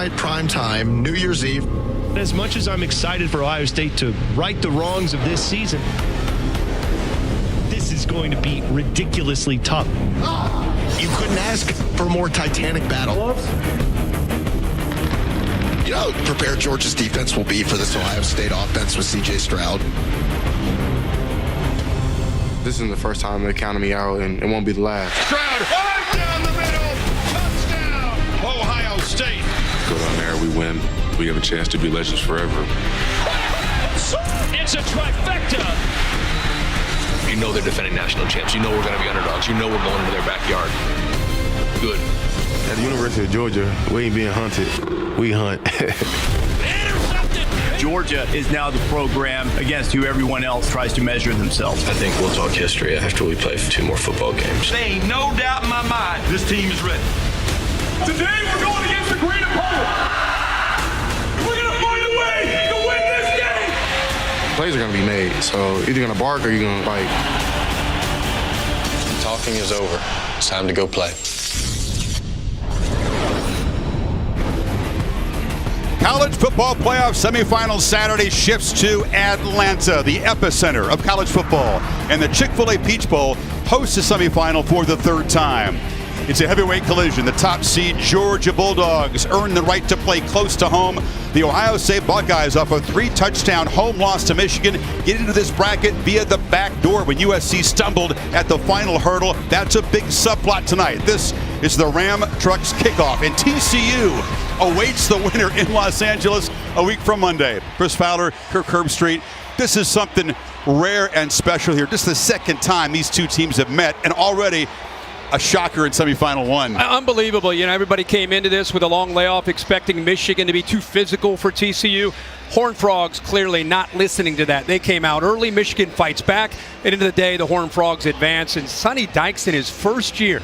night, prime time, New Year's Eve. As much as I'm excited for Ohio State to right the wrongs of this season, this is going to be ridiculously tough. You couldn't ask for a more titanic battle. You know how prepared Georgia's defense will be for this Ohio State offense with C.J. Stroud. This isn't the first time they counted me out, and it won't be the last. Stroud, right down the middle, touchdown, Ohio State. Go down there, we win. We have a chance to be legends forever. It's a trifecta. You know they're defending national champs. You know we're going to be underdogs. You know we're going into their backyard. Good. At the University of Georgia, we ain't being hunted. We hunt. Georgia is now the program against who everyone else tries to measure themselves. I think we'll talk history after we play 2 more football games. There ain't no doubt in my mind this team is ready. Today we're going against the great opponent. We're going to find a way to win this game. Plays are going to be made, so either going to bark or you're going to bite. Talking is over. It's time to go play. College football playoff semifinal Saturday shifts to Atlanta, the epicenter of college football. And the Chick-fil-A Peach Bowl hosts the semifinal for the 3rd time. It's a heavyweight collision. The top seed Georgia Bulldogs earn the right to play close to home. The Ohio State Buckeyes, off a 3-touchdown home loss to Michigan, get into this bracket via the back door when USC stumbled at the final hurdle. That's a big subplot tonight. This is the Ram Trucks kickoff, and TCU awaits the winner in Los Angeles a week from Monday. Chris Fowler, Kirk Herbstreit. This is something rare and special here. This is the second time these two teams have met, and already a shocker in semifinal 1. Unbelievable. You know, everybody came into this with a long layoff expecting Michigan to be too physical for TCU. Horned Frogs clearly not listening to that. They came out early. Michigan fights back. At the end of the day, the Horned Frogs advance. And Sonny Dykes in his first year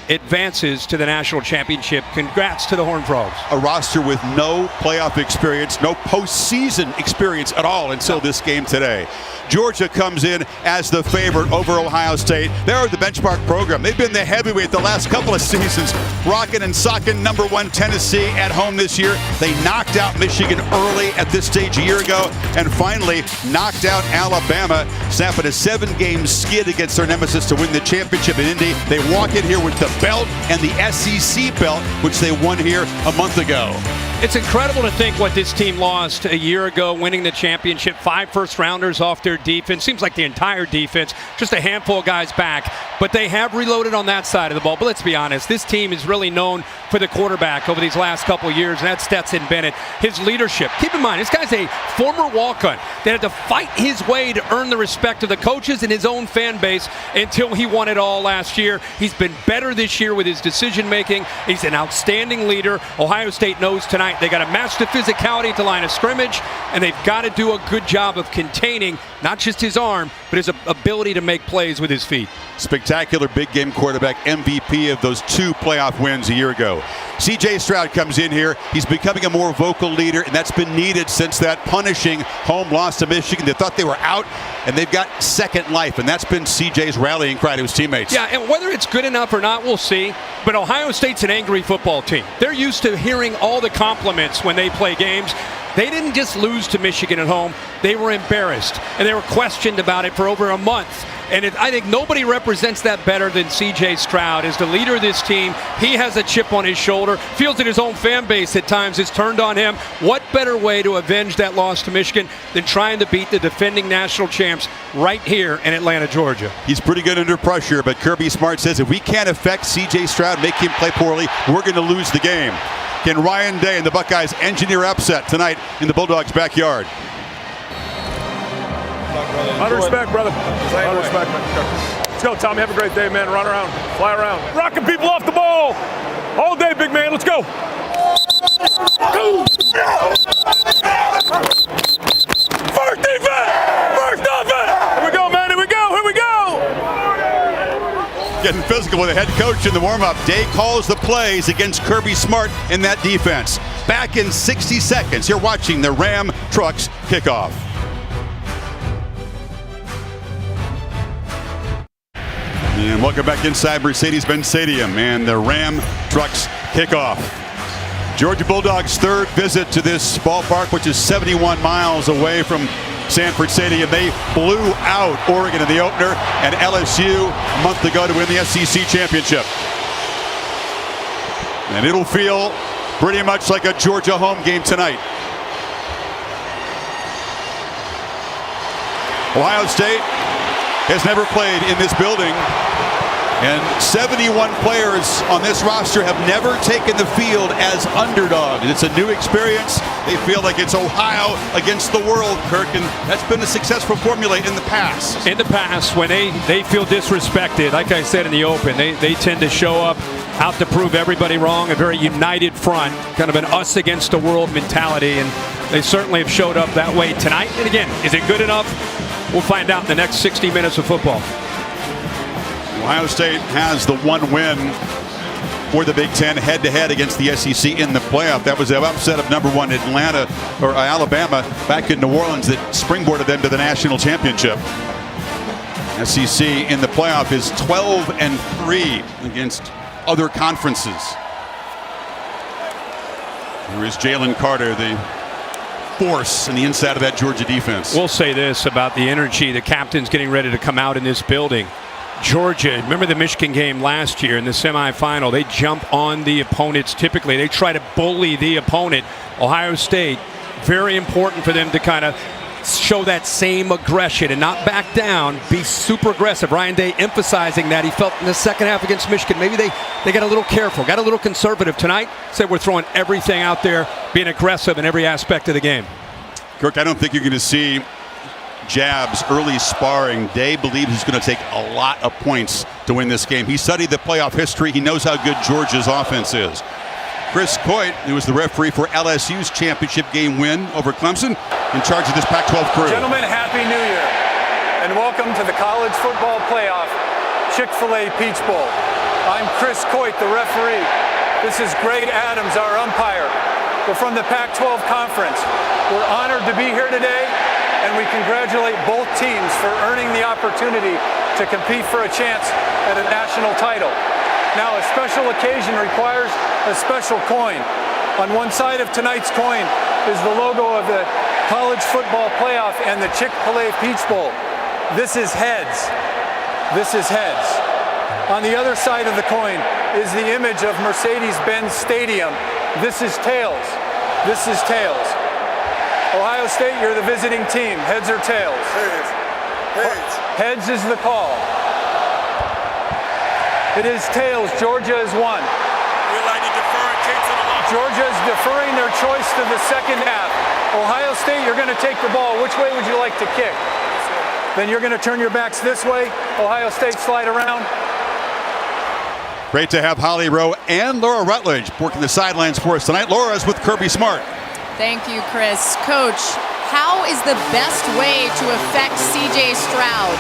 advances to the national championship. Congrats to the Horned Frogs. A roster with no playoff experience, no postseason experience at all until this game today. Georgia comes in as the favorite over Ohio State. They're the benchmark program. They've been the heavyweight the last couple of seasons, rocking and socking number 1 Tennessee at home this year. They knocked out Michigan early at this stage a year ago, and finally knocked out Alabama, snapping a 7-game skid against their nemesis to win the championship in Indy. They walk in here with the belt and the SEC belt, which they won here a month ago. It's incredible to think what this team lost a year ago, winning the championship. 5 first-rounders off their defense. Seems like the entire defense, just a handful of guys back. But they have reloaded on that side of the ball. But let's be honest, this team is really known for the quarterback over these last couple of years, and that's Stetson Bennett. His leadership. Keep in mind, this guy's a former walk-on that had to fight his way to earn the respect of the coaches and his own fan base until he won it all last year. He's been better this year with his decision-making. He's an outstanding leader. Ohio State knows tonight they got to match the physicality at the line of scrimmage, and they've got to do a good job of containing not just his arm, but his ability to make plays with his feet. Spectacular big game quarterback, MVP of those 2 playoff wins a year ago. C.J. Stroud comes in here. He's becoming a more vocal leader, and that's been needed since that punishing home loss to Michigan. They thought they were out, and they've got second life, and that's been C.J.'s rallying cry to his teammates. Yeah, and whether it's good enough or not, we'll see. But Ohio State's an angry football team. They're used to hearing all the compliments when they play games. They didn't just lose to Michigan at home. They were embarrassed, and they were questioned about it for over a month. And I think nobody represents that better than C.J. Stroud. As the leader of this team, he has a chip on his shoulder, feels that his own fan base at times has turned on him. What better way to avenge that loss to Michigan than trying to beat the defending national champs right here in Atlanta, Georgia? He's pretty good under pressure, but Kirby Smart says if we can't affect C.J. Stroud, make him play poorly, we're going to lose the game. Can Ryan Day and the Buckeyes engineer upset tonight in the Bulldogs' backyard? Out of respect, brother. Out of respect, man. Let's go, Tommy. Have a great day, man. Run around. Fly around. Rocking people off the ball. All day, big man. Let's go. First defense. First offense. Here we go, man. Here we go. Here we go. Getting physical with the head coach in the warm-up. Day calls the plays against Kirby Smart in that defense. Back in 60 seconds. You're watching the Ram Trucks kickoff. And welcome back inside Mercedes-Benz Stadium and the Ram Trucks kickoff. Georgia Bulldogs' third visit to this ballpark, which is 71 miles away from Sanford Stadium. They blew out Oregon in the opener and LSU a month ago to win the SEC championship. And it'll feel pretty much like a Georgia home game tonight. Ohio State has never played in this building, and 71 players on this roster have never taken the field as underdogs. It's a new experience. They feel like it's Ohio against the world, Kirk, and that's been a successful formula in the past. In the past, when they feel disrespected, like I said in the open, they tend to show up out to prove everybody wrong, a very united front, kind of an us against the world mentality, and they certainly have showed up that way tonight. And again, is it good enough? We'll find out in the next 60 minutes of football. Ohio State has the one win for the Big Ten head-to-head against the SEC in the playoff. That was the upset of #1 Alabama back in New Orleans that springboarded them to the national championship. SEC in the playoff is 12-3 against other conferences. Here is Jalen Carter, the force in the inside of that Georgia defense. We'll say this about the energy. The captain's getting ready to come out in this building. Georgia, remember the Michigan game last year in the semifinal? They jump on the opponents typically. They try to bully the opponent. Ohio State, very important for them to kind of show that same aggression and not back down, be super aggressive. Ryan Day emphasizing that. He felt in the second half against Michigan, maybe they got a little careful, got a little conservative. Tonight, said we're throwing everything out there, being aggressive in every aspect of the game. Kirk, I don't think you're going to see jabs, early sparring. Day believes he's going to take a lot of points to win this game. He studied the playoff history. He knows how good Georgia's offense is. Chris Coit, who was the referee for LSU's championship game win over Clemson, in charge of this Pac-12 crew. Gentlemen, Happy New Year, and welcome to the College Football Playoff Chick-fil-A Peach Bowl. I'm Chris Coit, the referee. This is Greg Adams, our umpire. We're from the Pac-12 Conference. We're honored to be here today, and we congratulate both teams for earning the opportunity to compete for a chance at a national title. Now, a special occasion requires a special coin. On one side of tonight's coin is the logo of the College Football Playoff and the Chick-fil-A Peach Bowl. This is heads. This is heads. On the other side of the coin is the image of Mercedes-Benz Stadium. This is tails. This is tails. Ohio State, you're the visiting team. Heads or tails? Heads. Heads. Heads is the call. It is tails. Georgia has won. We're like to defer and kick to the left. Georgia is deferring their choice to the second half. Ohio State, you're going to take the ball. Which way would you like to kick? Then you're going to turn your backs this way. Ohio State slide around. Great to have Holly Rowe and Laura Rutledge working the sidelines for us tonight. Laura's with Kirby Smart. Thank you, Chris. Coach, how is the best way to affect C.J. Stroud?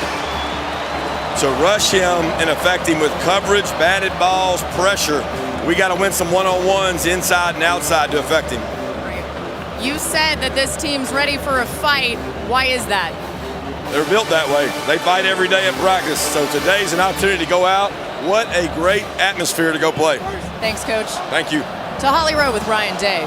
To rush him and affect him with coverage, batted balls, pressure. We got to win some one-on-ones inside and outside to affect him. You said that this team's ready for a fight. Why is that? They're built that way. They fight every day in practice. So today's an opportunity to go out. What a great atmosphere to go play. Thanks, Coach. Thank you. To Holly Rowe with Ryan Day.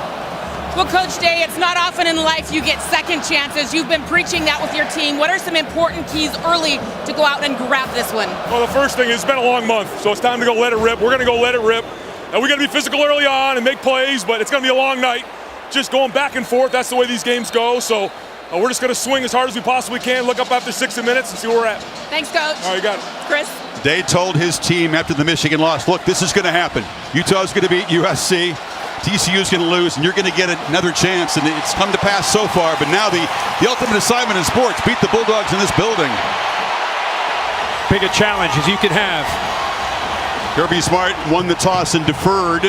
Well, Coach Day, it's not often in life you get second chances. You've been preaching that with your team. What are some important keys early to go out and grab this one? Well, the first thing is it's been a long month, so it's time to go let it rip. We're going to go let it rip. And we're going to be physical early on and make plays, but it's going to be a long night. Just going back and forth, that's the way these games go. So we're just going to swing as hard as we possibly can, look up after 60 minutes and see where we're at. Thanks, Coach. All right, you got it. Chris? Day told his team after the Michigan loss, look, this is going to happen. Utah's going to beat USC. TCU's going to lose, and you're going to get another chance, and it's come to pass so far. But now the ultimate assignment in sports, beat the Bulldogs in this building. Big a challenge as you can have. Kirby Smart won the toss and deferred.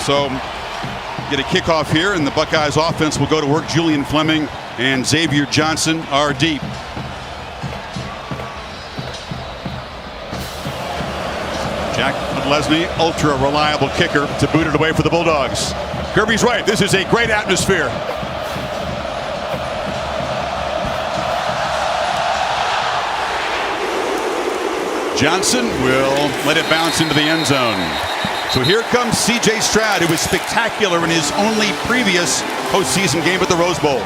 So get a kickoff here, and the Buckeyes offense will go to work. Julian Fleming and Xavier Johnson are deep. Jack Lesney, ultra reliable kicker to boot it away for the Bulldogs. Kirby's right. This is a great atmosphere. Johnson will let it bounce into the end zone. So here comes C.J. Stroud, who was spectacular in his only previous postseason game at the Rose Bowl.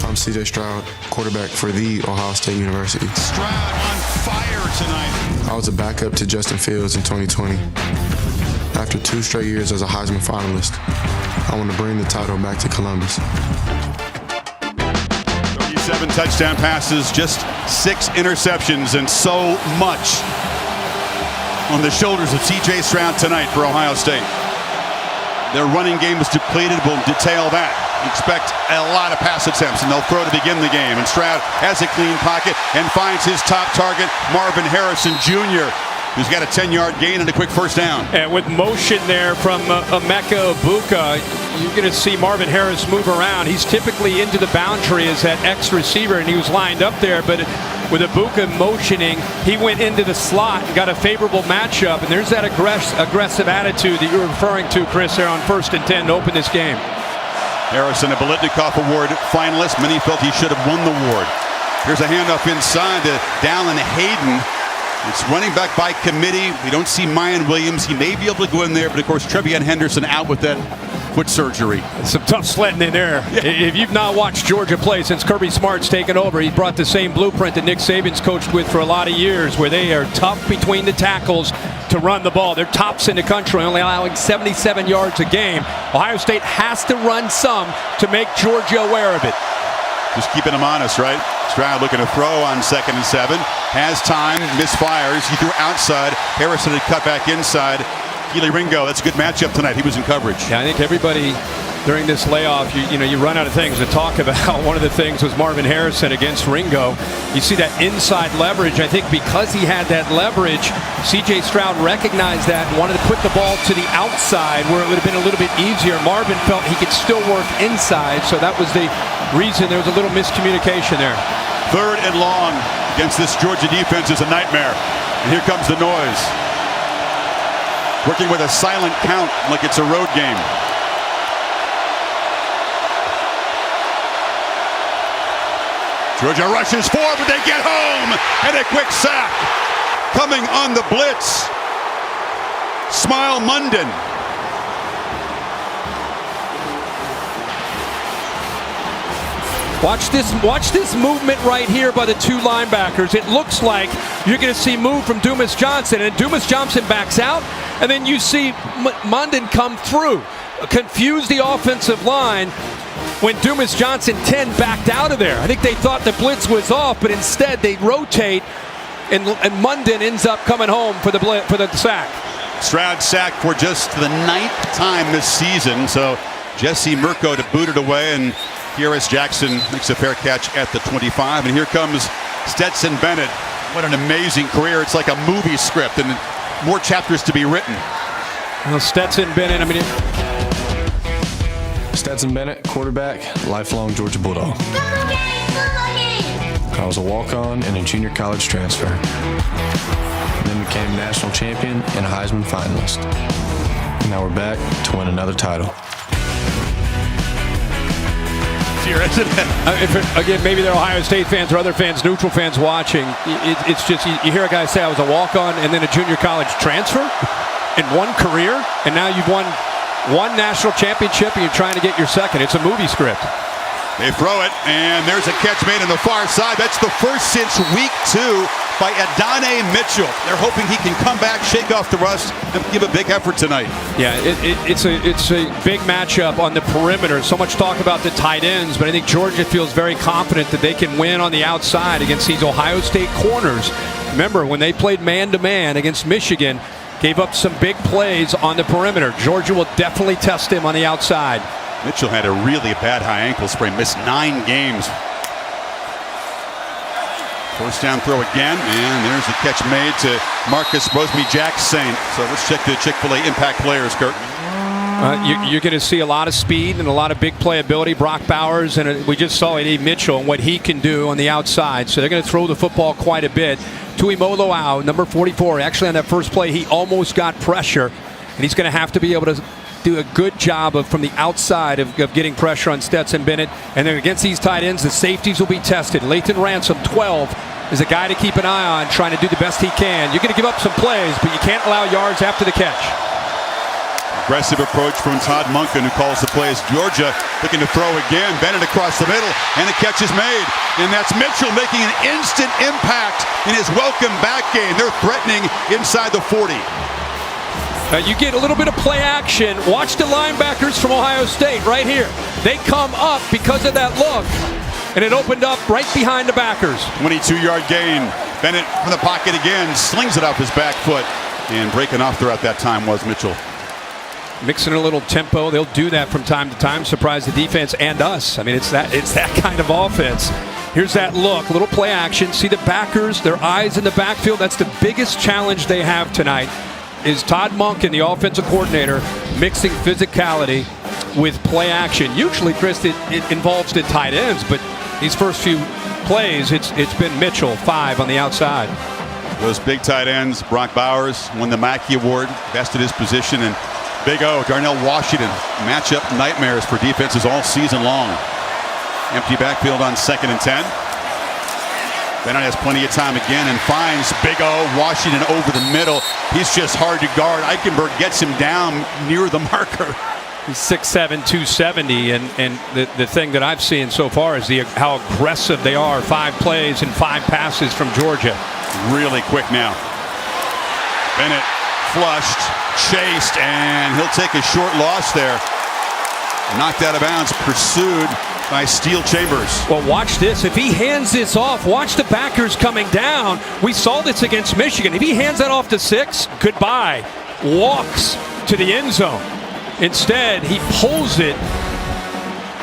I'm C.J. Stroud, quarterback for the Ohio State University. Stroud on fire tonight. I was a backup to Justin Fields in 2020. After 2 straight years as a Heisman finalist, I want to bring the title back to Columbus. 37 touchdown passes, just 6 interceptions, and so much on the shoulders of C.J. Stroud tonight for Ohio State. Their running game was depleted. We'll detail that. Expect a lot of pass attempts, and they'll throw to begin the game. And Stroud has a clean pocket and finds his top target, Marvin Harrison Jr., who's got a 10-yard gain and a quick first down. And with motion there from Emeka Egbuka, you're going to see Marvin Harris move around. He's typically into the boundary as that X receiver, and he was lined up there. But with Egbuka motioning, he went into the slot and got a favorable matchup. And there's that aggressive attitude that you're referring to, Chris, there on 1st and 10 to open this game. Harrison, a Biletnikoff Award finalist. Many felt he should have won the award. Here's a handoff inside to Dallin Hayden. It's running back by committee. We don't see Mayan Williams. He may be able to go in there, but of course, Trevion Henderson out with that foot surgery. Some tough sledding in there. Yeah. If you've not watched Georgia play since Kirby Smart's taken over, he brought the same blueprint that Nick Saban's coached with for a lot of years, where they are tough between the tackles to run the ball. They're tops in the country, only allowing 77 yards a game. Ohio State has to run some to make Georgia aware of it. Just keeping him honest, right? Stroud looking to throw on 2nd and 7. Has time, misfires. He threw outside. Harrison had cut back inside. Keely Ringo, that's a good matchup tonight. He was in coverage. Yeah, I think everybody during this layoff, you run out of things to talk about. One of the things was Marvin Harrison against Ringo. You see that inside leverage. I think because he had that leverage, C.J. Stroud recognized that and wanted to put the ball to the outside where it would have been a little bit easier. Marvin felt he could still work inside, so that was the reason there was a little miscommunication there. 3rd and long against this Georgia defense is a nightmare. And here comes the noise. Working with a silent count like it's a road game. Georgia rushes forward, but they get home, and a quick sack. Coming on the blitz, Smile Munden. Watch this movement right here by the 2 linebackers. It looks like you're going to see move from Dumas Johnson, and Dumas Johnson backs out, and then you see Munden come through. Confuse the offensive line when Dumas Johnson 10 backed out of there. I think they thought the blitz was off, but instead they rotate, and Munden ends up coming home for the sack. Stroud sacked for just the 9th time this season, so Jesse Mirko to boot it away, and Kyrus Jackson makes a fair catch at the 25. And here comes Stetson Bennett. What an amazing career. It's like a movie script, and more chapters to be written. Well, Stetson Bennett, Stetson Bennett, quarterback, lifelong Georgia Bulldog. I was a walk-on and a junior college transfer. And then became national champion and a Heisman finalist. And now we're back to win another title. Again, maybe they're Ohio State fans or other fans, neutral fans watching. It's just, you hear a guy say, I was a walk-on and then a junior college transfer in one career, and now you've won one national championship and you're trying to get your 2nd. It's a movie script. They throw it, and there's a catch made on the far side. That's the first since week 2 by Adonai Mitchell. They're hoping he can come back, shake off the rust, and give a big effort tonight. Yeah, it's a big matchup on the perimeter. So much talk about the tight ends, but I think Georgia feels very confident that they can win on the outside against these Ohio State corners. Remember, when they played man-to-man against Michigan, gave up some big plays on the perimeter. Georgia will definitely test him on the outside. Mitchell had a really bad high ankle sprain, missed 9 games. First down throw again, and there's the catch made to Marcus Rosemy-Jacksaint. So let's check the Chick-fil-A impact players, Kurt. You're going to see a lot of speed and a lot of big playability. Brock Bowers, and we just saw A.D. Mitchell and what he can do on the outside. So they're going to throw the football quite a bit. Tuimoloau, number 44, actually on that first play, he almost got pressure, and he's going to have to be able to do a good job of from the outside of getting pressure on Stetson Bennett. And then against these tight ends, the safeties will be tested. Lathan Ransom, 12, is a guy to keep an eye on, trying to do the best he can. You're going to give up some plays, but you can't allow yards after the catch. Aggressive approach from Todd Monken, who calls the plays. Georgia looking to throw again. Bennett across the middle, and the catch is made. And that's Mitchell making an instant impact in his welcome back game. They're threatening inside the 40. You get a little bit of play action. Watch the linebackers from Ohio State right here. They come up because of that look, and it opened up right behind the backers. 22-yard gain. Bennett from the pocket again, slings it off his back foot, and breaking off throughout that time was Mitchell. Mixing a little tempo. They'll do that from time to time. Surprise the defense and us. I mean, it's that kind of offense. Here's that look. Little play action. See the backers, their eyes in the backfield. That's the biggest challenge they have tonight, is Todd Monken, the offensive coordinator, mixing physicality with play action. Usually, Chris, it involves the tight ends, but these first few plays, it's been Mitchell, 5 on the outside. Those big tight ends. Brock Bowers won the Mackey Award, best at his position, and Big O, Darnell Washington, matchup nightmares for defenses all season long. Empty backfield on 2nd and 10. Bennett has plenty of time again and finds Big O, Washington over the middle. He's just hard to guard. Eichenberg gets him down near the marker. He's 6'7", 270, and the thing that I've seen so far is how aggressive they are. 5 plays and 5 passes from Georgia. Really quick now. Bennett flushed, chased, and he'll take a short loss there. Knocked out of bounds, pursued by Steel Chambers. Well, watch this. If he hands this off, watch the backers coming down. We saw this against Michigan. If he hands that off to 6, goodbye. Walks to the end zone. Instead, he pulls it.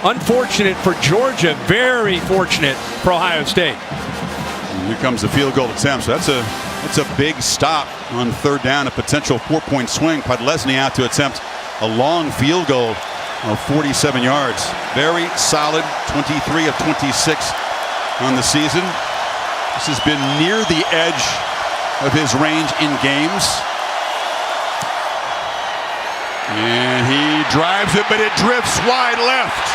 Unfortunate for Georgia, very fortunate for Ohio State. And here comes the field goal attempt. So that's a big stop on 3rd down, a potential 4-point swing. Podlesny out to attempt a long field goal of 47 yards. Very solid, 23 of 26 on the season. This has been near the edge of his range in games. And he drives it, but it drifts wide left.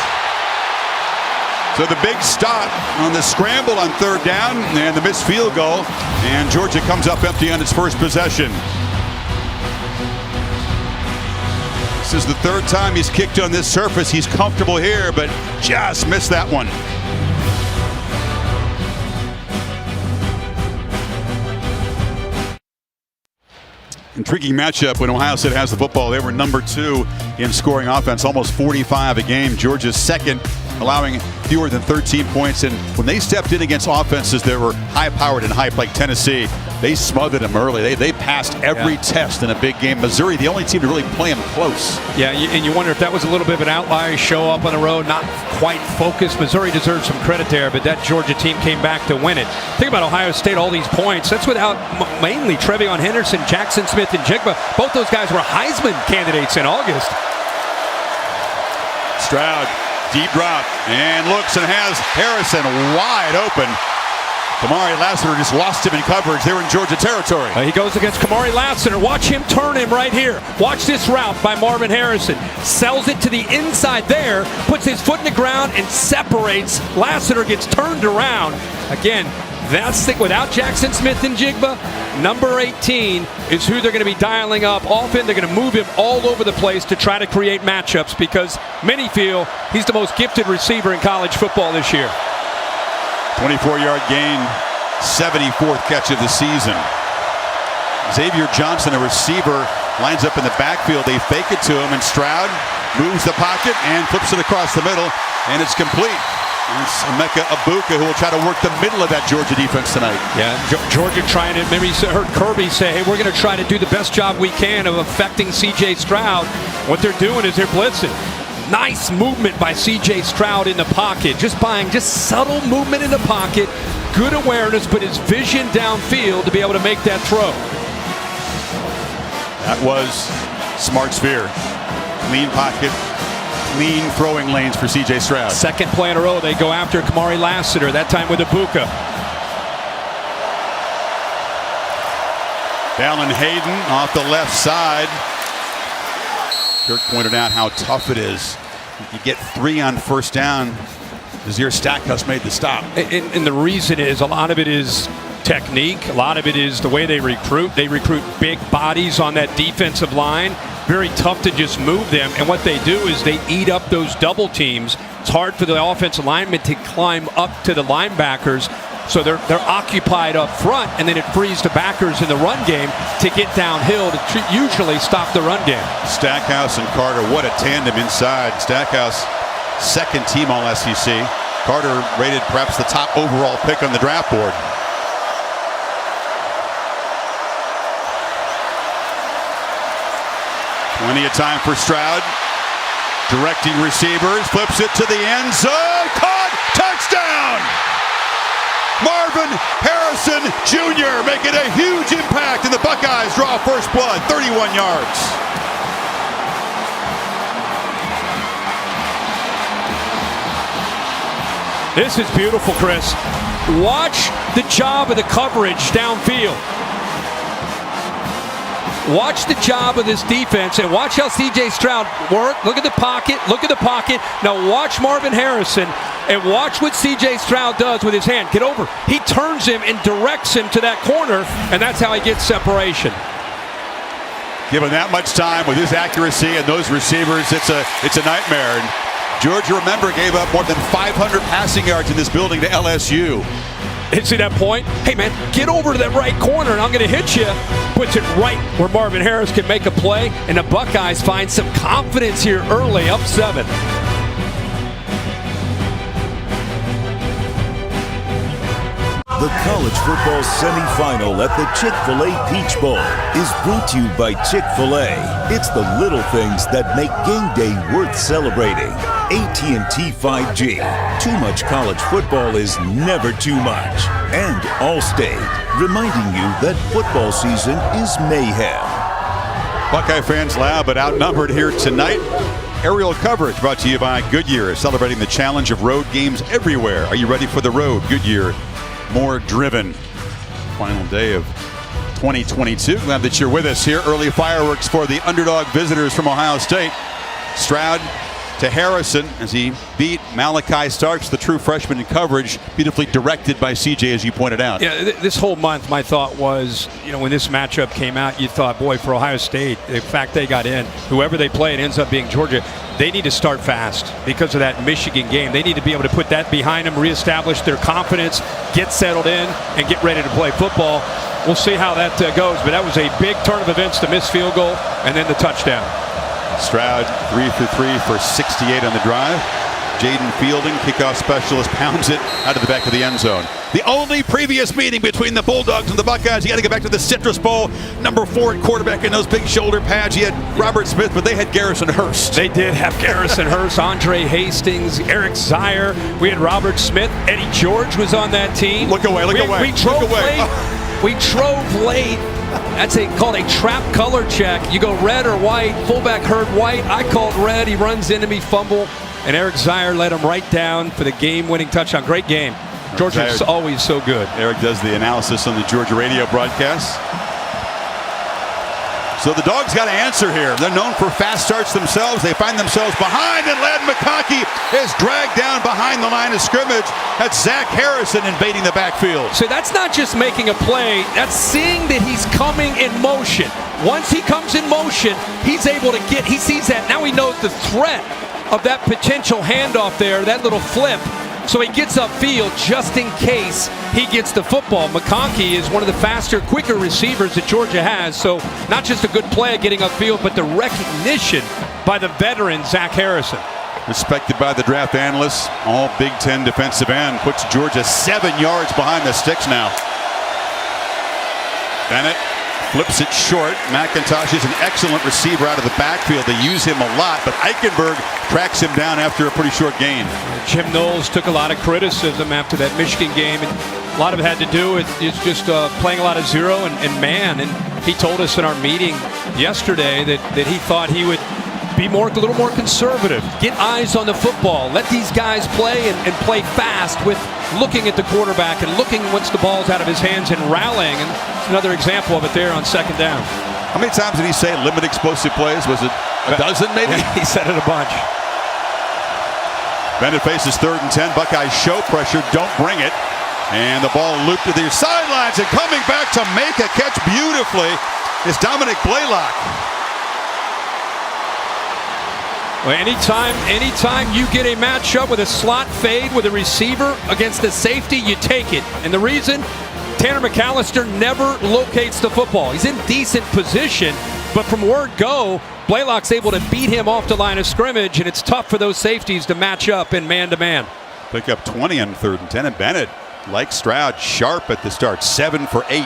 So the big stop on the scramble on 3rd down and the missed field goal. And Georgia comes up empty on its first possession. This is the 3rd time he's kicked on this surface. He's comfortable here, but just missed that one. Intriguing matchup when Ohio State has the football. They were number 2 in scoring offense, almost 45 a game. Georgia's 2nd, allowing fewer than 13 points. And when they stepped in against offenses that were high-powered and hyped like Tennessee, they smothered them early. They passed every test in a big game. Missouri, the only team to really play them close. Yeah, and you wonder if that was a little bit of an outlier show up on the road, not quite focused. Missouri deserves some credit there, but that Georgia team came back to win it. Think about Ohio State, all these points. That's without mainly Trevion Henderson, Jackson Smith, and Jigba. Both those guys were Heisman candidates in August. Stroud, deep drop, and looks and has Harrison wide open. Kamari Lassiter just lost him in coverage. They're in Georgia territory. He goes against Kamari Lassiter. Watch him turn him right here. Watch this route by Marvin Harrison. Sells it to the inside there, puts his foot in the ground and separates. Lassiter gets turned around. Again, that's it. Without Jackson Smith and Jigba, number 18 is who they're going to be dialing up. Often they're going to move him all over the place to try to create matchups because many feel he's the most gifted receiver in college football this year. 24-yard gain, 74th catch of the season. Xavier Johnson, a receiver, lines up in the backfield. They fake it to him, and Stroud moves the pocket and flips it across the middle, and it's complete. It's Emeka Egbuka who will try to work the middle of that Georgia defense tonight. Yeah, Georgia trying to, maybe you heard Kirby say, hey, we're going to try to do the best job we can of affecting C.J. Stroud. What they're doing is they're blitzing. Nice movement by C.J. Stroud in the pocket. Just subtle movement in the pocket. Good awareness, but his vision downfield to be able to make that throw. That was smart sphere. Clean pocket, clean throwing lanes for C.J. Stroud. 2nd play in a row, they go after Kamari Lassiter, that time with Egbuka. Dallin Hayden off the left side. Kirk pointed out how tough it is. You get 3 on 1st down Azir Stackhouse made the stop. And the reason is a lot of it is technique. A lot of it is the way they recruit. They recruit big bodies on that defensive line. Very tough to just move them. And what they do is they eat up those double teams. It's hard for the offensive linemen to climb up to the linebackers. So they're occupied up front, and then it frees the backers in the run game to get downhill to usually stop the run game. Stackhouse and Carter, what a tandem inside. Stackhouse, second team all SEC. Carter rated perhaps the top overall pick on the draft board. Plenty of time for Stroud. Directing receivers, flips it to the end zone. Caught! Touchdown! Marvin Harrison Jr. making a huge impact, and the Buckeyes draw first blood, 31 yards. This is beautiful, Chris. Watch the job of the coverage downfield. Watch the job of this defense and watch how C.J. Stroud work. Look at the pocket. Look at the pocket. Now watch Marvin Harrison and watch what C.J. Stroud does with his hand. Get over. He turns him and directs him to that corner, and that's how he gets separation. Given that much time with his accuracy and those receivers, it's a nightmare. And Georgia, remember, gave up more than 500 passing yards in this building to LSU. See that point? Hey, man, get over to that right corner, and I'm going to hit you. Puts it right where Marvin Harris can make a play, and the Buckeyes find some confidence here early, up 7. The college football semifinal at the Chick-fil-A Peach Bowl is brought to you by Chick-fil-A. It's the little things that make game day worth celebrating. AT&T 5G. Too much college football is never too much. And Allstate, reminding you that football season is mayhem. Buckeye fans loud but outnumbered here tonight. Aerial coverage brought to you by Goodyear, celebrating the challenge of road games everywhere. Are you ready for the road? Goodyear, more driven. Final day of 2022. Glad that you're with us here. Early fireworks for the underdog visitors from Ohio State. Stroud to Harrison as he beat Malachi Starks, the true freshman in coverage, beautifully directed by CJ, as you pointed out. Yeah, this whole month my thought was, when this matchup came out, you thought, boy, for Ohio State, the fact they got in, whoever they play, it ends up being Georgia, they need to start fast because of that Michigan game. They need to be able to put that behind them, reestablish their confidence, get settled in, and get ready to play football. We'll see how that goes, but that was a big turn of events, the missed field goal, and then the touchdown. Stroud 3 for 3 for 68 on the drive. Jaden Fielding, kickoff specialist, pounds it out of the back of the end zone. The only previous meeting between the Bulldogs and the Buckeyes, you got to go back to the Citrus Bowl. Number 4 at quarterback in those big shoulder pads. You had Robert Smith, but they had Garrison Hurst. They did have Garrison Hurst, Andre Hastings, Eric Zier. We had Robert Smith. Eddie George was on that team. Look away, look away. We drove late. We drove late. That's called a trap color check. You go red or white. Fullback heard white. I called red. He runs into me, fumble. And Eric Zier led him right down for the game-winning touchdown. Great game. Georgia's always so good. Eric does the analysis on the Georgia radio broadcast. So the Dogs got to answer here. They're known for fast starts themselves. They find themselves behind, and Ladd McConkey is dragged down behind the line of scrimmage. That's Zach Harrison invading the backfield. So that's not just making a play. That's seeing that he's coming in motion. Once he comes in motion, he's able to he sees that. Now he knows the threat of that potential handoff there, that little flip. So he gets upfield just in case he gets the football. McConkey is one of the faster, quicker receivers that Georgia has. So not just a good play at getting upfield, but the recognition by the veteran, Zach Harrison. Respected by the draft analysts, all Big Ten defensive end, puts Georgia 7 yards behind the sticks now. Bennett flips it short. McIntosh is an excellent receiver out of the backfield. They use him a lot, but Eichenberg tracks him down after a pretty short gain. Jim Knowles took a lot of criticism after that Michigan game, and a lot of it had to do with just playing a lot of zero and man. And he told us in our meeting yesterday that he thought he would be a little more conservative. Get eyes on the football. Let these guys play and play fast with looking at the quarterback and looking once the ball's out of his hands and rallying. And it's another example of it there on second down. How many times did he say limit explosive plays? Was it a dozen maybe? He said it a bunch. Bennett faces 3rd and 10. Buckeyes show pressure, don't bring it. And the ball looped to the sidelines, and coming back to make a catch beautifully is Dominic Blaylock. Well, anytime you get a matchup with a slot fade with a receiver against a safety, you take it. And the reason, Tanner McAllister never locates the football. He's in decent position, but from word go, Blaylock's able to beat him off the line of scrimmage, and it's tough for those safeties to match up in man-to-man. Pick up 20 on 3rd and 10, and Bennett, like Stroud, sharp at the start, 7 for 8.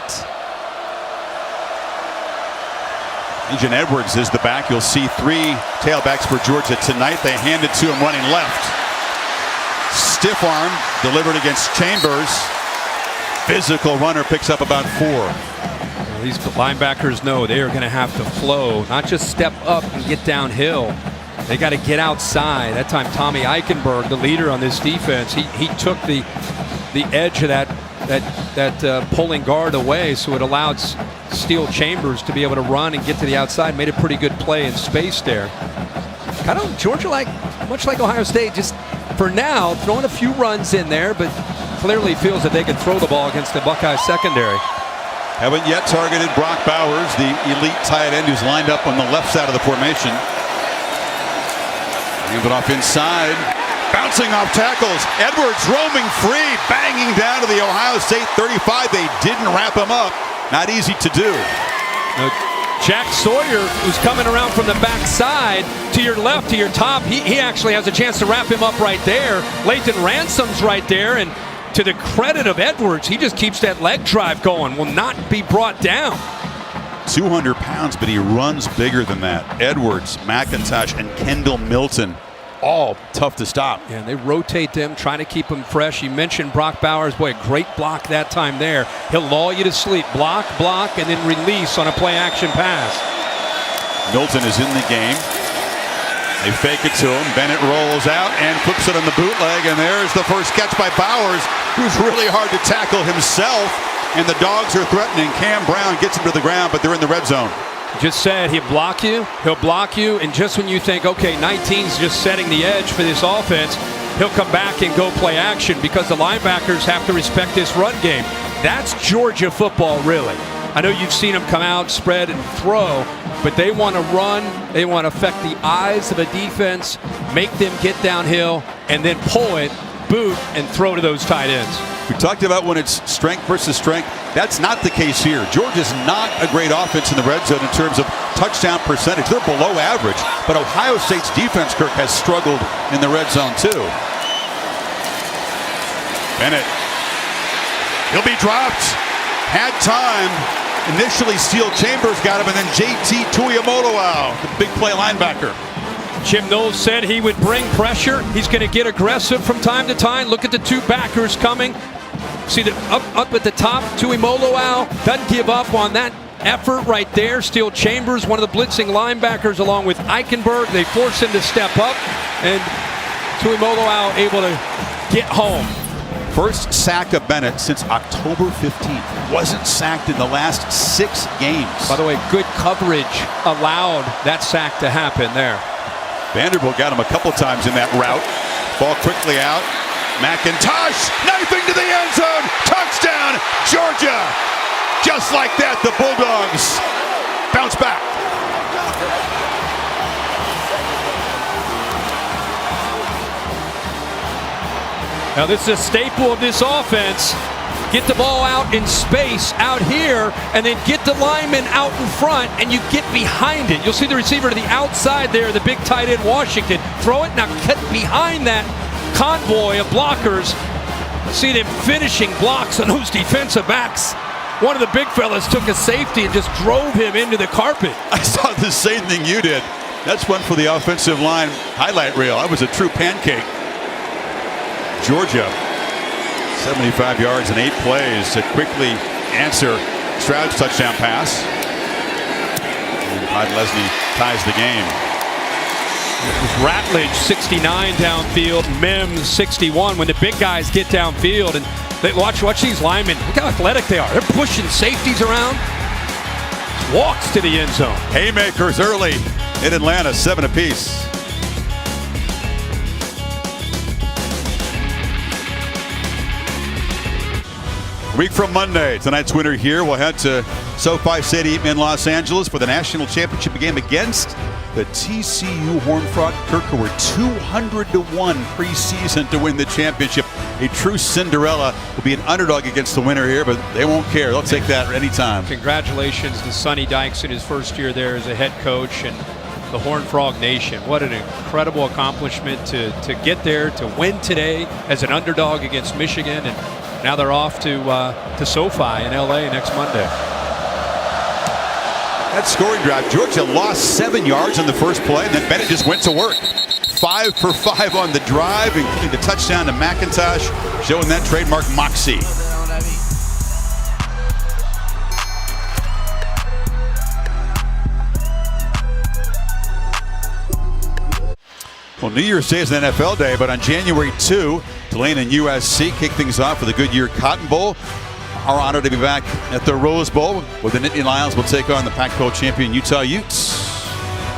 Agent Edwards is the back. You'll see 3 tailbacks for Georgia tonight. They hand it to him running left. Stiff arm delivered against Chambers. Physical runner picks up about 4. Well, these linebackers know they are going to have to flow, not just step up and get downhill. They got to get outside. That time, Tommy Eichenberg, the leader on this defense, he took the edge of that pulling guard away, so it allowed Steel Chambers to be able to run and get to the outside. Made a pretty good play in space there. Kind of Georgia, much like Ohio State, just for now throwing a few runs in there, but clearly feels that they can throw the ball against the Buckeyes secondary. Haven't yet targeted Brock Bowers, the elite tight end who's lined up on the left side of the formation. Hands it off inside. Bouncing off tackles. Edwards roaming free, banging down to the Ohio State 35. They didn't wrap him up. Not easy to do. Jack Sawyer, who's coming around from the backside to your left, to your top, he actually has a chance to wrap him up right there. Lathan Ransom's right there, and to the credit of Edwards, he just keeps that leg drive going, will not be brought down. 200 pounds, but he runs bigger than that. Edwards, McIntosh, and Kendall Milton, all tough to stop. Yeah, and they rotate them, trying to keep them fresh. You mentioned Brock Bowers. Boy, great block that time there. He'll lull you to sleep. Block, and then release on a play-action pass. Milton is in the game. They fake it to him. Bennett rolls out and flips it on the bootleg, and there's the first catch by Bowers, who's really hard to tackle himself. And the Dogs are threatening. Cam Brown gets him to the ground, but they're in the red zone. Just said he'll block you, and just when you think, okay, 19's just setting the edge for this offense, he'll come back and go play action because the linebackers have to respect this run game. That's Georgia football, really. I know you've seen them come out, spread, and throw, but they want to run. They want to affect the eyes of a defense, make them get downhill, and then pull it, boot, and throw to those tight ends. We talked about when it's strength versus strength. That's not the case here. Georgia's not a great offense in the red zone in terms of touchdown percentage. They're below average, but Ohio State's defense, Kirk, has struggled in the red zone too. Bennett. He'll be dropped. Had time. Initially, Steel Chambers got him, and then JT Tuiamoloau, the big play linebacker. Jim Knowles said he would bring pressure. He's going to get aggressive from time to time. Look at the 2 backers coming. See the up at the top, Tuiamoloau doesn't give up on that effort right there. Steel Chambers, one of the blitzing linebackers, along with Eichenberg. They force him to step up, and Tuiamoloau able to get home. First sack of Bennett since October 15th. Wasn't sacked in the last 6 games. By the way, good coverage allowed that sack to happen there. Vanderbilt got him a couple times in that route. Ball quickly out. McIntosh knifing to the end zone. Touchdown, Georgia. Just like that, the Bulldogs bounce back. Now this is a staple of this offense. Get the ball out in space out here, and then get the lineman out in front, and you get behind it. You'll see the receiver to the outside there, the big tight end Washington. Throw it, now cut behind that convoy of blockers. See them finishing blocks on those defensive backs. One of the big fellas took a safety and just drove him into the carpet. I saw the same thing you did. That's one for the offensive line highlight reel. That was a true pancake. Georgia, 75 yards and 8 plays to quickly answer Stroud's touchdown pass. And Todd Leslie ties the game. Ratledge 69 downfield, Mims 61. When the big guys get downfield, and they watch these linemen. Look how athletic they are. They're pushing safeties around. Walks to the end zone. Haymakers early in Atlanta, 7 apiece. Week from Monday, tonight's winner here will head to SoFi Stadium in Los Angeles for the national championship game against the TCU Horned Frog. Kirk, who were 200-1 preseason to win the championship. A true Cinderella. Will be an underdog against the winner here, but they won't care. They'll take that anytime. Congratulations to Sonny Dykes in his first year there as a head coach, and the Horned Frog Nation. What an incredible accomplishment to get there, to win today as an underdog against Michigan, and now they're off to SoFi in LA next Monday. That scoring drive, Georgia lost 7 yards on the first play, and then Bennett just went to work. 5 for 5 on the drive, including the touchdown to McIntosh, showing that trademark moxie. Well, New Year's Day is an NFL day, but on January 2, Tulane and USC kick things off for the Goodyear Cotton Bowl. Our honor to be back at the Rose Bowl, where the Nittany Lions will take on the Pac-12 champion Utah Utes.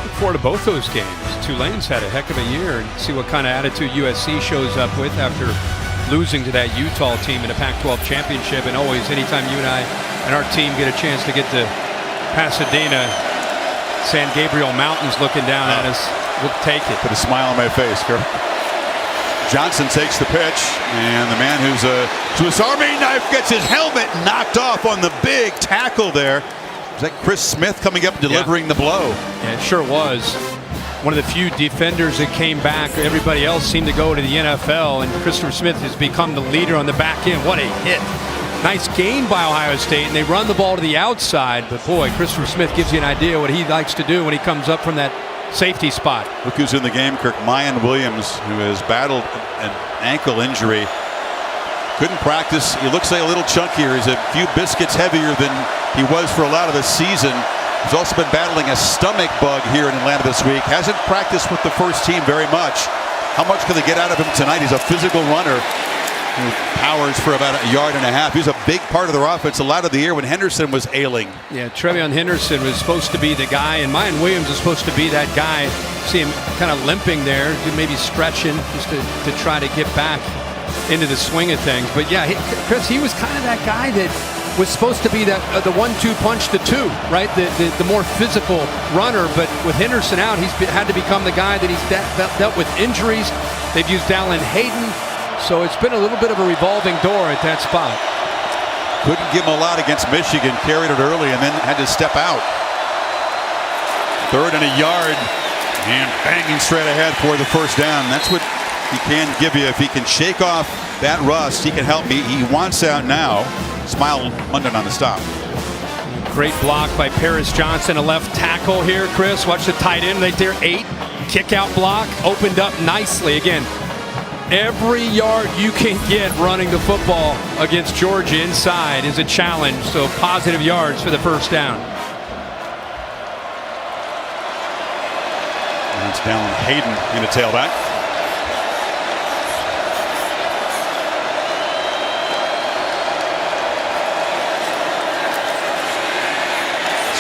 Look forward to both those games. Tulane's had a heck of a year, and see what kind of attitude USC shows up with after losing to that Utah team in a Pac-12 championship. And always, anytime you and I and our team get a chance to get to Pasadena, San Gabriel Mountains looking down at us, we'll take it. Put a smile on my face, Kirk. Johnson takes the pitch, and the man who's a Swiss Army knife gets his helmet knocked off on the big tackle there. Was that Chris Smith coming up and delivering the blow? Yeah, it sure was. One of the few defenders that came back. Everybody else seemed to go to the NFL, and Christopher Smith has become the leader on the back end. What a hit. Nice gain by Ohio State, and they run the ball to the outside. But boy, Christopher Smith gives you an idea what he likes to do when he comes up from that safety spot. Look who's in the game, Kirk. Mayan Williams, who has battled an ankle injury. Couldn't practice. He looks like a little chunkier. He's a few biscuits heavier than he was for a lot of the season. He's also been battling a stomach bug here in Atlanta this week. Hasn't practiced with the first team very much. How much can they get out of him tonight? He's a physical runner who powers for about 1.5 yards. He was a big part of their offense a lot of the year when Henderson was ailing. Yeah, Trevion Henderson was supposed to be the guy, and Mayan Williams is supposed to be that guy. See him kind of limping there, maybe stretching just to try to get back into the swing of things. But yeah, Chris, he was kind of that guy that was supposed to be that the 1-2 punch to 2, right? The more physical runner. But with Henderson out, he's had to become the guy that he's dealt with injuries. They've used Dallin Hayden. So it's been a little bit of a revolving door at that spot. Couldn't give him a lot against Michigan. Carried it early and then had to step out. 3rd and 1 yard. And banging straight ahead for the first down. That's what he can give you. If he can shake off that rust, he can help me. He wants out now. Smile London on the stop. Great block by Paris Johnson, a left tackle here, Chris. Watch the tight end right there. 8. Kick out block. Opened up nicely. Again, every yard you can get running the football against Georgia inside is a challenge. So positive yards for the first down. And it's Dallin Hayden in the tailback.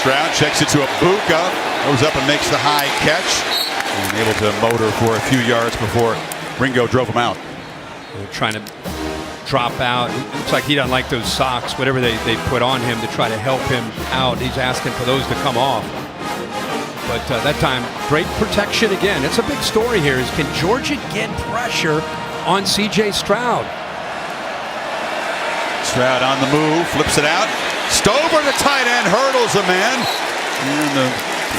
Stroud checks it to Abuka. Goes up and makes the high catch. And able to motor for a few yards before Ringo drove him out. They're trying to drop out. It looks like he doesn't like those socks, whatever they put on him to try to help him out. He's asking for those to come off. But that time, great protection again. It's a big story here. Is can Georgia get pressure on C.J. Stroud? Stroud on the move, flips it out. Stover, the tight end, hurdles a man. And the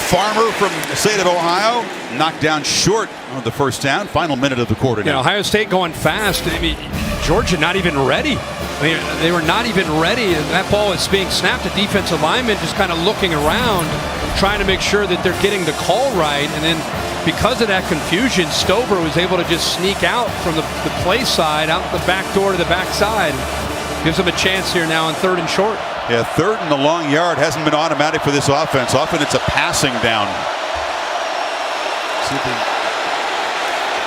farmer from the state of Ohio knocked down short of the first down. Final minute of the quarter now. Ohio State going fast. I mean, Georgia not even ready. I mean, they were not even ready. And that ball is being snapped. The defensive lineman just kind of looking around, trying to make sure that they're getting the call right. And then because of that confusion, Stover was able to just sneak out from the play side, out the back door to the backside. Gives them a chance here now on 3rd and short. Yeah, 3rd and the long yard hasn't been automatic for this offense. Often it's a passing down.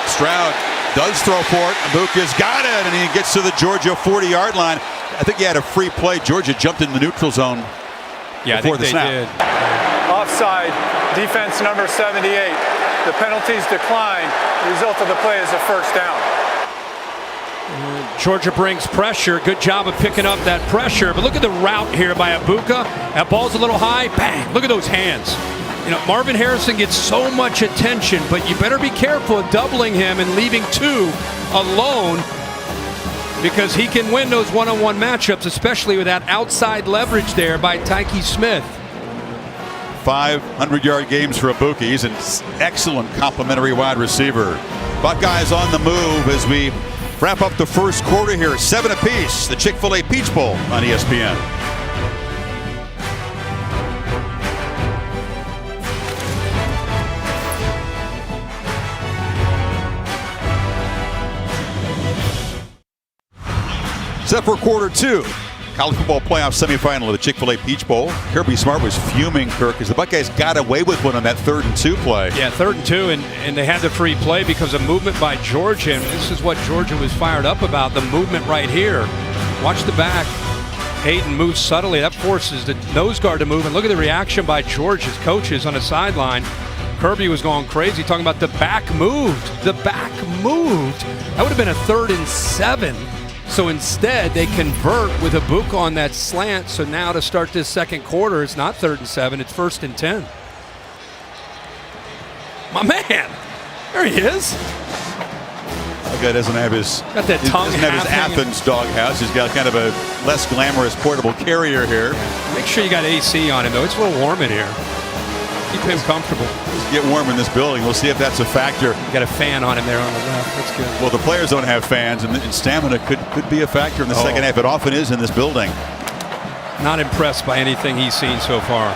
Stroud does throw for it. Abuka's got it, and he gets to the Georgia 40-yard line. I think he had a free play. Georgia jumped in the neutral zone before the snap. Did. Offside, defense number 78. The penalties decline. The result of the play is a first down. Georgia brings pressure. Good job of picking up that pressure. But look at the route here by Ibuka. That ball's a little high. Bang! Look at those hands. You know, Marvin Harrison gets so much attention, but you better be careful of doubling him and leaving two alone, because he can win those one-on-one matchups, especially with that outside leverage there by Tyke Smith. 500-yard games for Ibuka. He's an excellent complimentary wide receiver. Buckeyes on the move as we wrap up the first quarter here. 7 apiece. The Chick-fil-A Peach Bowl on ESPN. Set for quarter 2. College football playoff semifinal of the Chick-fil-A Peach Bowl. Kirby Smart was fuming, Kirk, because the Buckeyes got away with one on that 3rd and 2 play. Yeah, 3rd and 2, and they had the free play because of movement by Georgia. And this is what Georgia was fired up about, the movement right here. Watch the back. Hayden moves subtly. That forces the nose guard to move. And look at the reaction by Georgia's coaches on the sideline. Kirby was going crazy, talking about the back moved. The back moved. That would have been a 3rd and 7. So instead, they convert with Ibuka on that slant. So now to start this second quarter, it's not 3rd and 7, it's 1st and 10. My man, there he is. The guy doesn't have his, got that tongue doesn't have his Athens doghouse. He's got kind of a less glamorous portable carrier here. Make sure you got AC on him, though. It's a little warm in here. Keep him comfortable. Get warm in this building. We'll see if that's a factor. Got a fan on him there on the left. That's good. Well, the players don't have fans, and stamina could be a factor in the second half. It often is in this building. Not impressed by anything he's seen so far.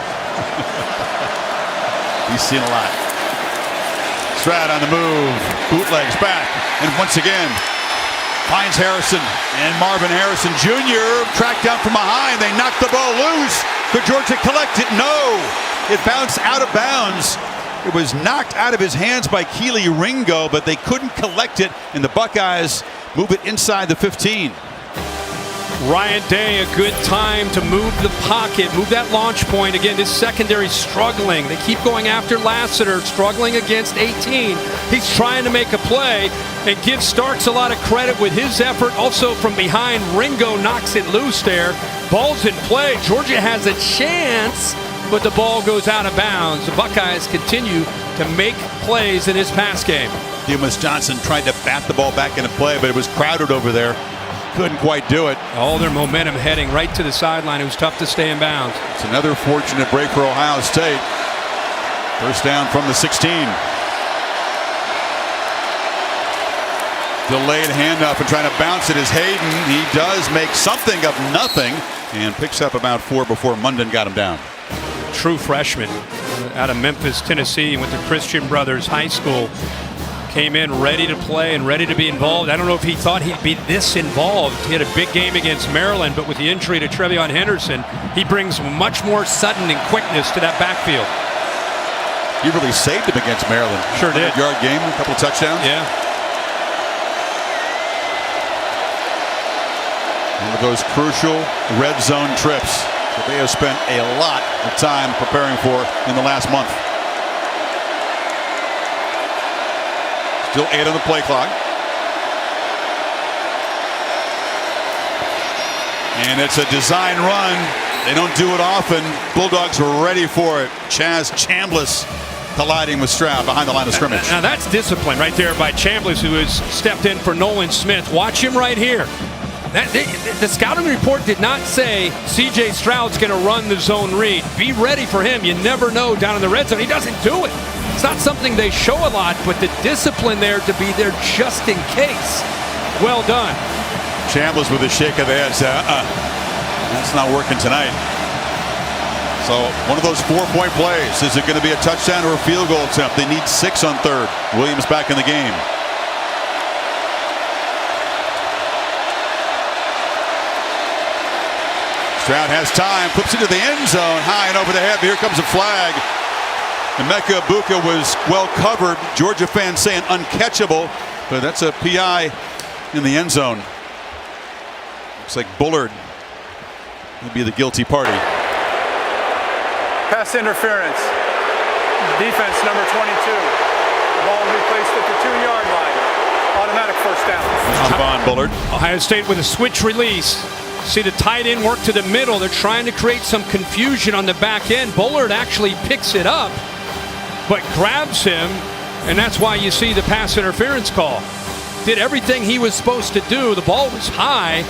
He's seen a lot. Stroud on the move. Bootlegs back. And once again, finds Harrison. And Marvin Harrison Jr. tracked down from behind. They knocked the ball loose. Could Georgia collect it? No. It bounced out of bounds. It was knocked out of his hands by Keely Ringo, but they couldn't collect it, and the Buckeyes move it inside the 15. Ryan Day, a good time to move the pocket, move that launch point. Again, this secondary struggling. They keep going after Lassiter, struggling against 18. He's trying to make a play, and gives Starks a lot of credit with his effort. Also from behind, Ringo knocks it loose there. Ball's in play. Georgia has a chance, but the ball goes out of bounds. The Buckeyes continue to make plays in this pass game. Demas Johnson tried to bat the ball back into play, but it was crowded over there. Couldn't quite do it. All their momentum heading right to the sideline. It was tough to stay in bounds. It's another fortunate break for Ohio State. First down from the 16. Delayed handoff and trying to bounce it is Hayden. He does make something of nothing and picks up about 4 before Munden got him down. True freshman out of Memphis, Tennessee, went to Christian Brothers High School. Came in ready to play and ready to be involved. I don't know if he thought he'd be this involved. He had a big game against Maryland, but with the injury to Trevion Henderson, he brings much more sudden and quickness to that backfield. You really saved him against Maryland. Sure did. 100-yard game, a couple of touchdowns. Yeah. One of those crucial red zone trips that they have spent a lot of time preparing for in the last month. Still 8 on the play clock. And it's a design run. They don't do it often. Bulldogs were ready for it. Chaz Chambliss colliding with Stroud behind the line of scrimmage. Now that's discipline right there by Chambliss, who has stepped in for Nolan Smith. Watch him right here. The scouting report did not say CJ Stroud's going to run the zone read. Be ready for him. You never know down in the red zone. He doesn't do it. It's not something they show a lot, but the discipline there to be there just in case. Well done. Chambliss with a shake of the head said, that's not working tonight. So one of those 4-point plays. Is it going to be a touchdown or a field goal attempt? They need 6 on third. Williams back in the game. Stroud has time, flips into the end zone, high and over the head, but here comes a flag. Emeka Ibuka was well covered. Georgia fans saying uncatchable, but that's a PI in the end zone. Looks like Bullard will be the guilty party. Pass interference. Defense number 22. Ball replaced at the 2-yard line. Automatic first down. Javon touchdown, Bullard. Ohio State with a switch release. See the tight end work to the middle. They're trying to create some confusion on the back end. Bullard actually picks it up, but grabs him, and that's why you see the pass interference call. Did everything he was supposed to do. The ball was high,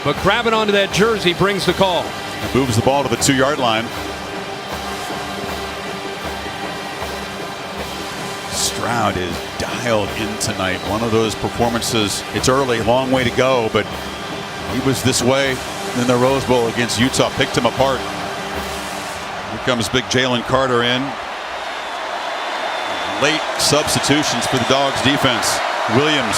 but grabbing onto that jersey brings the call. It moves the ball to the 2-yard line. Stroud is dialed in tonight. One of those performances, it's early, long way to go, but he was this way in the Rose Bowl against Utah, picked him apart. Here comes big Jalen Carter in. Late substitutions for the Dogs defense. Williams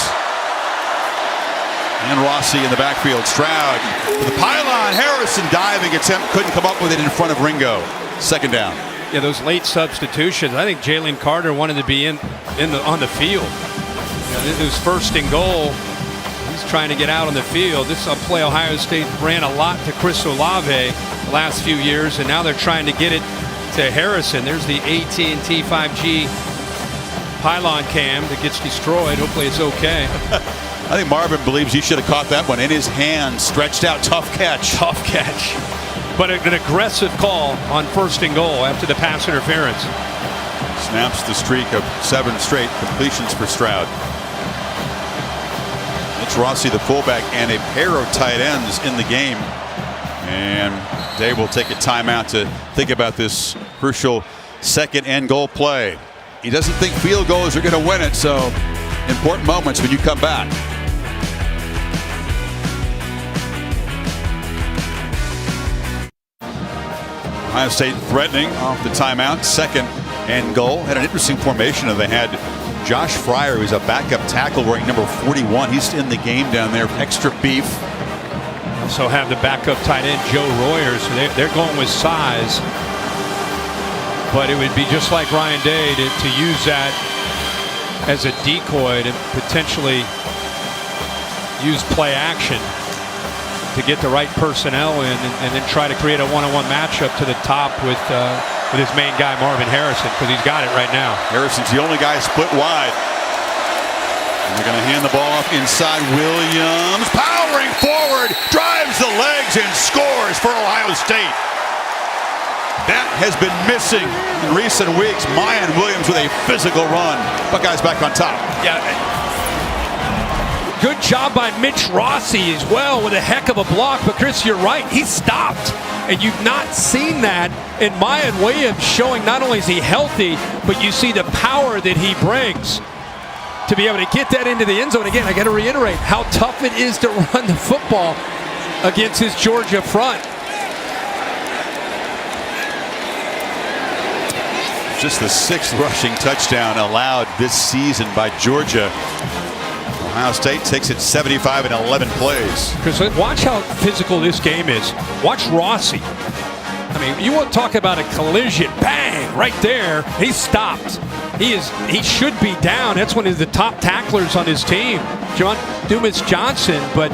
and Rossi in the backfield. Stroud with the pylon. Harrison diving attempt, couldn't come up with it in front of Ringo. Second down. Yeah, those late substitutions. I think Jalen Carter wanted to be on the field. This is first and goal. He's trying to get out on the field. This is a play Ohio State ran a lot to Chris Olave the last few years, and now they're trying to get it to Harrison. There's the AT&T 5G pylon cam that gets destroyed. Hopefully it's okay. I think Marvin believes he should have caught that one in his hand, stretched out. Tough catch. Tough catch. But an aggressive call on first and goal after the pass interference. Snaps the streak of 7 straight completions for Stroud. It's Rossi, the fullback, and a pair of tight ends in the game. And they will take a timeout to think about this crucial second and goal play. He doesn't think field goals are going to win it, so important moments when you come back. Ohio State threatening off the timeout. Second and goal. Had an interesting formation. They had Josh Fryer, who's a backup tackle, wearing number 41. He's in the game down there. Extra beef. Also have the backup tight end Joe Royer. So they're going with size. But it would be just like Ryan Day to use that as a decoy to potentially use play action to get the right personnel in and then try to create a one-on-one matchup to the top with his main guy Marvin Harrison, because he's got it right now. Harrison's the only guy split wide. And they're going to hand the ball off inside. Williams powering forward, drives the legs and scores for Ohio State. That has been missing in recent weeks. Mayan Williams with a physical run. Buckeyes back on top. Yeah. Good job by Mitch Rossi as well with a heck of a block. But Chris, you're right. He stopped. And you've not seen that in Mayan Williams, showing not only is he healthy, but you see the power that he brings to be able to get that into the end zone. Again, I got to reiterate how tough it is to run the football against his Georgia front. Just the 6th rushing touchdown allowed this season by Georgia. Ohio State takes it 75 in 11 plays. Chris, watch how physical this game is. Watch Rossi. I mean, you want to talk about a collision. Bang! Right there. He stopped. He should be down. That's one of the top tacklers on his team, John Dumas Johnson, but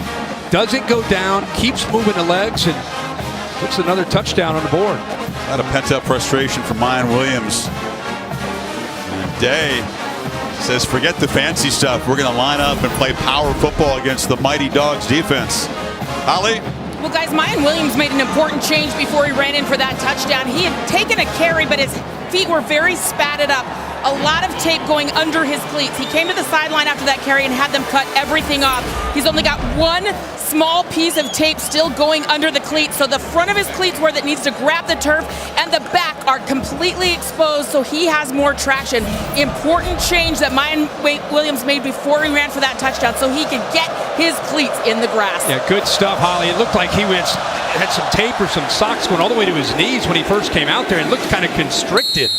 doesn't go down, keeps moving the legs, and puts another touchdown on the board. A lot of pent-up frustration from Mayan Williams. And Day says, forget the fancy stuff. We're going to line up and play power football against the mighty Dogs defense. Holly? Well, guys, Mayan Williams made an important change before he ran in for that touchdown. He had taken a carry, but his feet were very spatted up. A lot of tape going under his cleats. He came to the sideline after that carry and had them cut everything off. He's only got one small piece of tape still going under the cleats, so the front of his cleats where that needs to grab the turf and the back are completely exposed, so he has more traction. Important change that Mayan Williams made before he ran for that touchdown, so he could get his cleats in the grass. Yeah, good stuff, Holly. It looked like he had some tape or some socks going all the way to his knees when he first came out there and looked kind of constricted.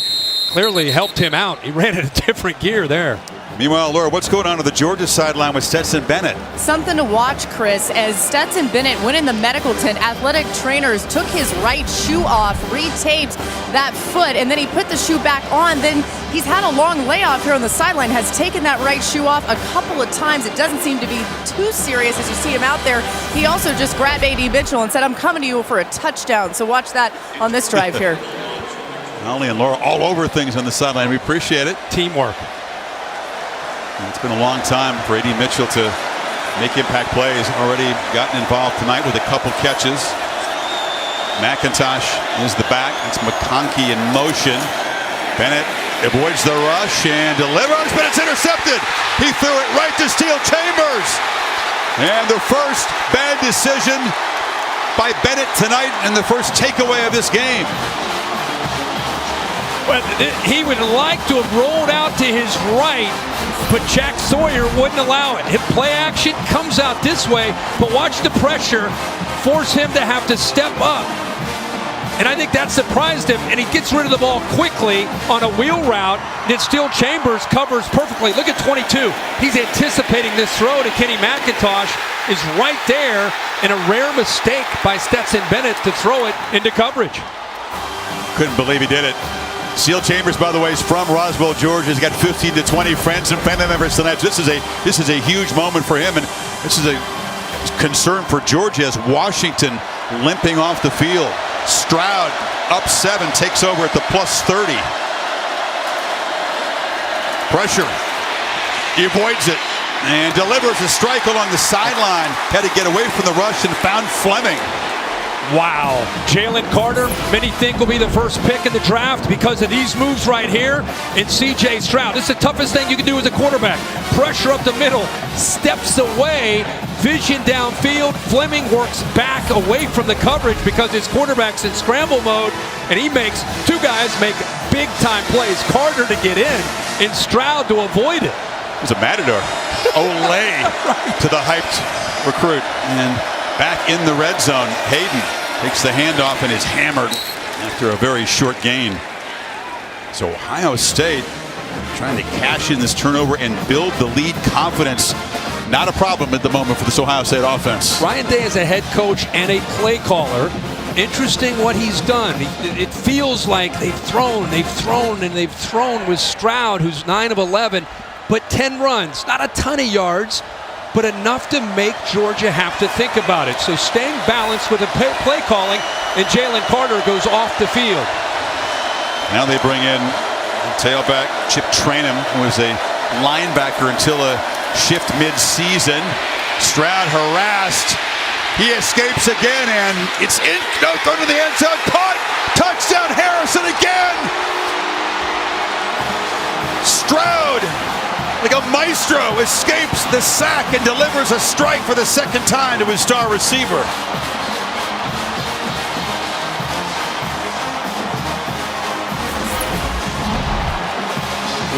Clearly helped him out. He ran in a different gear there. Meanwhile, Laura, what's going on the Georgia sideline with Stetson Bennett? Something to watch, Chris, as Stetson Bennett went in the medical tent. Athletic trainers took his right shoe off, retaped that foot, and then he put the shoe back on. Then he's had a long layoff here on the sideline, has taken that right shoe off a couple of times. It doesn't seem to be too serious as you see him out there. He also just grabbed A.D. Mitchell and said, I'm coming to you for a touchdown. So watch that on this drive here. Holly and Laura all over things on the sideline. We appreciate it. Teamwork. It's been a long time for A.D. Mitchell to make impact plays. Already gotten involved tonight with a couple catches. McIntosh is the back. It's McConkey in motion. Bennett avoids the rush and delivers, but it's intercepted. He threw it right to Steel Chambers. And the first bad decision by Bennett tonight and the first takeaway of this game. Well, he would like to have rolled out to his right, but Jack Sawyer wouldn't allow it. His play action comes out this way, but watch the pressure force him to have to step up. And I think that surprised him, and he gets rid of the ball quickly on a wheel route that Steel Chambers covers perfectly. Look at 22. He's anticipating this throw to Kenny McIntosh, is right there, and a rare mistake by Stetson Bennett to throw it into coverage. Couldn't believe he did it. Steel Chambers, by the way, is from Roswell, Georgia. He's got 15 to 20 friends and family members tonight. This is a huge moment for him, and this is a concern for Georgia as Washington limping off the field. Stroud up 7, takes over at the +30. Pressure. He avoids it and delivers a strike along the sideline. Had to get away from the rush and found Fleming. Wow. Jalen Carter, many think will be the first pick in the draft because of these moves right here. And C.J. Stroud, this is the toughest thing you can do as a quarterback. Pressure up the middle, steps away, vision downfield. Fleming works back away from the coverage because his quarterback's in scramble mode, and he makes two guys make big-time plays. Carter to get in, and Stroud to avoid it. It was a matador. Olay to the hyped recruit. And back in the red zone, Hayden takes the handoff and is hammered after a very short gain. So Ohio State trying to cash in this turnover and build the lead. Confidence not a problem at the moment for this Ohio State offense. Ryan Day is a head coach and a play caller. Interesting what he's done. It feels like they've thrown with Stroud, who's 9 of 11, but 10 runs. Not a ton of yards, but enough to make Georgia have to think about it. So staying balanced with the play calling, and Jalen Carter goes off the field. Now they bring in tailback Chip Trainum, who was a linebacker until a shift mid-season. Stroud harassed. He escapes again, and it's in. No, go to the end zone. Caught. Touchdown Harrison again. Stroud, like a maestro, escapes the sack and delivers a strike for the second time to his star receiver.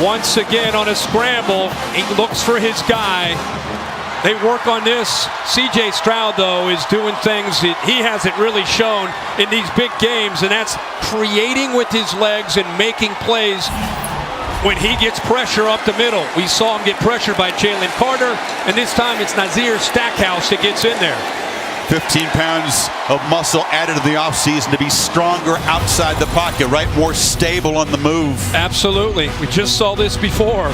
Once again on a scramble, he looks for his guy. They work on this. C.J. Stroud, though, is doing things that he hasn't really shown in these big games, and that's creating with his legs and making plays when he gets pressure up the middle. We saw him get pressured by Jalen Carter, and this time it's Nazir Stackhouse that gets in there. 15 pounds of muscle added in the offseason to be stronger outside the pocket, right? More stable on the move. Absolutely. We just saw this before.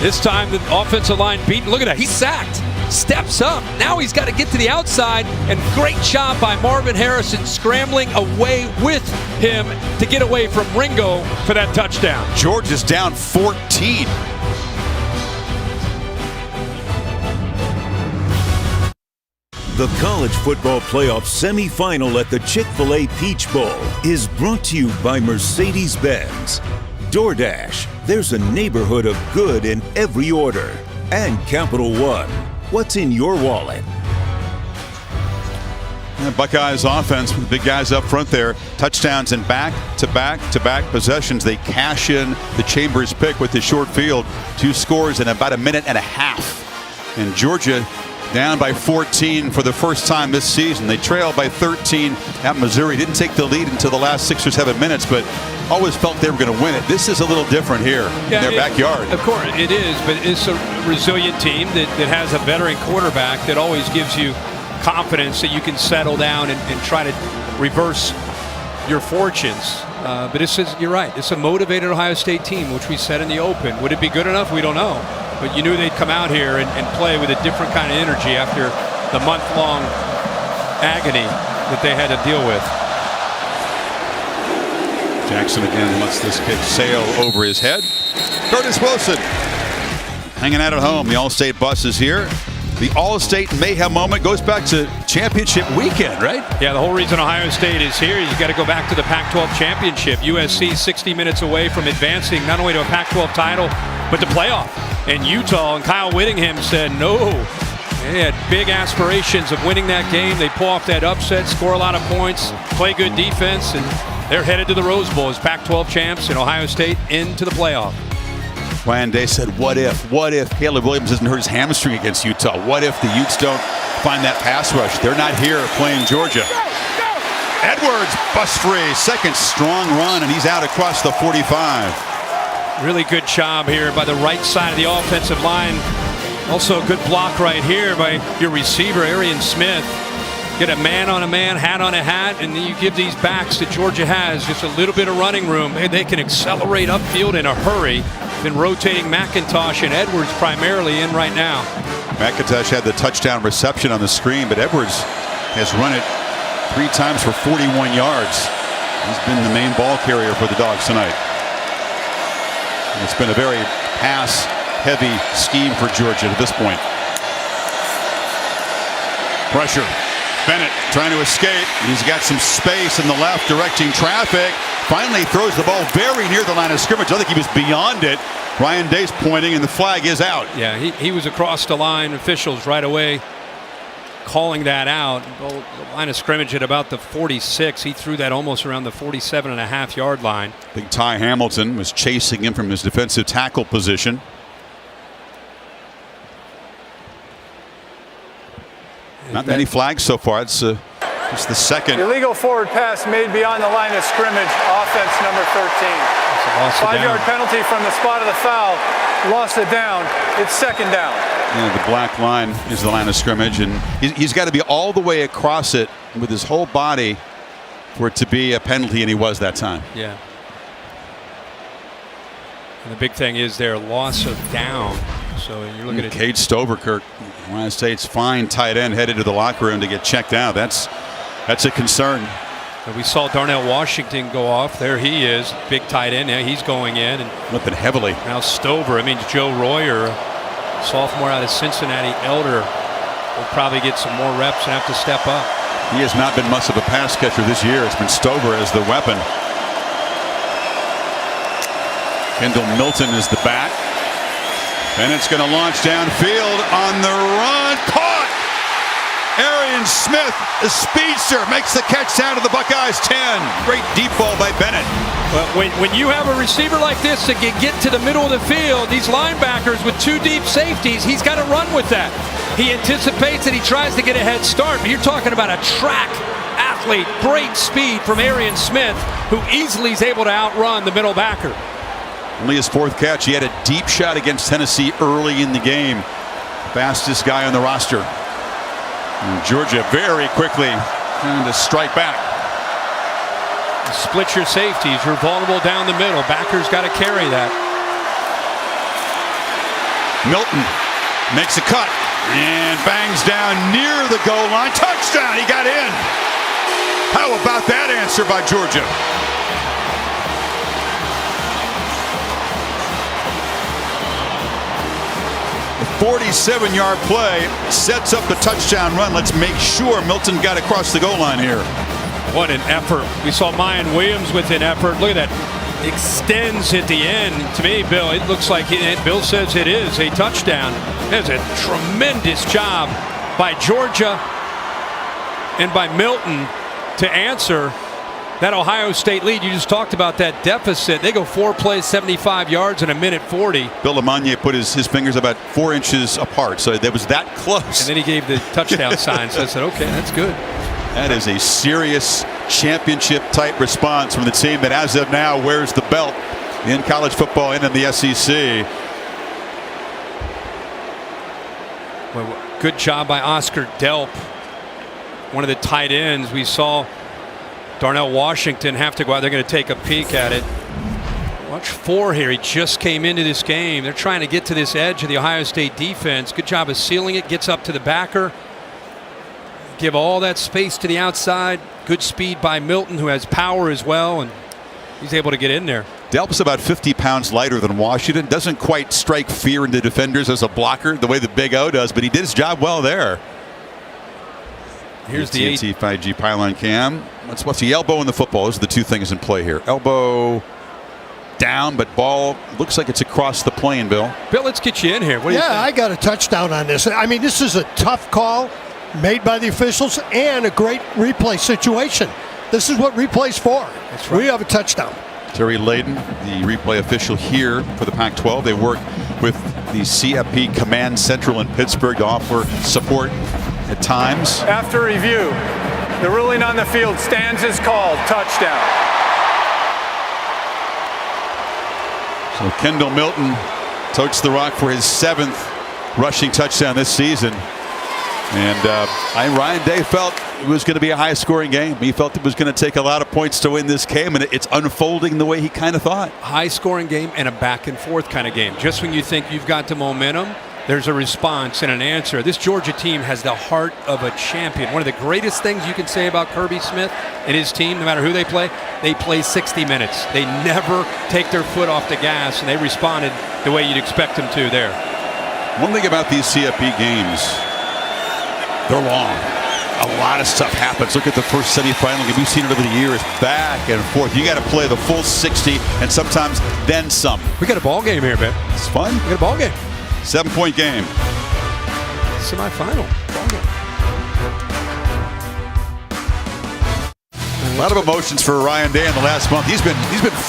This time the offensive line beaten. Look at that. He's sacked. Steps up. Now he's got to get to the outside, and great job by Marvin Harrison scrambling away with him to get away from Ringo for that touchdown. Georgia's down 14. The College Football Playoff semifinal at the Chick-fil-A Peach Bowl is brought to you by Mercedes-Benz, DoorDash, there's a neighborhood of good in every order, and Capital One, what's in your wallet? Buckeyes offense with the big guys up front there. Touchdowns and back-to-back possessions. They cash in the Chambers pick with the short field. 2 scores in about a minute and a half. And Georgia down by 14 for the first time this season. They trail by 13 at Missouri. Didn't take the lead until the last 6 or 7 minutes, but always felt they were going to win it. This is a little different here in their backyard. Of course, it is, but it's a resilient team that has a veteran quarterback that always gives you confidence that you can settle down and try to reverse your fortunes. But you're right. It's a motivated Ohio State team, which we said in the open. Would it be good enough? We don't know. But you knew they'd come out here and play with a different kind of energy after the month-long agony that they had to deal with. Jackson again lets this kick sail over his head. Curtis Wilson hanging out at home. The All-State bus is here. The All-State mayhem moment goes back to championship weekend, right? Yeah, the whole reason Ohio State is here is you got to go back to the Pac-12 championship. USC 60 minutes away from advancing not only to a Pac-12 title, but the playoff. And Utah and Kyle Whittingham said no. They had big aspirations of winning that game. They pull off that upset, score a lot of points, play good defense, and they're headed to the Rose Bowl as Pac-12 champs and Ohio State into the playoff. Ryan Day said, what if Caleb Williams doesn't hurt his hamstring against Utah? What if the Utes don't find that pass rush? They're not here playing Georgia. Edwards, bust free, second strong run, and he's out across the 45. Really good job here by the right side of the offensive line. Also a good block right here by your receiver, Arian Smith. Get a man on a man, hat on a hat, and then you give these backs that Georgia has just a little bit of running room. They can accelerate upfield in a hurry. Been rotating McIntosh and Edwards primarily in right now. McIntosh had the touchdown reception on the screen, but Edwards has run it 3 times for 41 yards. He's been the main ball carrier for the Dogs tonight. And it's been a very pass-heavy scheme for Georgia to this point. Pressure. Bennett trying to escape. He's got some space in the left directing traffic. Finally throws the ball very near the line of scrimmage. I think he was beyond it. Ryan Day's pointing and the flag is out. Yeah, he was across the line. Officials right away calling that out. The line of scrimmage at about the 46. He threw that almost around the 47.5-yard line. I think Ty Hamilton was chasing him from his defensive tackle position. Not many flags so far. It's just the second. Illegal forward pass made beyond the line of scrimmage. Offense number 13. 5-yard penalty from the spot of the foul. Lost it down. It's second down. Yeah, the black line is the line of scrimmage, and he's got to be all the way across it with his whole body for it to be a penalty, and he was that time. Yeah. And the big thing is their loss of down. So you're looking at Cade Stoverkirk, Ohio State's fine tight end, headed to the locker room to get checked out. That's a concern. And we saw Darnell Washington go off. There he is, big tight end. Now he's going in and flipping heavily. Now Stover. I mean, Joe Royer, sophomore out of Cincinnati Elder, will probably get some more reps and have to step up. He has not been much of a pass catcher this year. It's been Stover as the weapon. Kendall Milton is the back. And it's going to launch downfield on the run. Caught! Arian Smith, the speedster, makes the catch down to the Buckeyes 10. Great deep ball by Bennett. Well, when you have a receiver like this that can get to the middle of the field, these linebackers with 2 deep safeties, he's got to run with that. He anticipates and he tries to get a head start. But you're talking about a track athlete, great speed from Arian Smith, who easily is able to outrun the middle backer. Only his 4th catch. He had a deep shot against Tennessee early in the game. Fastest guy on the roster. And Georgia very quickly trying to strike back. Split your safeties. You're vulnerable down the middle. Backers got to carry that. Milton makes a cut and bangs down near the goal line. Touchdown. He got in. How about that answer by Georgia? 47-yard play sets up the touchdown run. Let's make sure Milton got across the goal line here. What an effort. We saw Mayan Williams with an effort. Look at that. Extends at the end. To me, Bill, it looks like Bill says it is a touchdown. That's a tremendous job by Georgia and by Milton to answer that Ohio State lead. You just talked about that deficit. They go 4 plays, 75 yards in a minute 40. Bill Lamagna put his fingers about 4 inches apart, so that was that close. And then he gave the touchdown sign, so I said, okay, that's good. That is a serious championship-type response from the team that, as of now, wears the belt in college football and in the SEC. Well, good job by Oscar Delp, one of the tight ends. We saw Darnell Washington have to go out. They're going to take a peek at it. Watch 4 here. He just came into this game. They're trying to get to this edge of the Ohio State defense. Good job of sealing it. Gets up to the backer. Give all that space to the outside. Good speed by Milton, who has power as well, and he's able to get in there. Delp's about 50 pounds lighter than Washington. Doesn't quite strike fear into defenders as a blocker the way the Big O does, but he did his job well there. Here's the AT&T 5G pylon cam. What's the elbow and the football? Those are the two things in play here. Elbow down, but ball looks like it's across the plane, Bill. Bill, let's get you in here. What do you think? I got a touchdown on this. I mean, this is a tough call made by the officials and a great replay situation. This is what replay's for. That's right. We have a touchdown. Terry Layden, the replay official here for the Pac-12. They work with the CFB Command Central in Pittsburgh to offer support at times. After review, the ruling on the field stands as called. Touchdown. So Kendall Milton totes the rock for his 7th rushing touchdown this season. And Ryan Day felt it was going to be a high-scoring game. He felt it was going to take a lot of points to win this game, and it's unfolding the way he kind of thought. High-scoring game and a back-and-forth kind of game. Just when you think you've got the momentum, there's a response and an answer. This Georgia team has the heart of a champion. One of the greatest things you can say about Kirby Smith and his team, no matter who they play 60 minutes. They never take their foot off the gas, and they responded the way you'd expect them to there. One thing about these CFB games, they're long. A lot of stuff happens. Look at the first semifinal game. We've seen it over the years, back and forth. You got to play the full 60 and sometimes then some. We got a ball game here, man. It's fun. We got a ball game. 7-point game. Semifinal. Ball game. A lot of emotions for Ryan Day in the last month. He's been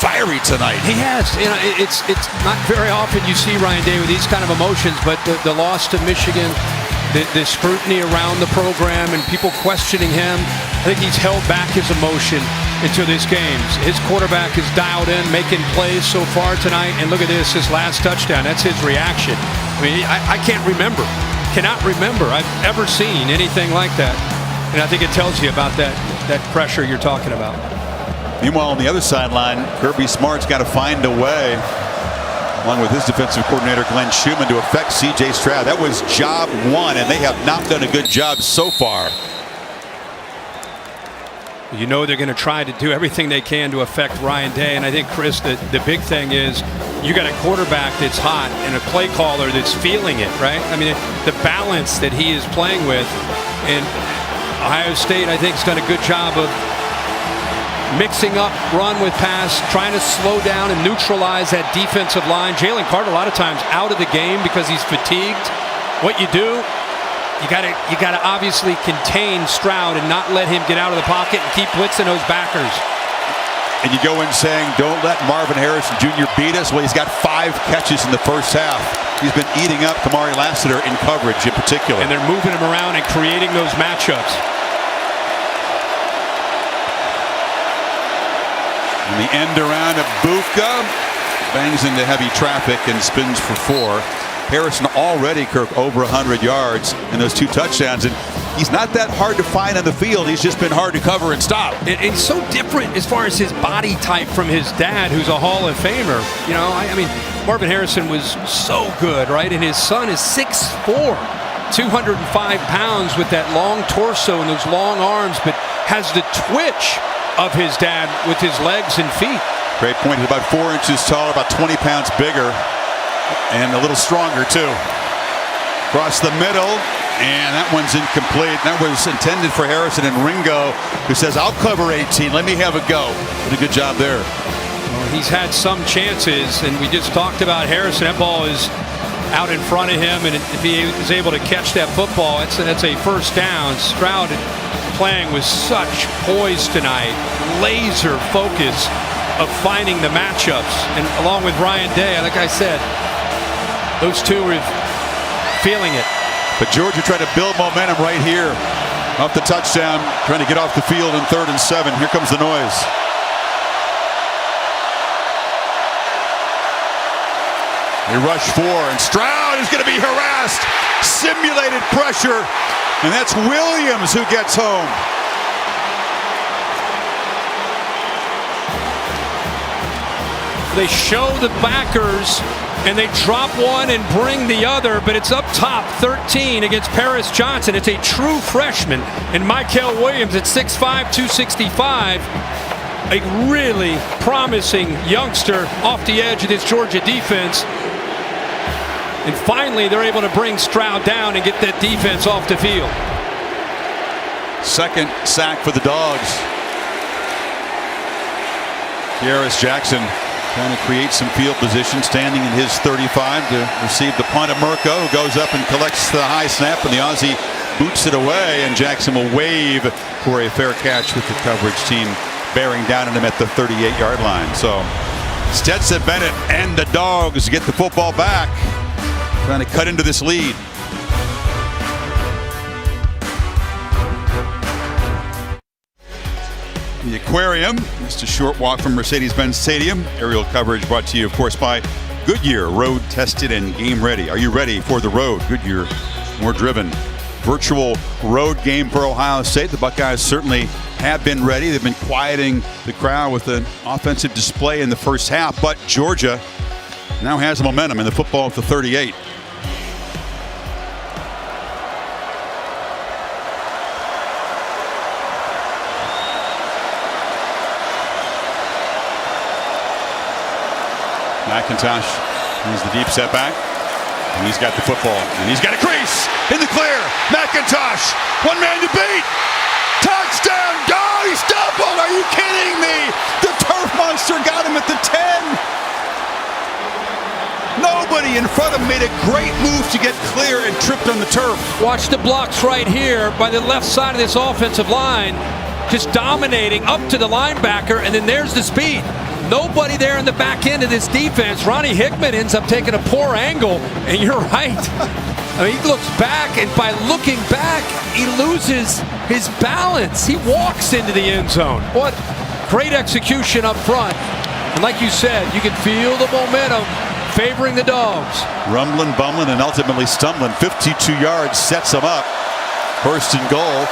fiery tonight. He has. You know, it's not very often you see Ryan Day with these kind of emotions, but the loss to Michigan, the scrutiny around the program and people questioning him, I think he's held back his emotion into this game. His quarterback is dialed in, making plays so far tonight, and look at this, his last touchdown. That's his reaction. I mean, I cannot remember I've ever seen anything like that. And I think it tells you about that pressure you're talking about. Meanwhile, on the other sideline, Kirby Smart's got to find a way, along with his defensive coordinator Glenn Schumann, to affect C.J. Stroud. That was job one, and they have not done a good job so far. You know they're going to try to do everything they can to affect Ryan Day, and I think, Chris, the big thing is you got a quarterback that's hot and a play caller that's feeling it, right? I mean, the balance that he is playing with, and Ohio State, I think, has done a good job of mixing up run with pass, trying to slow down and neutralize that defensive line. Jalen Carter a lot of times out of the game because he's fatigued. What you do, you got to obviously contain Stroud and not let him get out of the pocket and keep blitzing those backers. And you go in saying, don't let Marvin Harrison Jr. beat us. Well, he's got 5 catches in the first half. He's been eating up Kamari Lassiter in coverage in particular. And they're moving him around and creating those matchups. And the end around of Buka bangs into heavy traffic and spins for 4. Harrison already, Kirk, over 100 yards and those 2 touchdowns. And he's not that hard to find on the field. He's just been hard to cover and stop. And he's so different as far as his body type from his dad, who's a Hall of Famer. You know, I mean, Marvin Harrison was so good, right? And his son is 6'4", 205 pounds with that long torso and those long arms, but has the twitch of his dad with his legs and feet. Great point. He's about 4 inches taller, about 20 pounds bigger, and a little stronger too. Across the middle, and that one's incomplete. That was intended for Harrison, and Ringo, who says, I'll cover 18, let me have a go. Did a good job there. Well, he's had some chances, and we just talked about Harrison. That ball is out in front of him, and if he is able to catch that football, that's a first down. Stroud playing with such poise tonight, laser focus of finding the matchups, and along with Ryan Day, like I said, those two are feeling it. But Georgia trying to build momentum right here off the touchdown, trying to get off the field in 3rd and 7. Here comes the noise. They rush 4, and Stroud is going to be harassed. Simulated pressure, and that's Williams who gets home. They show the backers, and they drop one and bring the other, but it's up top, 13 against Paris Johnson. It's a true freshman, and Michael Williams at 6'5", 265. a really promising youngster off the edge of this Georgia defense. And finally, they're able to bring Stroud down and get that defense off the field. Second sack for the Dogs. Kearis Jackson trying to create some field position, standing in his 35 to receive the punt of Mirko, who goes up and collects the high snap, and the Aussie boots it away, and Jackson will wave for a fair catch with the coverage team bearing down on him at the 38-yard line. So Stetson Bennett and the Dogs get the football back, trying to cut into this lead. The Aquarium, just a short walk from Mercedes-Benz Stadium. Aerial coverage brought to you, of course, by Goodyear, road tested and game ready. Are you ready for the road? Goodyear, more driven. Virtual road game for Ohio State. The Buckeyes certainly have been ready. They've been quieting the crowd with an offensive display in the first half, but Georgia now has momentum in the football at the 38. McIntosh is the deep setback, and he's got the football, and he's got a crease in the clear. McIntosh, one man to beat. Touchdown! Oh, he stumbled! Are you kidding me? The turf monster got him at the 10. Nobody in front of him made a great move to get clear and tripped on the turf. Watch the blocks right here by the left side of this offensive line, just dominating up to the linebacker, and then there's the speed. Nobody there in the back end of this defense. Ronnie Hickman ends up taking a poor angle, and you're right. I mean, he looks back, and by looking back, he loses his balance. He walks into the end zone. What great execution up front. And like you said, you can feel the momentum favoring the Dogs. Rumbling, bumbling, and ultimately stumbling. 52 yards sets him up. First and goal.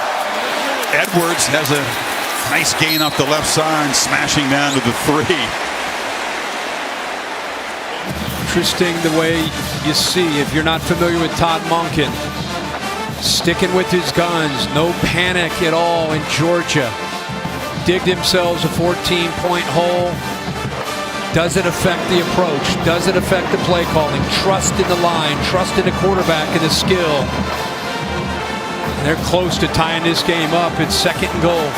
Edwards has a nice gain off the left side, smashing down to the 3. Interesting the way you see, if you're not familiar with Todd Monken, sticking with his guns, no panic at all in Georgia. Dig themselves a 14-point hole. Does it affect the approach? Does it affect the play calling? Trust in the line, trust in the quarterback and the skill. They're close to tying this game up. It's second and goal.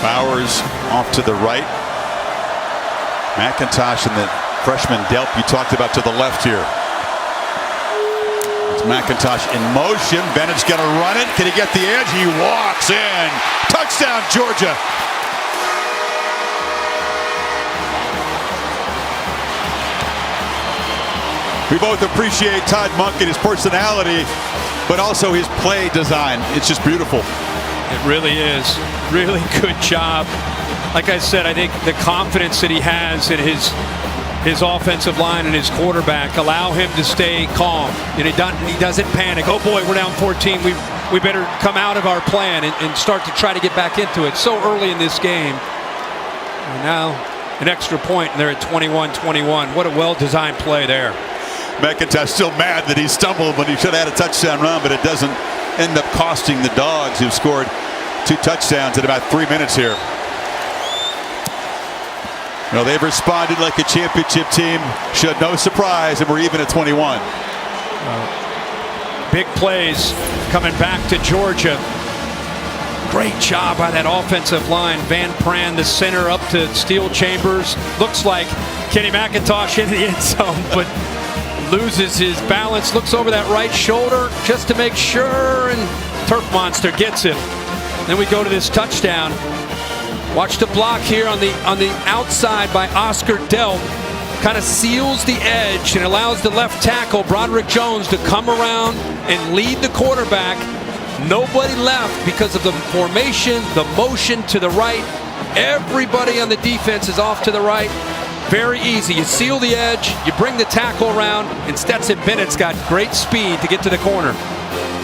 Bowers off to the right. McIntosh and the freshman Delp you talked about to the left here. It's McIntosh in motion. Bennett's going to run it. Can he get the edge? He walks in. Touchdown, Georgia. We both appreciate Todd Monken, his personality, but also his play design. It's just beautiful. It really is. Really good job. Like I said, I think the confidence that he has in his offensive line and his quarterback allow him to stay calm. And he doesn't panic. Oh boy, we're down 14. We better come out of our plan and start to try to get back into it. So early in this game. And now an extra point, and they're at 21-21. What a well-designed play there. McIntosh still mad that he stumbled when he should have had a touchdown run, but it doesn't end up costing the Dogs, who've scored 2 touchdowns in about 3 minutes here. Well, they've responded like a championship team should. No surprise, and we're even at 21. Big plays coming back to Georgia. Great job by that offensive line. Van Pran, the center, up to Steel Chambers. Looks like Kenny McIntosh in the end zone, but loses his balance, looks over that right shoulder just to make sure, and Turf Monster gets it. Then we go to this touchdown. Watch the block here on the outside by Oscar Delp. Kind of seals the edge and allows the left tackle, Broderick Jones, to come around and lead the quarterback. Nobody left because of the formation, the motion to the right. Everybody on the defense is off to the right. Very easy. You seal the edge, you bring the tackle around, and Stetson Bennett's got great speed to get to the corner.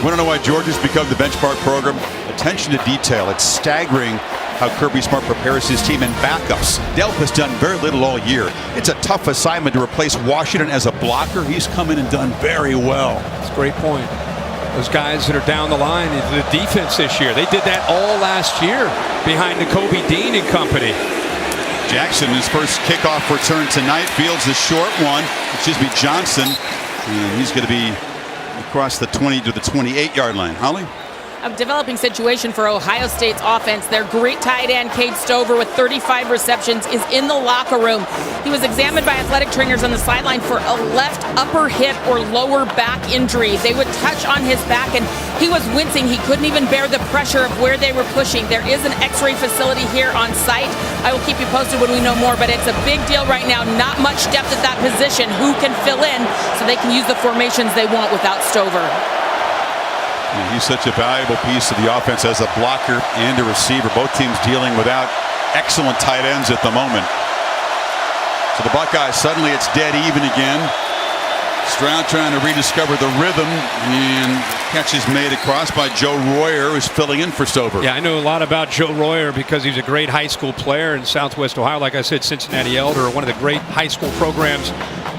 Want to know why Georgia's become the benchmark program? Attention to detail. It's staggering how Kirby Smart prepares his team in backups. Delp has done very little all year. It's a tough assignment to replace Washington as a blocker. He's come in and done very well. That's a great point. Those guys that are down the line, the defense this year, they did that all last year behind the Kobe Dean and company. Jackson, his first kickoff return tonight, fields the short one. Johnson, and he's going to be across the 20 to the 28-yard line. Holly? A developing situation for Ohio State's offense. Their great tight end, Cade Stover, with 35 receptions, is in the locker room. He was examined by athletic trainers on the sideline for a left upper hip or lower back injury. They would touch on his back, and he was wincing. He couldn't even bear the pressure of where they were pushing. There is an x-ray facility here on site. I will keep you posted when we know more, but it's a big deal right now. Not much depth at that position. Who can fill in so they can use the formations they want without Stover? And he's such a valuable piece of the offense as a blocker and a receiver. Both teams dealing without excellent tight ends at the moment. So the Buckeyes, suddenly it's dead even again. Stroud trying to rediscover the rhythm, and catch is made across by Joe Royer, who's filling in for Stover. Yeah, I know a lot about Joe Royer because he's a great high school player in Southwest Ohio. Like I said, Cincinnati Elder, one of the great high school programs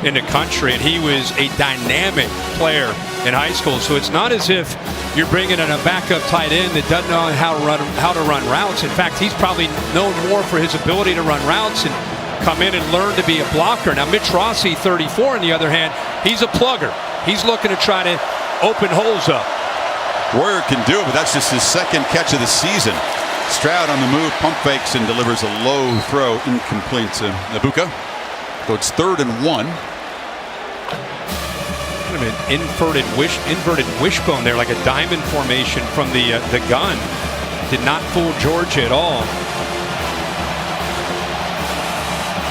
in the country, and he was a dynamic player in high school. So it's not as if you're bringing in a backup tight end that doesn't know how to run routes. In fact, he's probably known more for his ability to run routes and come in and learn to be a blocker. Now, Mitch Rossi, 34, on the other hand, he's a plugger. He's looking to try to open holes up. Royer can do it, but that's just his second catch of the season. Stroud on the move, pump fakes, and delivers a low throw, incomplete to Nabuka. So it's 3rd and 1. Kind of an inverted wishbone there, like a diamond formation from the gun. Did not fool Georgia at all.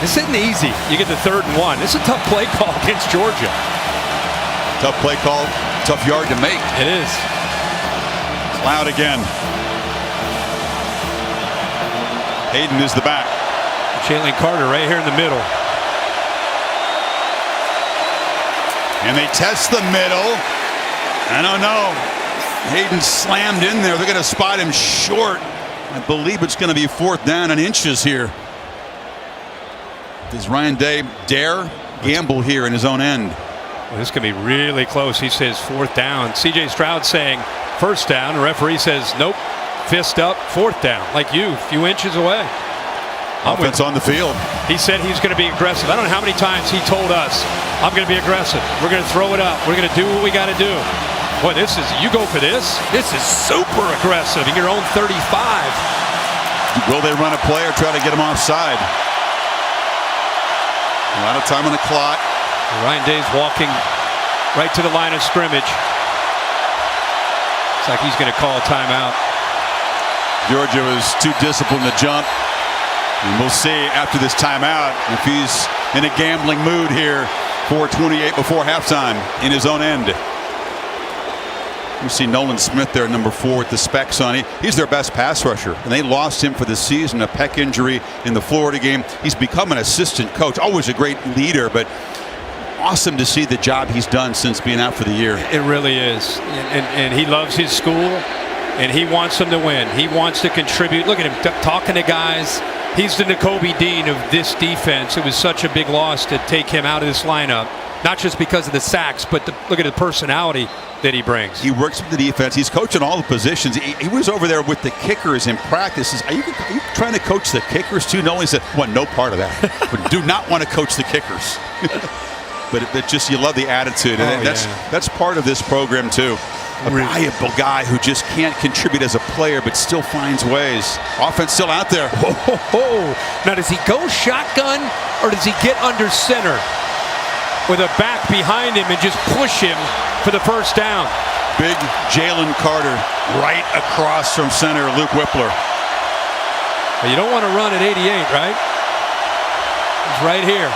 This isn't easy. You get the 3rd and 1. This is a tough play call against Georgia. Tough play call, tough yard to make. It is. Loud again. Hayden is the back. Jalen Carter right here in the middle. And they test the middle. I don't know. Hayden slammed in there. They're going to spot him short. I believe it's going to be 4th down and inches here. Does Ryan Day dare gamble here in his own end? Well, this could be really close. He says 4th down. C.J. Stroud saying 1st down. The referee says nope. Fist up, 4th down. Like you, a few inches away. Offense on the field. He said he's going to be aggressive. I don't know how many times he told us, I'm going to be aggressive. We're going to throw it up. We're going to do what we got to do. Boy, you go for this. This is super aggressive in your own 35. Will they run a play or try to get him offside? A lot of time on the clock. Ryan Day's walking right to the line of scrimmage. It's like he's going to call a timeout. Georgia was too disciplined to jump. And we'll see after this timeout if he's in a gambling mood here. 4:28 before halftime in his own end. You see Nolan Smith there, number 4 with the specs on. He's their best pass rusher, and they lost him for the season, a pec injury in the Florida game. He's become an assistant coach, always a great leader, but awesome to see the job he's done since being out for the year. It really is, and he loves his school, and he wants them to win. He wants to contribute. Look at him talking to guys. He's the Nakobe Dean of this defense. It was such a big loss to take him out of this lineup, not just because of the sacks, but look at the personality that he brings. He works with the defense. He's coaching all the positions. He was over there with the kickers in practices. Are you trying to coach the kickers too? No, he said, well, no part of that. We do not want to coach the kickers. But it just, you love the attitude. And that's part of this program too. A valuable guy who just can't contribute as a player, but still finds ways. Offense still out there. Now, does he go shotgun or does he get under center with a back behind him and just push him for the 1st down? Big Jalen Carter right across from center, Luke Whippler. Well, you don't want to run at 88, right? He's right here.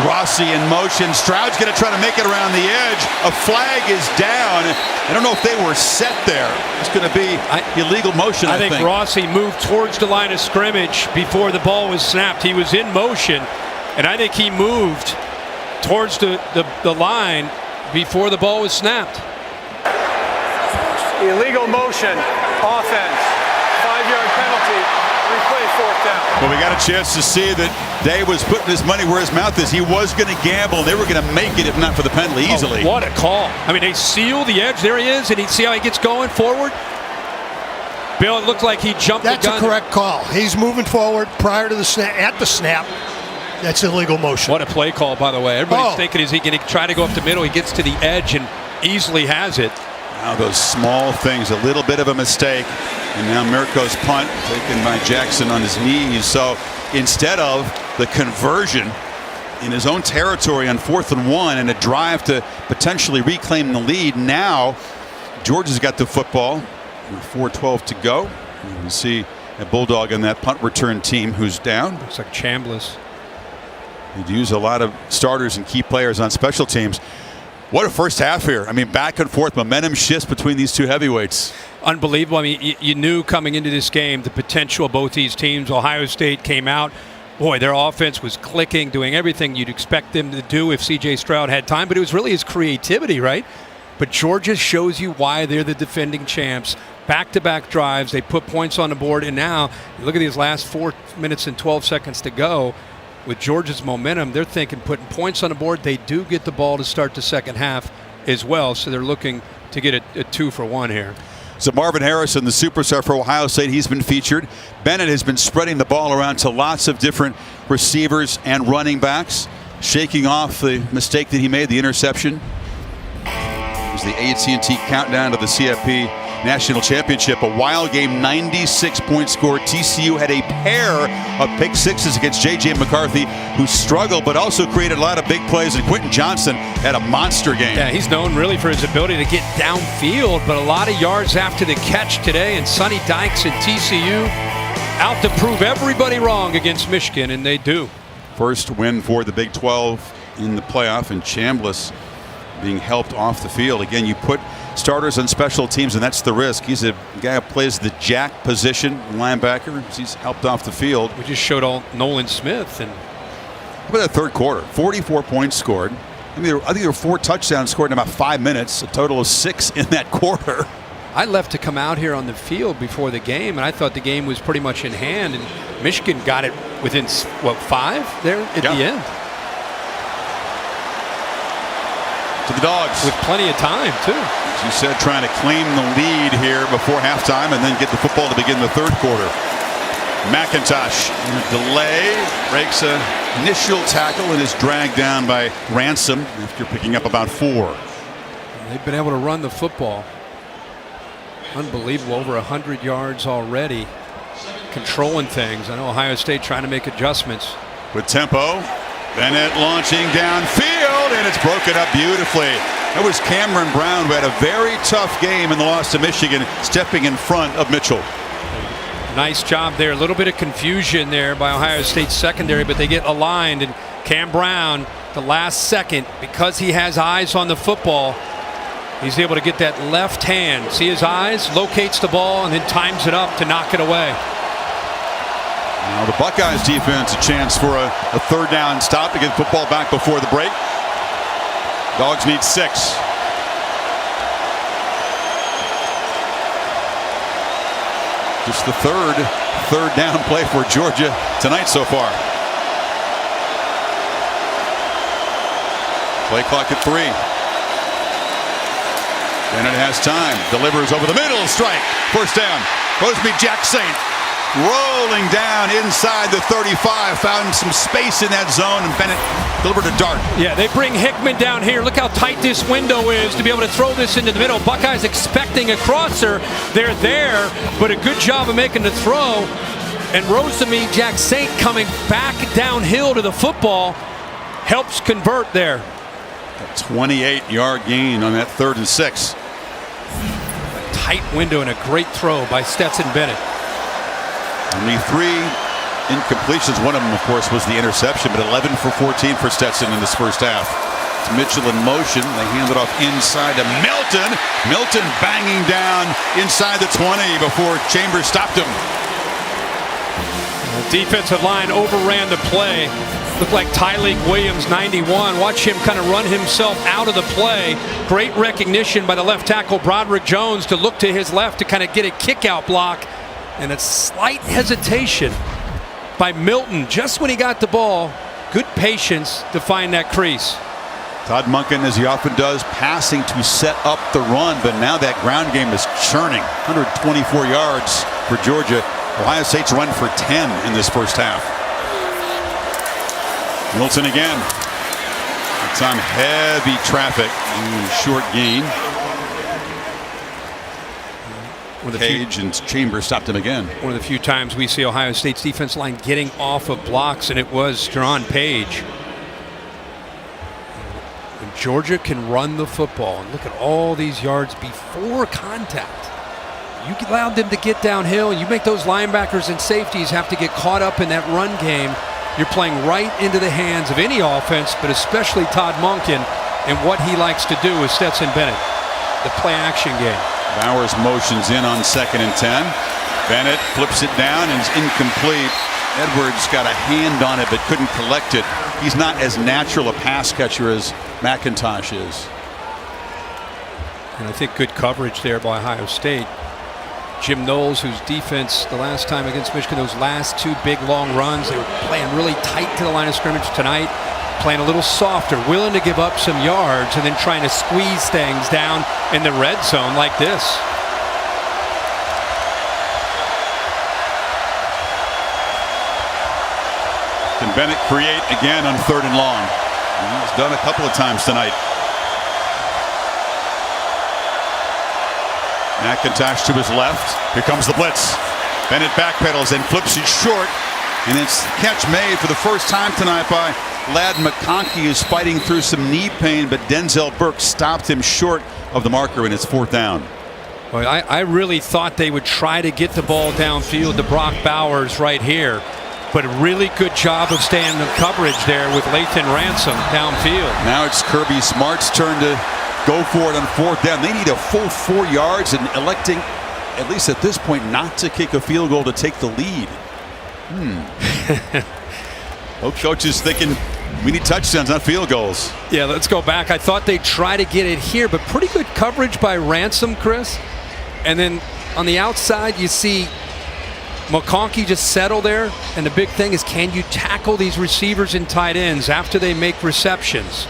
Rossi in motion. Stroud's going to try to make it around the edge. A flag is down. I don't know if they were set there. It's going to be illegal motion, I think. Rossi moved towards the line of scrimmage before the ball was snapped. He was in motion, and I think he moved towards the line before the ball was snapped. Illegal motion, offense, 5-yard penalty. Replay 4th down. Well, we got a chance to see that Day was putting his money where his mouth is. He was going to gamble, and they were going to make it if not for the penalty easily. Oh, what a call. I mean, they seal the edge. There he is, and you see how he gets going forward? Bill, it looked like he jumped the gun. That's a correct call. He's moving forward prior to the snap. At the snap, that's illegal motion. What a play call, by the way. Everybody's thinking, is he going to try to go up the middle? He gets to the edge and easily has it. Now those small things, a little bit of a mistake. And now Mirko's punt taken by Jackson on his knees. So instead of the conversion in his own territory on 4th and 1 and a drive to potentially reclaim the lead, now Georgia's got the football. 4:12 to go. You can see a Bulldog on that punt return team who's down. Looks like Chambliss. He'd use a lot of starters and key players on special teams. What a first half here. I mean, back and forth, momentum shifts between these two heavyweights. Unbelievable. I mean, you knew coming into this game the potential of both these teams. Ohio State came out. Boy, their offense was clicking, doing everything you'd expect them to do if C.J. Stroud had time. But it was really his creativity, right? But Georgia shows you why they're the defending champs. Back-to-back drives, they put points on the board, and now look at these last 4 minutes and 12 seconds to go. With Georgia's momentum, they're thinking putting points on the board. They do get the ball to start the second half as well, so they're looking to get a 2-for-1 here. So Marvin Harrison, the superstar for Ohio State, he's been featured. Bennett has been spreading the ball around to lots of different receivers and running backs, shaking off the mistake that he made, the interception. It was the AT&T countdown to the CFB National Championship. A wild game, 96-point score. TCU had a pair of pick sixes against J.J. McCarthy, who struggled but also created a lot of big plays. And Quentin Johnson had a monster game. Yeah, he's known really for his ability to get downfield, but a lot of yards after the catch today. And Sonny Dykes and TCU out to prove everybody wrong against Michigan, and they do. First win for the Big 12 in the playoff, and Chambliss being helped off the field. Again, you put starters on special teams, and that's the risk. He's a guy who plays the jack position, linebacker. He's helped off the field. We just showed all Nolan Smith. And how about that third quarter? 44 points scored. I think there were 4 touchdowns scored in about 5 minutes. A total of 6 in that quarter. I left to come out here on the field before the game, and I thought the game was pretty much in hand. And Michigan got it within, what, 5 there at the end? To the Dogs. With plenty of time, too. As you said, trying to claim the lead here before halftime and then get the football to begin the third quarter. McIntosh in a delay, breaks an initial tackle and is dragged down by Ransom after picking up about 4. They've been able to run the football. Unbelievable, over 100 yards already. Controlling things. I know Ohio State trying to make adjustments. With tempo, Bennett launching downfield, and it's broken up beautifully. That was Cameron Brown, who had a very tough game in the loss to Michigan, stepping in front of Mitchell. Nice job there. A little bit of confusion there by Ohio State secondary, but they get aligned, and Cam Brown, the last second, because he has eyes on the football, he's able to get that left hand. See his eyes? Locates the ball and then times it up to knock it away. Now the Buckeyes defense a chance for a third down stop to get football back before the break. Dogs need 6. Just the third down play for Georgia tonight so far. Play clock at 3. Bennett has time. Delivers over the middle. Strike. First down. Supposed to be Jack Saint. Rolling down inside the 35. Found some space in that zone, and Bennett delivered a dart. Yeah, they bring Hickman down here. Look how tight this window is to be able to throw this into the middle. Buckeyes expecting a crosser. They're there, but a good job of making the throw. And rose to me, Jack Saint coming back downhill to the football helps convert there. A 28-yard gain on that 3rd and 6. Tight window and a great throw by Stetson Bennett. Only 3 incompletions. One of them, of course, was the interception, but 11 for 14 for Stetson in this first half. It's Mitchell in motion. They hand it off inside to Milton. Milton banging down inside the 20 before Chambers stopped him. The defensive line overran the play. Looked like Tyleek Williams, 91. Watch him kind of run himself out of the play. Great recognition by the left tackle, Broderick Jones, to look to his left to kind of get a kick-out block. And a slight hesitation by Milton just when he got the ball. Good patience to find that crease. Todd Monken, as he often does, passing to set up the run, but now that ground game is churning. 124 yards for Georgia. Ohio State's run for 10 in this first half. Milton again. It's on heavy traffic. Short gain. Cage and Chambers stopped him again. One of the few times we see Ohio State's defense line getting off of blocks, and it was Jerron Page. And Georgia can run the football, and look at all these yards before contact. You allowed them to get downhill, and you make those linebackers and safeties have to get caught up in that run game. You're playing right into the hands of any offense, but especially Todd Monken and what he likes to do with Stetson Bennett, the play action game. Bowers motions in on 2nd and 10. Bennett flips it down and is incomplete. Edwards got a hand on it but couldn't collect it. He's not as natural a pass catcher as McIntosh is. And I think good coverage there by Ohio State. Jim Knowles, whose defense the last time against Michigan, those last 2 big long runs, they were playing really tight to the line of scrimmage. Tonight, playing a little softer, willing to give up some yards and then trying to squeeze things down in the red zone like this. Can Bennett create again on 3rd and long? He's done a couple of times tonight. McIntosh to his left. Here comes the blitz. Bennett backpedals and flips it short. And it's catch made for the first time tonight by Ladd McConkey, who's fighting through some knee pain, but Denzel Burke stopped him short of the marker, and it's 4th down. Well, I really thought they would try to get the ball downfield to Brock Bowers right here, but a really good job of staying in coverage there with Lathan Ransom downfield. Now it's Kirby Smart's turn to go for it on 4th down. They need a full 4 yards and electing, at least at this point, not to kick a field goal to take the lead. Both coaches thinking we need touchdowns, not field goals. Yeah, let's go back. I thought they'd try to get it here, but pretty good coverage by Ransom, Chris. And then on the outside, you see McConkey just settle there. And the big thing is, can you tackle these receivers and tight ends after they make receptions?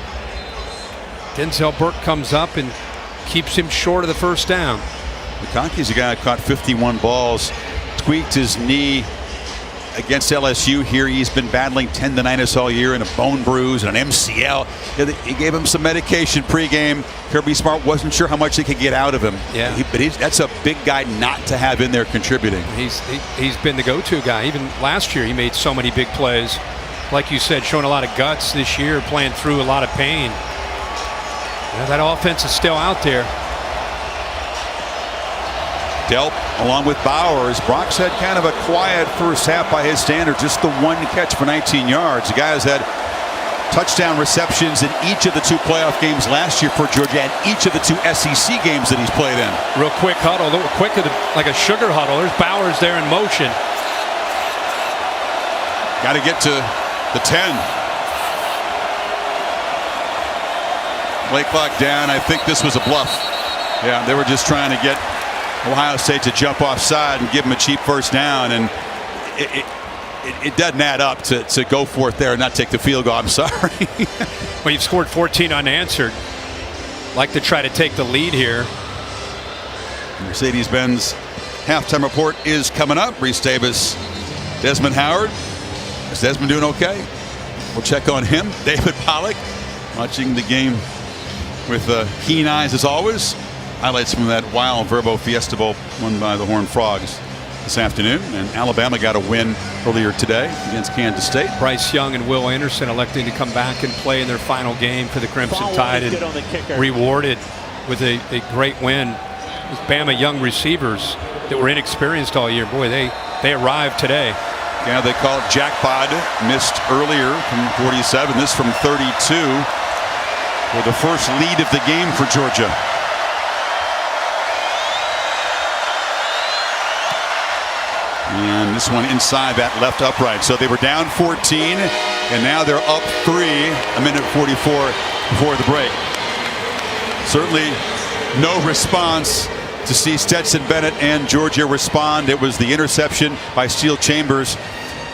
Denzel Burke comes up and keeps him short of the 1st down. McConkey's a guy that caught 51 balls, tweaked his knee against LSU here. He's been battling tendonitis all year and a bone bruise and an MCL. He gave him some medication pregame. Kirby Smart wasn't sure how much they could get out of him. Yeah, but that's a big guy not to have in there contributing. He's been the go-to guy. Even last year, he made so many big plays. Like you said, showing a lot of guts this year, playing through a lot of pain. Yeah, that offense is still out there. Delp along with Bowers. Brock's had kind of a quiet first half by his standard, just the 1 catch for 19 yards. The guy has had touchdown receptions in each of the 2 playoff games last year for Georgia and each of the 2 SEC games that he's played in. Real quick huddle, a little quicker, like a sugar huddle. There's Bowers there in motion. Got to get to the 10. Play clock down. I think this was a bluff. Yeah, they were just trying to get Ohio State to jump offside and give them a cheap 1st down, and it doesn't add up to go for it there and not take the field goal. I'm sorry. Well, you've scored 14 unanswered. Like to try to take the lead here. Mercedes-Benz halftime report is coming up. Reese Davis, Desmond Howard. Is Desmond doing okay? We'll check on him. David Pollack watching the game with keen eyes as always. Highlights from that wild Verbo Fiesta Bowl won by the Horned Frogs this afternoon. And Alabama got a win earlier today against Kansas State. Bryce Young and Will Anderson electing to come back and play in their final game for the Crimson Tide, and rewarded with a great win. With Bama young receivers that were inexperienced all year. Boy, they arrived today. Yeah, they called jackpot. Missed earlier from 47. This from 32. For the first lead of the game for Georgia. And this one inside that left upright. So they were down 14, and now they're up 3, a minute 44 before the break. Certainly no response to see Stetson Bennett and Georgia respond. It was the interception by Steele Chambers.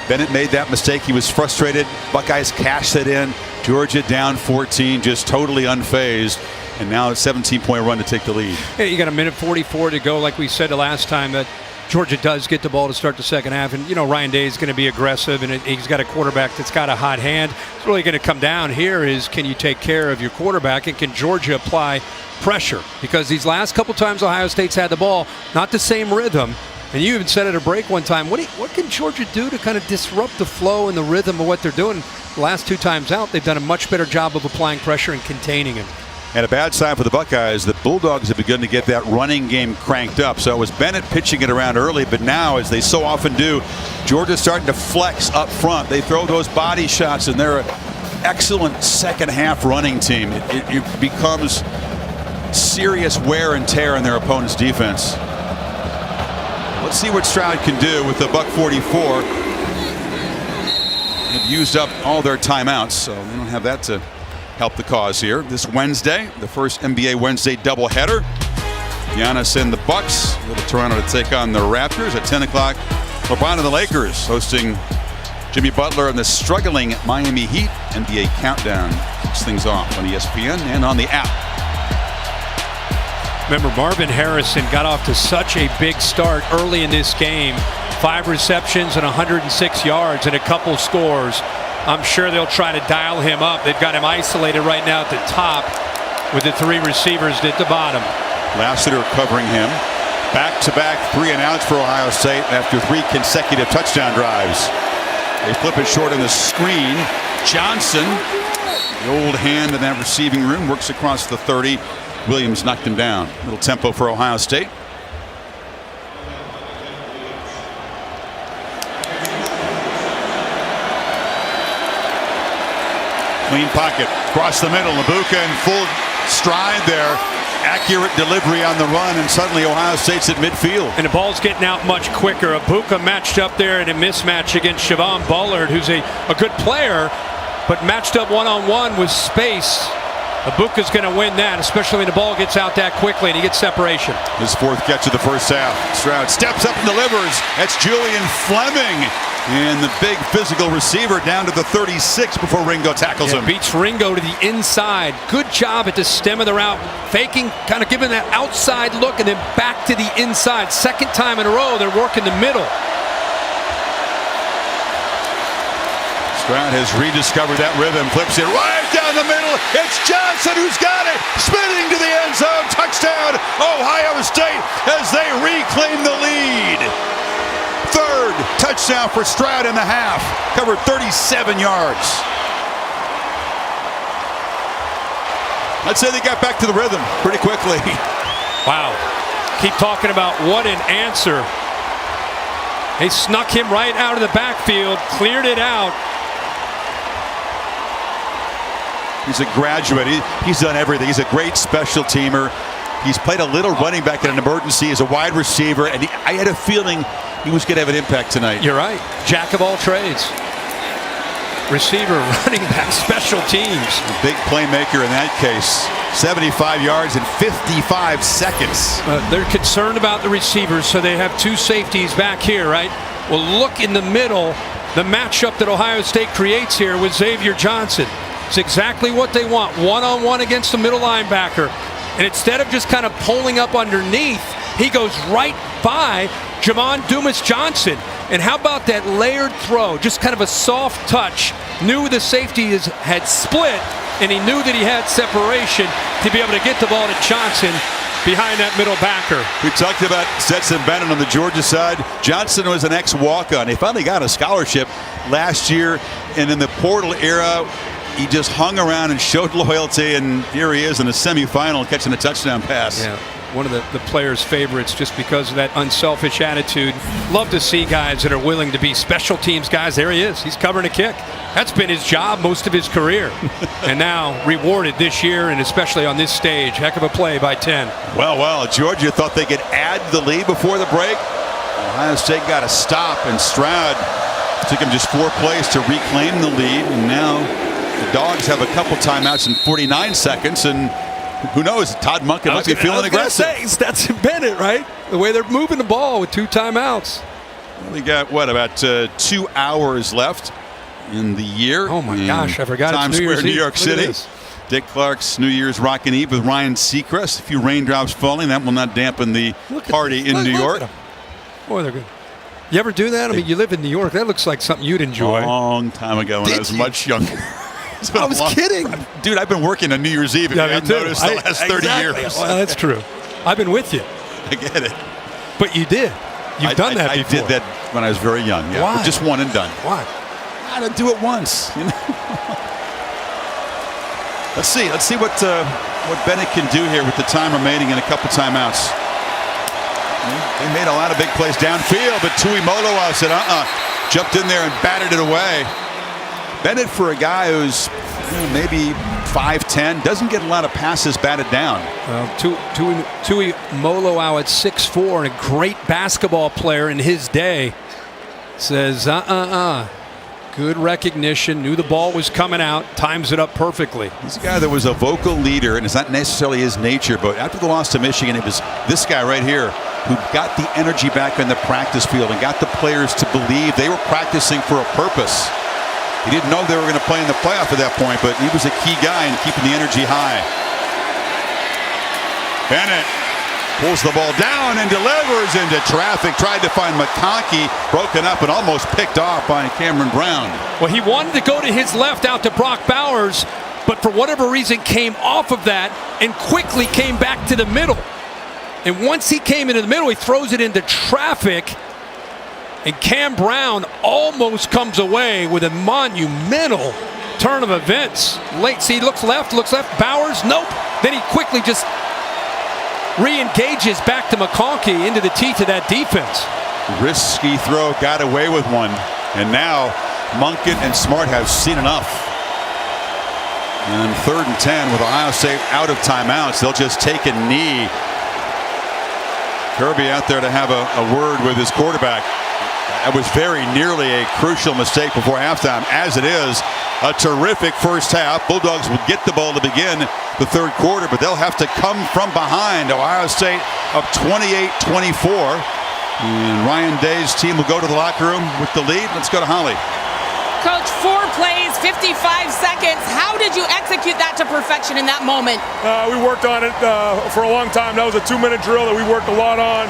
Bennett made that mistake. He was frustrated. Buckeyes cashed it in. Georgia down 14, just totally unfazed. And now a 17-point run to take the lead. Hey, you got a minute 44 to go. Like we said the last time, that Georgia does get the ball to start the second half. And, Ryan Day is going to be aggressive, and he's got a quarterback that's got a hot hand. It's really going to come down here is, can you take care of your quarterback, and can Georgia apply pressure? Because these last couple times Ohio State's had the ball, not the same rhythm. And you even said at a break one time, what can Georgia do to kind of disrupt the flow and the rhythm of what they're doing? The last two times out, they've done a much better job of applying pressure and containing him. And a bad sign for the Buckeyes. The Bulldogs have begun to get that running game cranked up. So it was Bennett pitching it around early, but now, as they so often do, Georgia's starting to flex up front. They throw those body shots, and they're an excellent second half running team. It becomes serious wear and tear in their opponent's defense. Let's see what Stroud can do with the buck 44. They've used up all their timeouts, so they don't have that to help the cause here. This Wednesday, the first NBA Wednesday doubleheader. Giannis and the Bucks. Go to Toronto to take on the Raptors at 10 o'clock. LeBron and the Lakers hosting Jimmy Butler and the struggling Miami Heat. NBA Countdown kicks things off on ESPN and on the app. Remember, Marvin Harrison got off to such a big start early in this game. 5 receptions and 106 yards and a couple scores. I'm sure they'll try to dial him up. They've got him isolated right now at the top with the 3 receivers at the bottom. Lassiter covering him. Back-to-back 3-and-outs for Ohio State after 3 consecutive touchdown drives. They flip it short on the screen. Johnson, the old hand in that receiving room, works across the 30. Williams knocked him down. A little tempo for Ohio State. Clean pocket across the middle. Ibuka in full stride there. Accurate delivery on the run, and suddenly Ohio State's at midfield. And the ball's getting out much quicker. Ibuka matched up there in a mismatch against Siobhan Bullard, who's a good player, but matched up one-on-one with space. Ibuka's going to win that, especially when the ball gets out that quickly and he gets separation. His 4th catch of the first half. Stroud steps up and delivers. That's Julian Fleming. And the big physical receiver down to the 36 before Ringo tackles him. Beats Ringo to the inside. Good job at the stem of the route. Faking, kind of giving that outside look and then back to the inside. Second time in a row, they're working the middle. Stroud has rediscovered that rhythm. Flips it right down the middle. It's Johnson who's got it. Spinning to the end zone. Touchdown, Ohio State, as they reclaim the lead. 3rd touchdown for Stroud in the half. Covered 37 yards. I'd say they got back to the rhythm pretty quickly. Wow. Keep talking about what an answer. They snuck him right out of the backfield, cleared it out. He's a graduate. He's done everything. He's a great special teamer. He's played a little running back in an emergency as a wide receiver, and I had a feeling he was going to have an impact tonight. You're right. Jack of all trades. Receiver, running back, special teams. A big playmaker in that case. 75 yards in 55 seconds. They're concerned about the receivers, so they have 2 safeties back here, right? Well, look in the middle. The matchup that Ohio State creates here with Xavier Johnson. It's exactly what they want. One-on-one against the middle linebacker. And instead of just kind of pulling up underneath, he goes right by Javon Dumas-Johnson. And how about that layered throw? Just kind of a soft touch. Knew the safety had split, and he knew that he had separation to be able to get the ball to Johnson behind that middle backer. We talked about Stetson Bennett on the Georgia side. Johnson was an ex-walk-on. He finally got a scholarship last year, and in the portal era, he just hung around and showed loyalty, and here he is in the semifinal catching a touchdown pass. Yeah, one of the players' favorites just because of that unselfish attitude. Love to see guys that are willing to be special teams guys. There he is. He's covering a kick. That's been his job most of his career. And now rewarded this year, and especially on this stage. Heck of a play by 10. Well, Georgia thought they could add the lead before the break. Ohio State got a stop, and Stroud took him just 4 plays to reclaim the lead, and now the Dogs have a couple timeouts in 49 seconds, and Who knows? Todd Monken might be feeling aggressive. Stetson Bennett, right? The way they're moving the ball with 2 timeouts. We got, about 2 hours left in the year. Oh, my gosh. I forgot it's Times New Year's Square, New Eve. York City. Dick Clark's New Year's Rockin' Eve with Ryan Seacrest. A few raindrops falling. That will not dampen the party in New York. Boy, they're good. You ever do that? I mean, you live in New York. That looks like something you'd enjoy. A long time ago when I was much younger. I was kidding. Dude, I've been working on New Year's Eve. If you haven't noticed the last 30 years. Well, that's true. I've been with you. I get it. But you did. You've done that before. I did that when I was very young. Yeah. Why? Just one and done. Why? I had to do it once. You know? Let's see what Bennett can do here with the time remaining and a couple timeouts. They made a lot of big plays downfield, but Tui Moloa said, jumped in there and batted it away. Bennett, for a guy who's maybe 5'10", doesn't get a lot of passes batted down. Well, Tui Moloa at 6'4", and a great basketball player in his day, says, Good recognition, knew the ball was coming out, times it up perfectly. He's a guy that was a vocal leader, and it's not necessarily his nature, but after the loss to Michigan, it was this guy right here who got the energy back on the practice field and got the players to believe they were practicing for a purpose. He didn't know they were going to play in the playoff at that point, but he was a key guy in keeping the energy high. Bennett pulls the ball down and delivers into traffic. Tried to find McConkey, broken up and almost picked off by Cameron Brown. Well, he wanted to go to his left out to Brock Bowers, but for whatever reason came off of that and quickly came back to the middle. And once he came into the middle, he throws it into traffic. And Cam Brown almost comes away with a monumental turn of events. Late, see, looks left. Bowers, nope. Then he quickly just re-engages back to McConkey into the teeth of that defense. Risky throw, got away with one. And now Monken and Smart have seen enough. And 3rd and 10 with Ohio State out of timeouts. They'll just take a knee. Kirby out there to have a word with his quarterback. That was very nearly a crucial mistake before halftime. As it is, a terrific first half. Bulldogs will get the ball to begin the 3rd quarter, but they'll have to come from behind. Ohio State up 28-24. And Ryan Day's team will go to the locker room with the lead. Let's go to Holly. Coach, 4 plays, 55 seconds. How did you execute that to perfection in that moment? We worked on it for a long time. That was a 2-minute drill that we worked a lot on.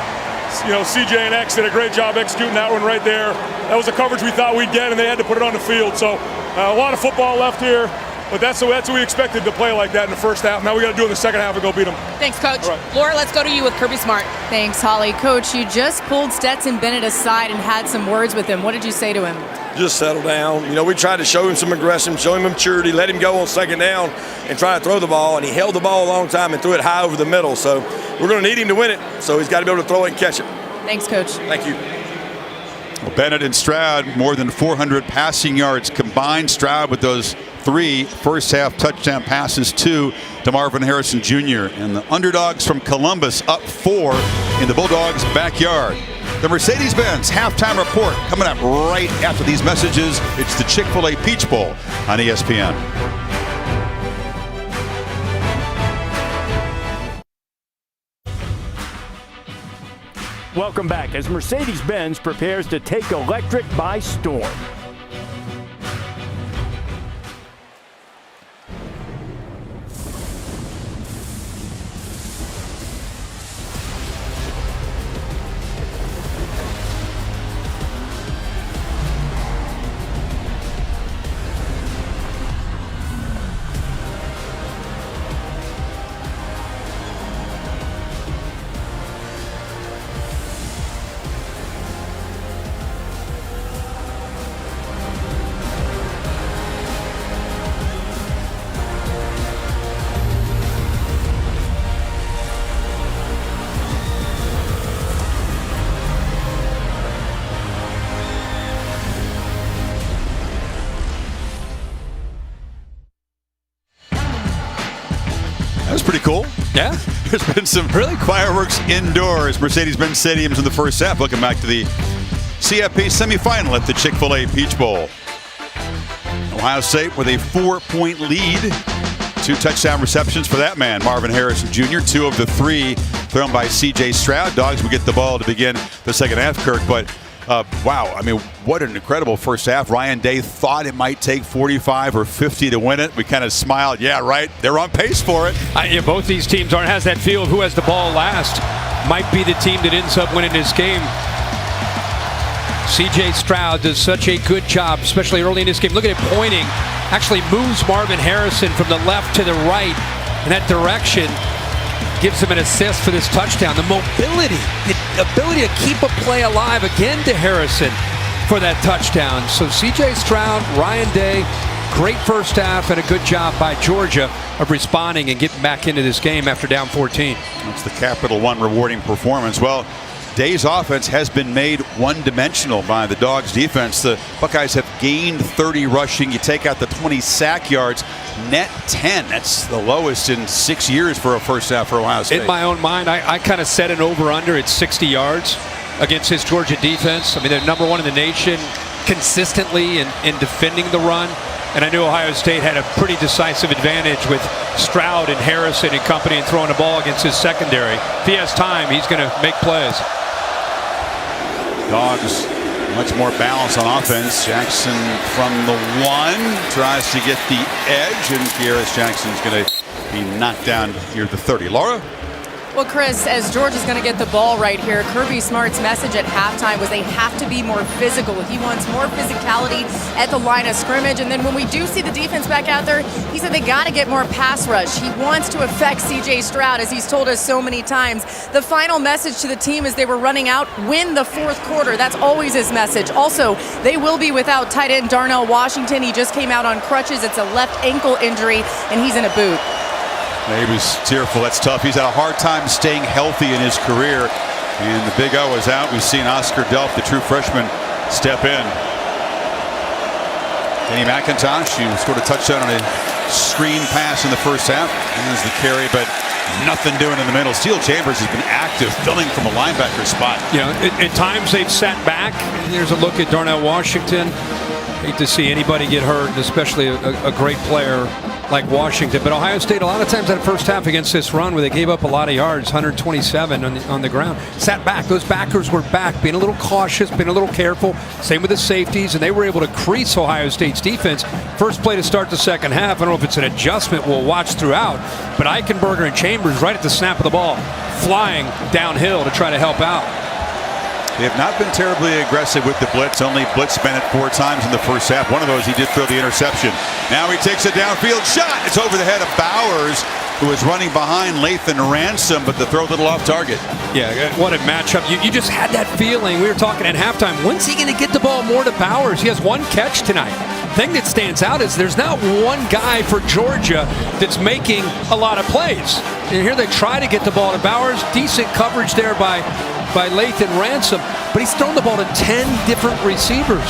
You know, CJ and X did a great job executing that one right there. That was the coverage we thought we'd get, and they had to put it on the field. So a lot of football left here, but that's what we expected to play like that in the first half. Now we got to do it in the second half and go beat them. Thanks, Coach. Laura, let's go to you with Kirby Smart. Thanks, Holly. Coach, you just pulled Stetson Bennett aside and had some words with him. What did you say to him? Just settle down. You know, we tried to show him some aggression, show him maturity, let him go on 2nd down and try to throw the ball, and he held the ball a long time and threw it high over the middle. So we're going to need him to win it, so he's got to be able to throw it and catch it. Thanks, Coach. Thank you. Well, Bennett and Stroud, more than 400 passing yards combined. Stroud with those 3 first-half touchdown passes, 2 to Marvin Harrison Jr. And the underdogs from Columbus up 4 in the Bulldogs' backyard. The Mercedes-Benz halftime report coming up right after these messages. It's the Chick-fil-A Peach Bowl on ESPN. Welcome back as Mercedes-Benz prepares to take electric by storm. Pretty cool. Yeah. There's been some fireworks indoors. Mercedes-Benz Stadium's in the first half. Welcome back to the CFB semifinal at the Chick-fil-A Peach Bowl. Ohio State with a 4-point lead. 2 touchdown receptions for that man, Marvin Harrison Jr. 2 of the 3 thrown by C.J. Stroud. Dogs will get the ball to begin the second half, Kirk. But, wow, I mean, what an incredible first half. Ryan Day thought it might take 45 or 50 to win it. We kind of smiled. Yeah, right. They're on pace for it. Yeah, both these teams has that feel of who has the ball last. Might be the team that ends up winning this game. C.J. Stroud does such a good job, especially early in this game. Look at it pointing. Actually moves Marvin Harrison from the left to the right in that direction. Gives him an assist for this touchdown. The mobility, the ability to keep a play alive again to Harrison for that touchdown. So C.J. Stroud, Ryan Day, great first half and a good job by Georgia of responding and getting back into this game after down 14. That's the Capital One rewarding performance. Well, Day's offense has been made one-dimensional by the Dogs' defense. The Buckeyes have gained 30 rushing. You take out the 20 sack yards, net 10. That's the lowest in 6 years for a first half for Ohio State. In my own mind, I kind of set an over-under at 60 yards against his Georgia defense. I mean, they're number 1 in the nation consistently in defending the run. And I knew Ohio State had a pretty decisive advantage with Stroud and Harrison and company and throwing the ball against his secondary. If he has time, he's going to make plays. Dogs much more balance on offense. Jackson from the 1 tries to get the edge, and Kearis Jackson's going to be knocked down near the 30. Laura? Well, Chris, as Georgia's going to get the ball right here, Kirby Smart's message at halftime was they have to be more physical. He wants more physicality at the line of scrimmage. And then when we do see the defense back out there, he said they got to get more pass rush. He wants to affect C.J. Stroud, as he's told us so many times. The final message to the team as they were running out, win the fourth quarter. That's always his message. Also, they will be without tight end Darnell Washington. He just came out on crutches. It's a left ankle injury, and he's in a boot. He was tearful. That's tough. He's had a hard time staying healthy in his career. And the Big O is out. We've seen Oscar Delp, the true freshman, step in. Kenny McIntosh, who scored a touchdown on a screen pass in the first half. There's the carry, but nothing doing in the middle. Steele Chambers has been active, filling from a linebacker spot. You know, at times they've sat back. And there's a look at Darnell Washington. Hate to see anybody get hurt, especially a great player like Washington. But Ohio State, a lot of times that first half against this run where they gave up a lot of yards, 127 on the ground, sat back. Those backers were back, being a little cautious, being a little careful. Same with the safeties, and they were able to crease Ohio State's defense. First play to start the second half. I don't know if it's an adjustment we'll watch throughout, but Eichenberger and Chambers right at the snap of the ball, flying downhill to try to help out. They have not been terribly aggressive with the blitz. Only blitzed Bennett 4 times in the first half. One of those he did throw the interception. Now he takes a downfield shot. It's over the head of Bowers, who is running behind Lathan Ransom, but the throw a little off target. Yeah, what a matchup. You just had that feeling. We were talking at halftime. When's he going to get the ball more to Bowers? He has 1 catch tonight. The thing that stands out is there's not one guy for Georgia that's making a lot of plays. And here they try to get the ball to Bowers. Decent coverage there by Lathan Ransom, but he's thrown the ball to 10 different receivers.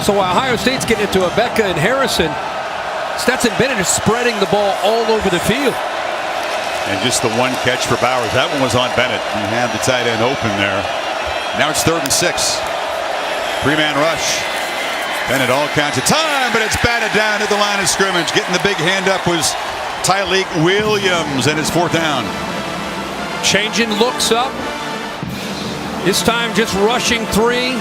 So while Ohio State's getting it to Abeka and Harrison, Stetson Bennett is spreading the ball all over the field. And just the 1 catch for Bowers. That one was on Bennett. He had the tight end open there. Now it's 3rd and 6. 3-man rush. Bennett all kinds of time, but it's batted down at the line of scrimmage. Getting the big hand up was Tyleik Williams, and it's 4th down. Changing looks up. This time just rushing 3.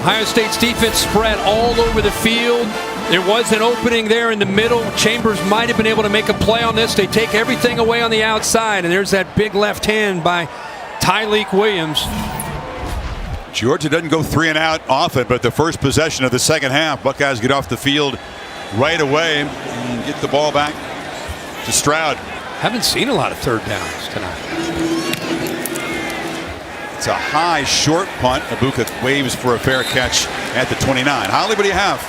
Ohio State's defense spread all over the field. There was an opening there in the middle. Chambers might have been able to make a play on this. They take everything away on the outside, and there's that big left hand by Tyleik Williams. Georgia doesn't go 3 and out often, but the first possession of the second half, Buckeyes get off the field right away and get the ball back to Stroud. Haven't seen a lot of 3rd downs tonight. It's a high short punt. Abuka waves for a fair catch at the 29. Holly, what do you have?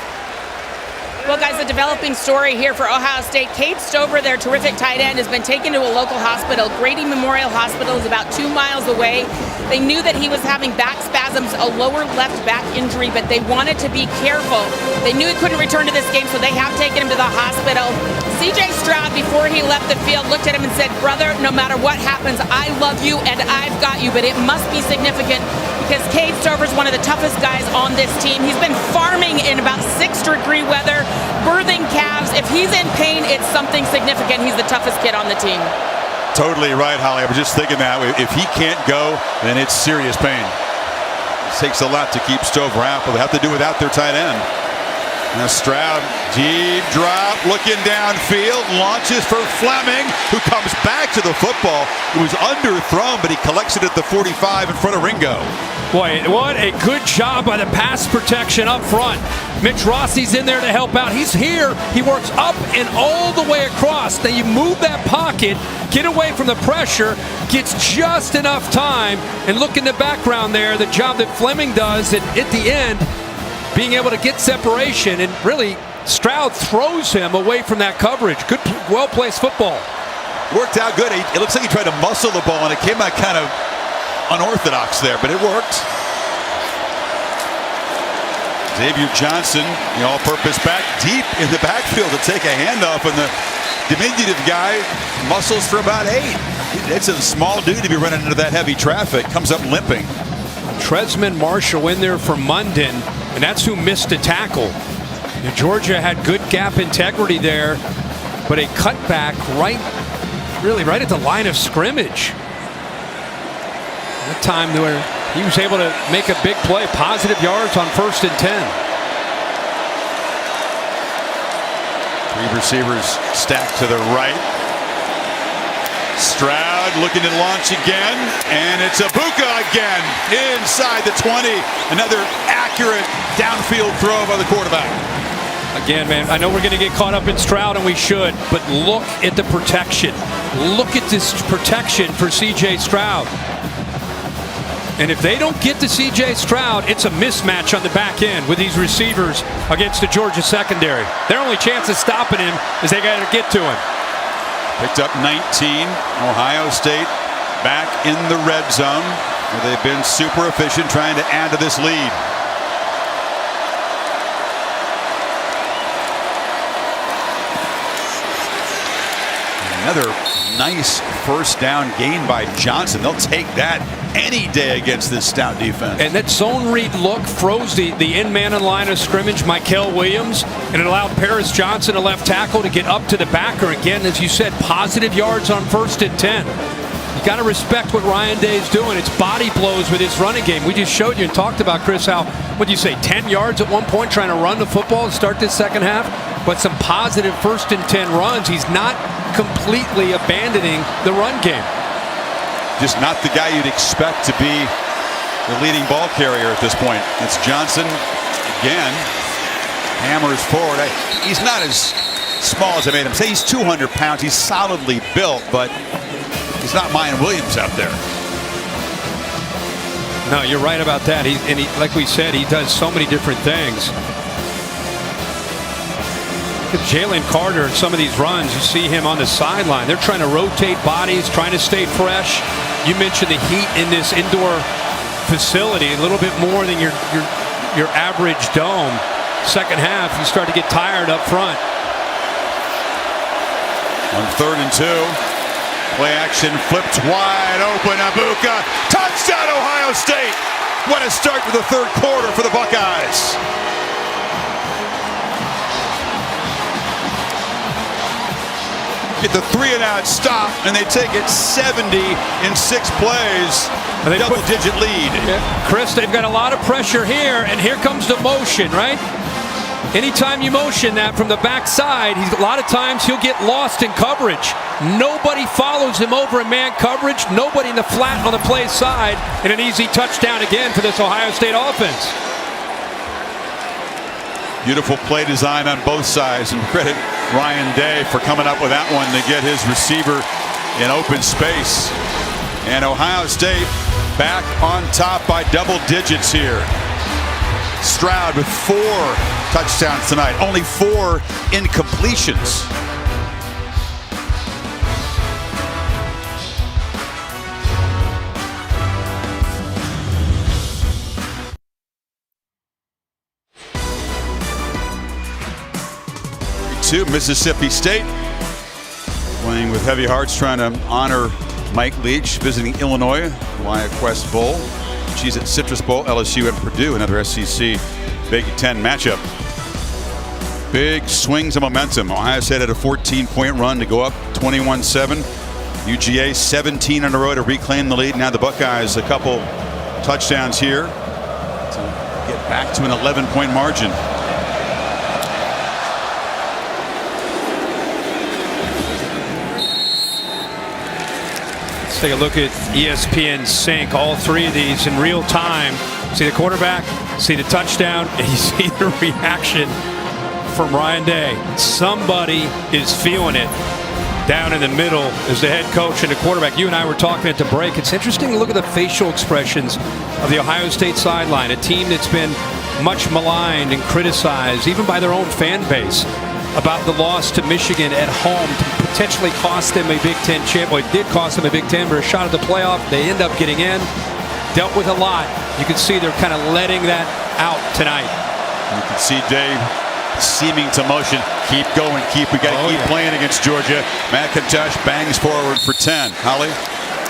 Well, guys, a developing story here for Ohio State. Cade Stover, their terrific tight end, has been taken to a local hospital. Grady Memorial Hospital is about 2 miles away. They knew that he was having back spasms, a lower left back injury, but they wanted to be careful. They knew he couldn't return to this game, so they have taken him to the hospital. C.J. Stroud, before he left the field, looked at him and said, "Brother, no matter what happens, I love you and I've got you, but it must be significant because Cade Stover's one of the toughest guys on this team. He's been farming in about 6-degree weather, birthing calves. If he's in pain, it's something significant. He's the toughest kid on the team. Totally right, Holly. I was just thinking that. If he can't go, then it's serious pain. It takes a lot to keep Stover out, but they have to do without their tight end. Now Stroud, deep drop, looking downfield, launches for Fleming, who comes back to the football. It was underthrown, but he collects it at the 45 in front of Ringo. Boy, what a good job by the pass protection up front. Mitch Rossi's in there to help out. He's here. He works up and all the way across. Then you move that pocket, get away from the pressure, gets just enough time. And look in the background there, the job that Fleming does at the end, being able to get separation, and really Stroud throws him away from that coverage. Good, well-placed football. Worked out good. It looks like he tried to muscle the ball, and it came out kind of unorthodox there, but it worked. Xavier Johnson, the all-purpose back, deep in the backfield to take a handoff, and the diminutive guy muscles for about 8. It's a small dude to be running into that heavy traffic. Comes up limping. Tresman Marshall in there for Munden, and that's who missed a tackle. And Georgia had good gap integrity there, but a cutback right at the line of scrimmage. That time where he was able to make a big play, positive yards on 1st and 10. 3 receivers stacked to the right. Stroud looking to launch again, and it's Abuka again inside the 20. Another accurate downfield throw by the quarterback. Again, man, I know we're going to get caught up in Stroud, and we should, but look at the protection. Look at this protection for C.J. Stroud. And if they don't get to C.J. Stroud, it's a mismatch on the back end with these receivers against the Georgia secondary. Their only chance of stopping him is they got to get to him. Picked up 19. Ohio State back in the red zone, where they've been super efficient trying to add to this lead. Another nice first down gain by Johnson. They'll take that any day against this stout defense. And that zone read look froze the end man in line of scrimmage, Mykel Williams, and it allowed Paris Johnson, a left tackle, to get up to the backer. Again, as you said, positive yards on 1st and 10. You got to respect what Ryan Day is doing. It's body blows with his running game. We just showed you and talked about, Chris, how, what do you say, 10 yards at one point trying to run the football to start this second half? But some positive 1st and 10 runs. He's not completely abandoning the run game. Just not the guy you'd expect to be the leading ball carrier at this point. It's Johnson again. Hammers forward. He's not as small as I made him say. He's 200 pounds. He's solidly built, but he's not Mayan Williams out there. No, you're right about that. Like we said, he does so many different things. Look at Jalen Carter in some of these runs. You see him on the sideline. They're trying to rotate bodies, trying to stay fresh. You mentioned the heat in this indoor facility, a little bit more than your average dome. Second half, you start to get tired up front. On 3rd and 2, play action flipped wide open. Abuka, touchdown Ohio State. What a start to the 3rd quarter for the Buckeyes. Get the 3-and-out stop, and they take it 70 in 6 plays. Double-digit lead. Yeah. Chris, they've got a lot of pressure here, and here comes the motion, right? Anytime you motion that from the backside, a lot of times he'll get lost in coverage. Nobody follows him over in man coverage. Nobody in the flat on the play side, and an easy touchdown again for this Ohio State offense. Beautiful play design on both sides, and credit Ryan Day for coming up with that one to get his receiver in open space. And Ohio State back on top by double digits here. Stroud with 4 touchdowns tonight, only 4 incompletions. Mississippi State playing with heavy hearts, trying to honor Mike Leach visiting Illinois, Wyatt Quest Bowl. She's at Citrus Bowl, LSU at Purdue, another SEC Big Ten matchup. Big swings of momentum. Ohio State had a 14-point run to go up 21-7. UGA 17 in a row to reclaim the lead. Now the Buckeyes a couple touchdowns here to get back to an 11-point margin. Let's take a look at ESPN Sync. All three of these in real time. See the quarterback, see the touchdown, and you see the reaction from Ryan Day. Somebody is feeling it down in the middle as the head coach and the quarterback. You and I were talking at the break. It's interesting to look at the facial expressions of the Ohio State sideline, a team that's been much maligned and criticized, even by their own fan base, about the loss to Michigan at home to potentially cost them a Big Ten champ. Well, it did cost them a Big Ten, but a shot at the playoff. They end up getting in. Dealt with a lot. You can see they're kind of letting that out tonight. You can see Dave seeming to motion. Keep going. We got to keep playing against Georgia. McIntosh bangs forward for 10. Holly?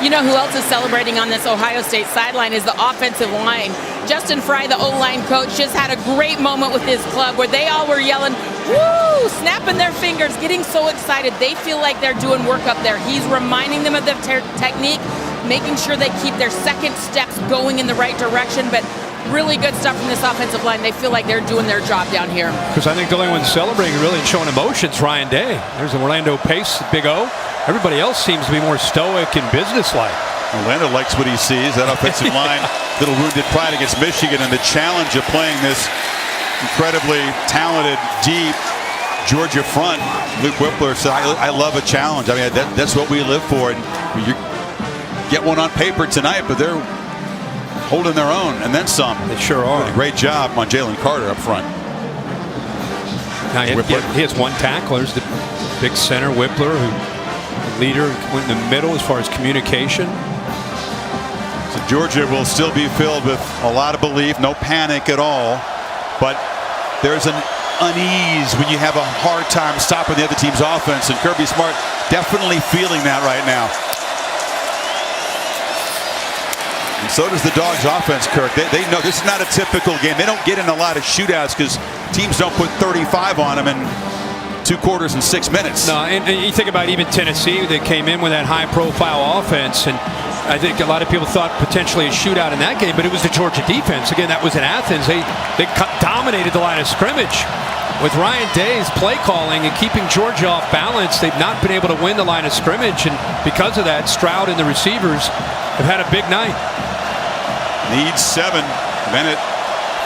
You know who else is celebrating on this Ohio State sideline is the offensive line. Justin Fry, the O-line coach, just had a great moment with his club where they all were yelling, woo, snapping their fingers, getting so excited. They feel like they're doing work up there. He's reminding them of the technique, making sure they keep their second steps going in the right direction. But really good stuff from this offensive line. They feel like they're doing their job down here. Because I think the only one celebrating really and showing emotions, Ryan Day. There's an Orlando Pace, Big O. Everybody else seems to be more stoic and businesslike. Orlando likes what he sees. That offensive line, little wounded pride against Michigan, and the challenge of playing this incredibly talented, deep Georgia front. Luke Whippler said, I love a challenge. I mean, that's what we live for. And you get one on paper tonight, but they're holding their own, and then some. They sure are. Great job on Jalen Carter up front. Now he has one tackler. There's the big center, Whippler, who leader went in the middle as far as communication. So Georgia will still be filled with a lot of belief, no panic at all, but there's an unease when you have a hard time stopping the other team's offense, and Kirby Smart definitely feeling that right now. And so does the Dogs offense, Kirk. They know this is not a typical game. They don't get in a lot of shootouts because teams don't put 35 on them in 2 quarters and 6 minutes. No, and you think about even Tennessee that came in with that high-profile offense, and I think a lot of people thought potentially a shootout in that game, but it was the Georgia defense. Again, that was in Athens. They dominated the line of scrimmage. With Ryan Day's play calling and keeping Georgia off balance, they've not been able to win the line of scrimmage, and because of that, Stroud and the receivers have had a big night. Needs 7. Bennett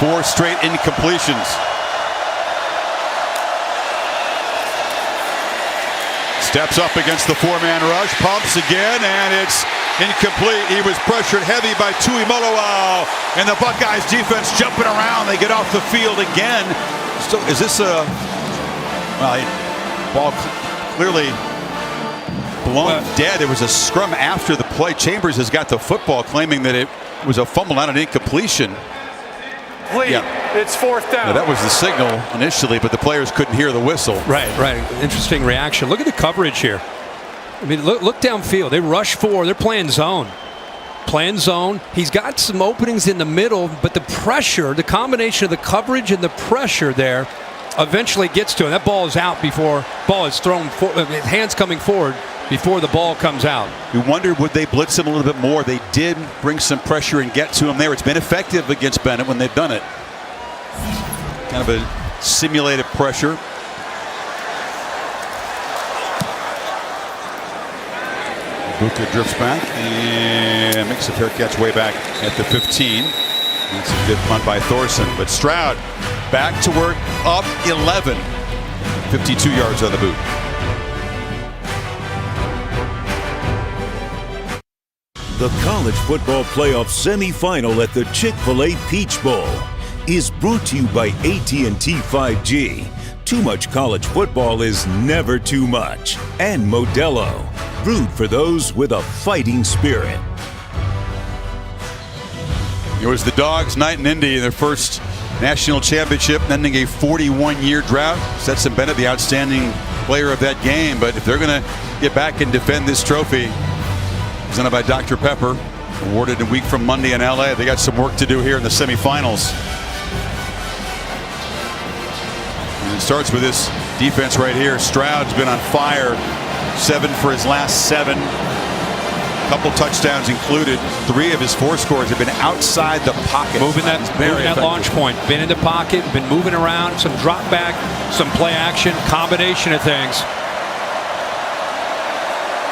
4 straight incompletions. Steps up against the 4-man rush, pumps again, and it's incomplete. He was pressured heavy by Tui Moloau, and the Buckeyes defense jumping around. They get off the field again. So is this a ball clearly blown dead? There was a scrum after the play. Chambers has got the football, claiming that it was a fumble, not an incompletion. It's 4th down. Now, that was the signal initially, but the players couldn't hear the whistle. Right. Interesting reaction. Look at the coverage here. I mean, look downfield. They rush 4. They're playing zone. He's got some openings in the middle, but the pressure, the combination of the coverage and the pressure there eventually gets to him. That ball is out before ball is thrown, hands coming forward before the ball comes out. We wondered, would they blitz him a little bit more? They did bring some pressure and get to him there. It's been effective against Bennett when they've done it. Kind of a simulated pressure. Buka drifts back and makes a fair catch way back at the 15. That's a good punt by Thorson. But Stroud back to work, up 11. 52 yards on the boot. The College Football Playoff Semifinal at the Chick-fil-A Peach Bowl is brought to you by AT&T 5G. Too much college football is never too much. And Modelo, brewed for those with a fighting spirit. It was the Dogs' night in Indy, their first national championship, ending a 41-year drought. Stetson Bennett, the outstanding player of that game. But if they're going to get back and defend this trophy, presented by Dr. Pepper, Awarded a week from Monday in LA. They got some work to do here in the semifinals. And it starts with this defense right here. Stroud's been on fire. 7 for his last 7. Couple touchdowns included. 3 of his 4 scores have been outside the pocket. Moving that launch point. Been in the pocket, been moving around, some drop back, some play action, combination of things.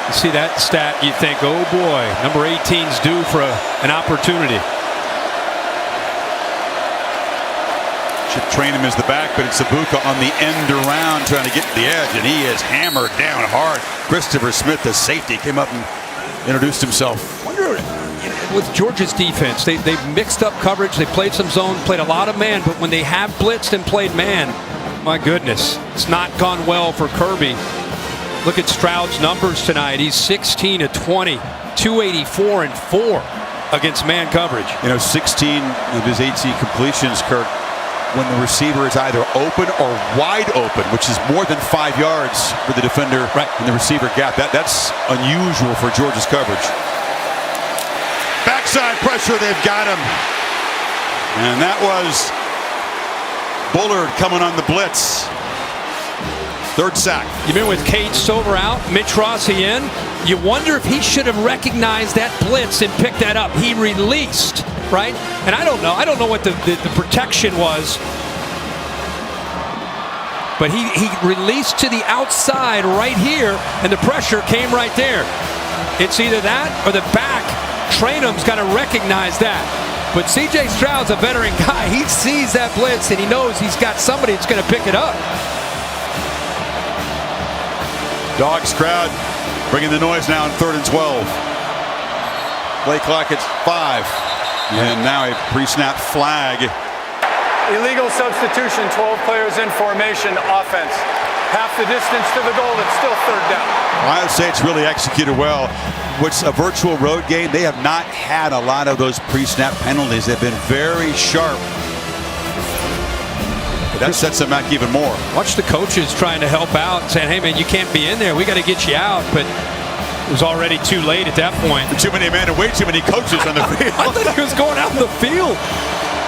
You see that stat, you think, oh boy, number 18's due for an opportunity. Should train him as the back, but it's Ibuka on the end around trying to get to the edge, and he is hammered down hard. Christopher Smith, the safety, came up and introduced himself. With Georgia's defense, they've mixed up coverage. They played some zone, played a lot of man, but when they have blitzed and played man, my goodness, it's not gone well for Kirby. Look at Stroud's numbers tonight. He's 16 of 20, 284 and 4 against man coverage. 16 of his 18 completions, Kirk, when the receiver is either open or wide open, which is more than 5 yards for the defender in the receiver gap. That's unusual for Georgia's coverage. Backside pressure, they've got him. And that was Bullard coming on the blitz. 3rd sack. You mean with Cade Stover out, Mitch Rossi in? You wonder if he should have recognized that blitz and picked that up. He released, right? And I don't know what the protection was. But he released to the outside right here, and the pressure came right there. It's either that or the back. Trainum's got to recognize that. But C.J. Stroud's a veteran guy. He sees that blitz, and he knows he's got somebody that's going to pick it up. Dogs crowd bringing the noise now on 3rd and 12. Play clock at 5. And now a pre-snap flag. Illegal substitution, 12 players in formation, offense. Half the distance to the goal, it's still 3rd down. Ohio State's really executed well. What's a virtual road game, they have not had a lot of those pre-snap penalties. They've been very sharp. That sets them back even more. Watch the coaches trying to help out, saying, hey, man, you can't be in there. We got to get you out. But it was already too late at that point. Too many men and way too many coaches on the field. I thought he was going out in the field.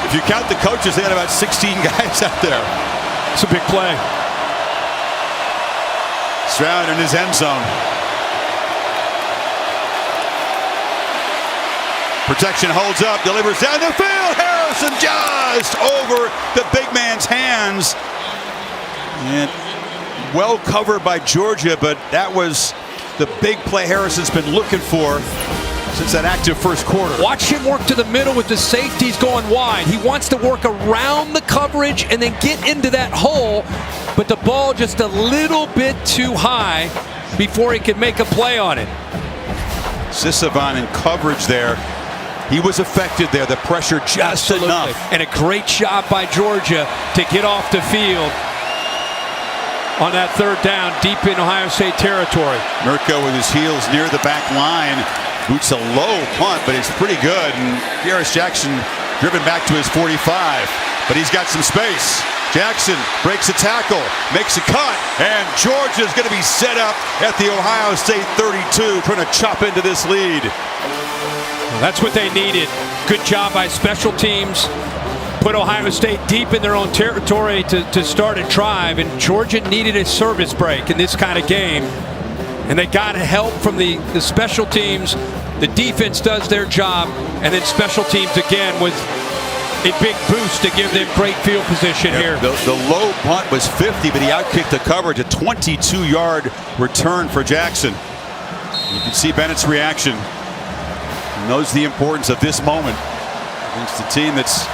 If you count the coaches, they had about 16 guys out there. It's a big play. Stroud in his end zone. Protection holds up, delivers down the field. Harrison just over the big man's hands. And well covered by Georgia, but that was the big play Harrison's been looking for since that active first quarter. Watch him work to the middle with the safeties going wide. He wants to work around the coverage and then get into that hole, but the ball just a little bit too high before he could make a play on it. Sissevan in coverage there. He was affected there. The pressure just enough. And a great job by Georgia to get off the field on that 3rd down deep in Ohio State territory. Mirko with his heels near the back line. Boots a low punt, but it's pretty good. And Darius Jackson driven back to his 45. But he's got some space. Jackson breaks a tackle, makes a cut, and Georgia's going to be set up at the Ohio State 32, trying to chop into this lead. Well, that's what they needed. Good job by special teams. Put Ohio State deep in their own territory to start a drive, and Georgia needed a service break in this kind of game. And they got help from the special teams. The defense does their job, and then special teams again with a big boost to give them great field position here. The low punt was 50, but he outkicked the coverage. A 22-yard return for Jackson. You can see Bennett's reaction. He knows the importance of this moment against the team that's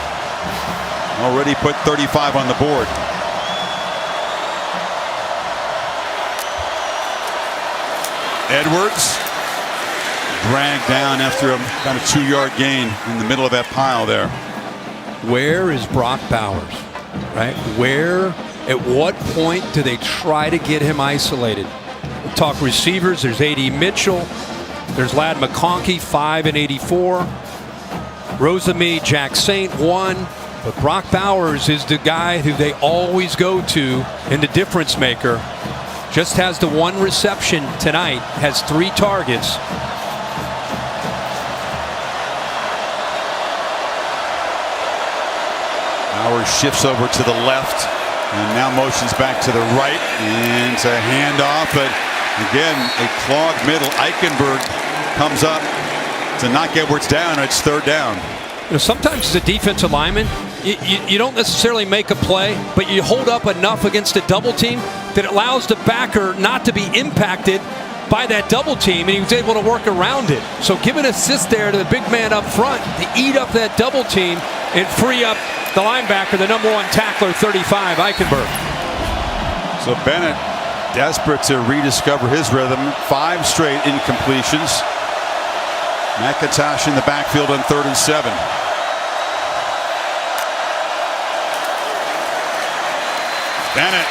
already put 35 on the board. Edwards dragged down after about a 2-yard gain in the middle of that pile there. Where is Brock Bowers? Right? Where, at what point do they try to get him isolated? We'll talk receivers. There's A.D. Mitchell. There's Ladd McConkey, 5 and 84. Rosemy, Jack Saint, 1. But Brock Bowers is the guy who they always go to and the difference maker. Just has the 1 reception tonight, has 3 targets. shifts over to the left and now motions back to the right, and it's a handoff, but again a clogged middle. Eichenberg comes up to knock Edwards down. It's third down. Sometimes as a defensive lineman, you don't necessarily make a play, but you hold up enough against a double team that allows the backer not to be impacted by that double team, and he was able to work around it. So give an assist there to the big man up front to eat up that double team and free up the linebacker, the number 1 tackler, 35, Eichenberg. So Bennett desperate to rediscover his rhythm. 5 straight incompletions. McIntosh in the backfield on 3rd and 7. Bennett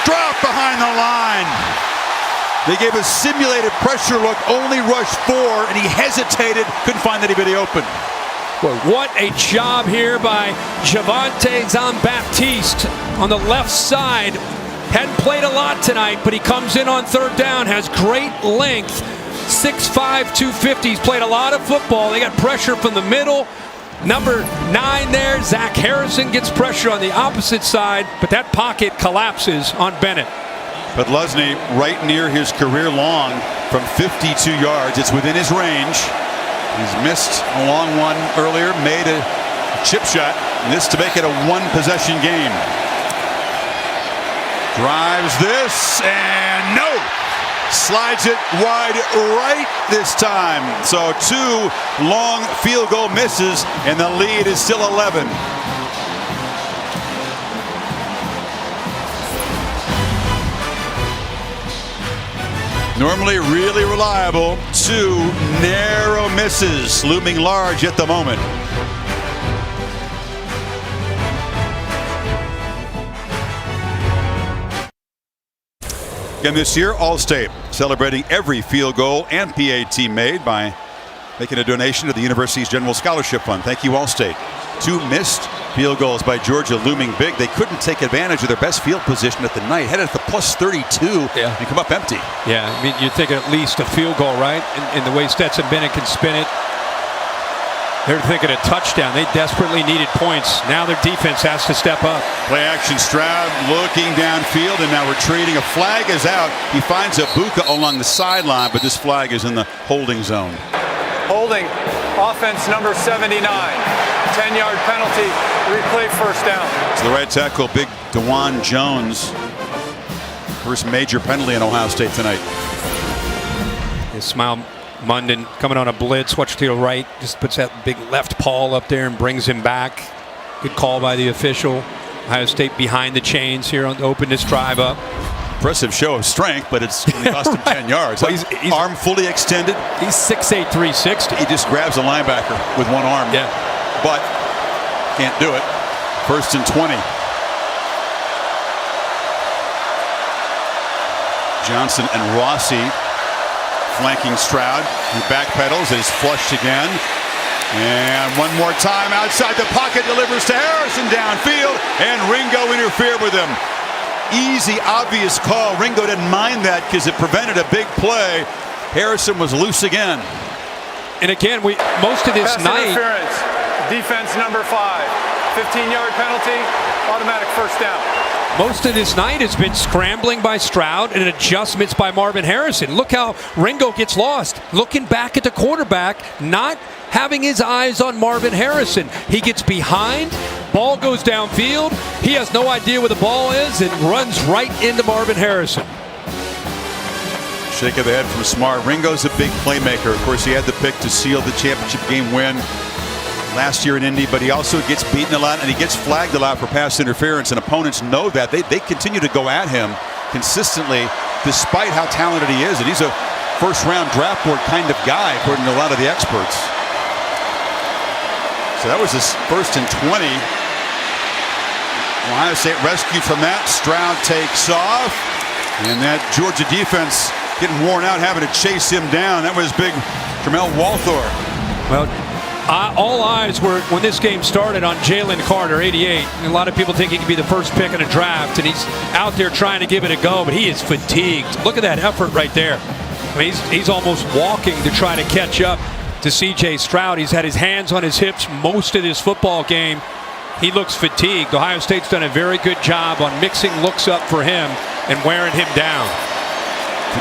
dropped behind the line. They gave a simulated pressure look, only rushed 4, and he hesitated, couldn't find anybody open. Well, what a job here by Javonte Jean-Baptiste on the left side. Hadn't played a lot tonight, but he comes in on 3rd down, has great length. 6'5", 250. He's played a lot of football. They got pressure from the middle. Number 9 there, Zach Harrison, gets pressure on the opposite side, but that pocket collapses on Bennett. But Lesney right near his career long from 52 yards. It's within his range. He's missed a long one earlier, made a chip shot, and this to make it a 1-possession game. Drives this, and no! Slides it wide right this time. So 2 long field goal misses, and the lead is still 11. Normally really reliable. 2 narrow misses, looming large at the moment. Again this year, All-State celebrating every field goal and PAT made by making a donation to the university's General Scholarship Fund. Thank you, All-State. 2 missed field goals by Georgia looming big. They couldn't take advantage of their best field position at the night. Headed at the +32 and come up empty. Yeah, I mean, you'd think at least a field goal, right? In the way Stetson Bennett can spin it. They're thinking a touchdown. They desperately needed points. Now their defense has to step up. Play action, Stroud looking downfield and now retreating. A flag is out. He finds Ibuka along the sideline, but this flag is in the holding zone. Holding, offense number 79. 10-yard penalty, replay 1st down. To the right tackle, big DeJuan Jones. First major penalty in Ohio State tonight. Ismail Munden coming on a blitz, watch to the right, just puts that big left paw up there and brings him back. Good call by the official. Ohio State behind the chains here on to open this drive up. Impressive show of strength, but it's going to cost him 10 yards. Well, he's arm fully extended. He's 6'8", 360. He just grabs a linebacker with one arm. Yeah. But can't do it. 1st and 20. Johnson and Rossi flanking Stroud. He backpedals. He's flushed again. And one more time outside the pocket, delivers to Harrison downfield, and Ringo interfered with him. Easy, obvious call. Ringo didn't mind that because it prevented a big play. Harrison was loose again. And again, most of this Pass night. Interference. Defense number 5. 15-yard penalty, automatic 1st down. Most of this night has been scrambling by Stroud and adjustments by Marvin Harrison. Look how Ringo gets lost. Looking back at the quarterback, not having his eyes on Marvin Harrison. He gets behind, ball goes downfield. He has no idea where the ball is and runs right into Marvin Harrison. Shake of the head from Smart. Ringo's a big playmaker. Of course, he had the pick to seal the championship game win last year in Indy, but he also gets beaten a lot and he gets flagged a lot for pass interference, and opponents know that. They continue to go at him consistently despite how talented he is, and he's a first-round draft board kind of guy according to a lot of the experts. So that was his 1st and 20. Ohio State rescued from that. Stroud takes off, and that Georgia defense getting worn out having to chase him down. That was big Tramel Walthor. Well, all eyes were, when this game started, on Jalen Carter, 88. And a lot of people think he could be the first pick in a draft, and he's out there trying to give it a go, but he is fatigued. Look at that effort right there. I mean, he's almost walking to try to catch up to C.J. Stroud. He's had his hands on his hips most of this football game. He looks fatigued. Ohio State's done a very good job on mixing looks up for him and wearing him down.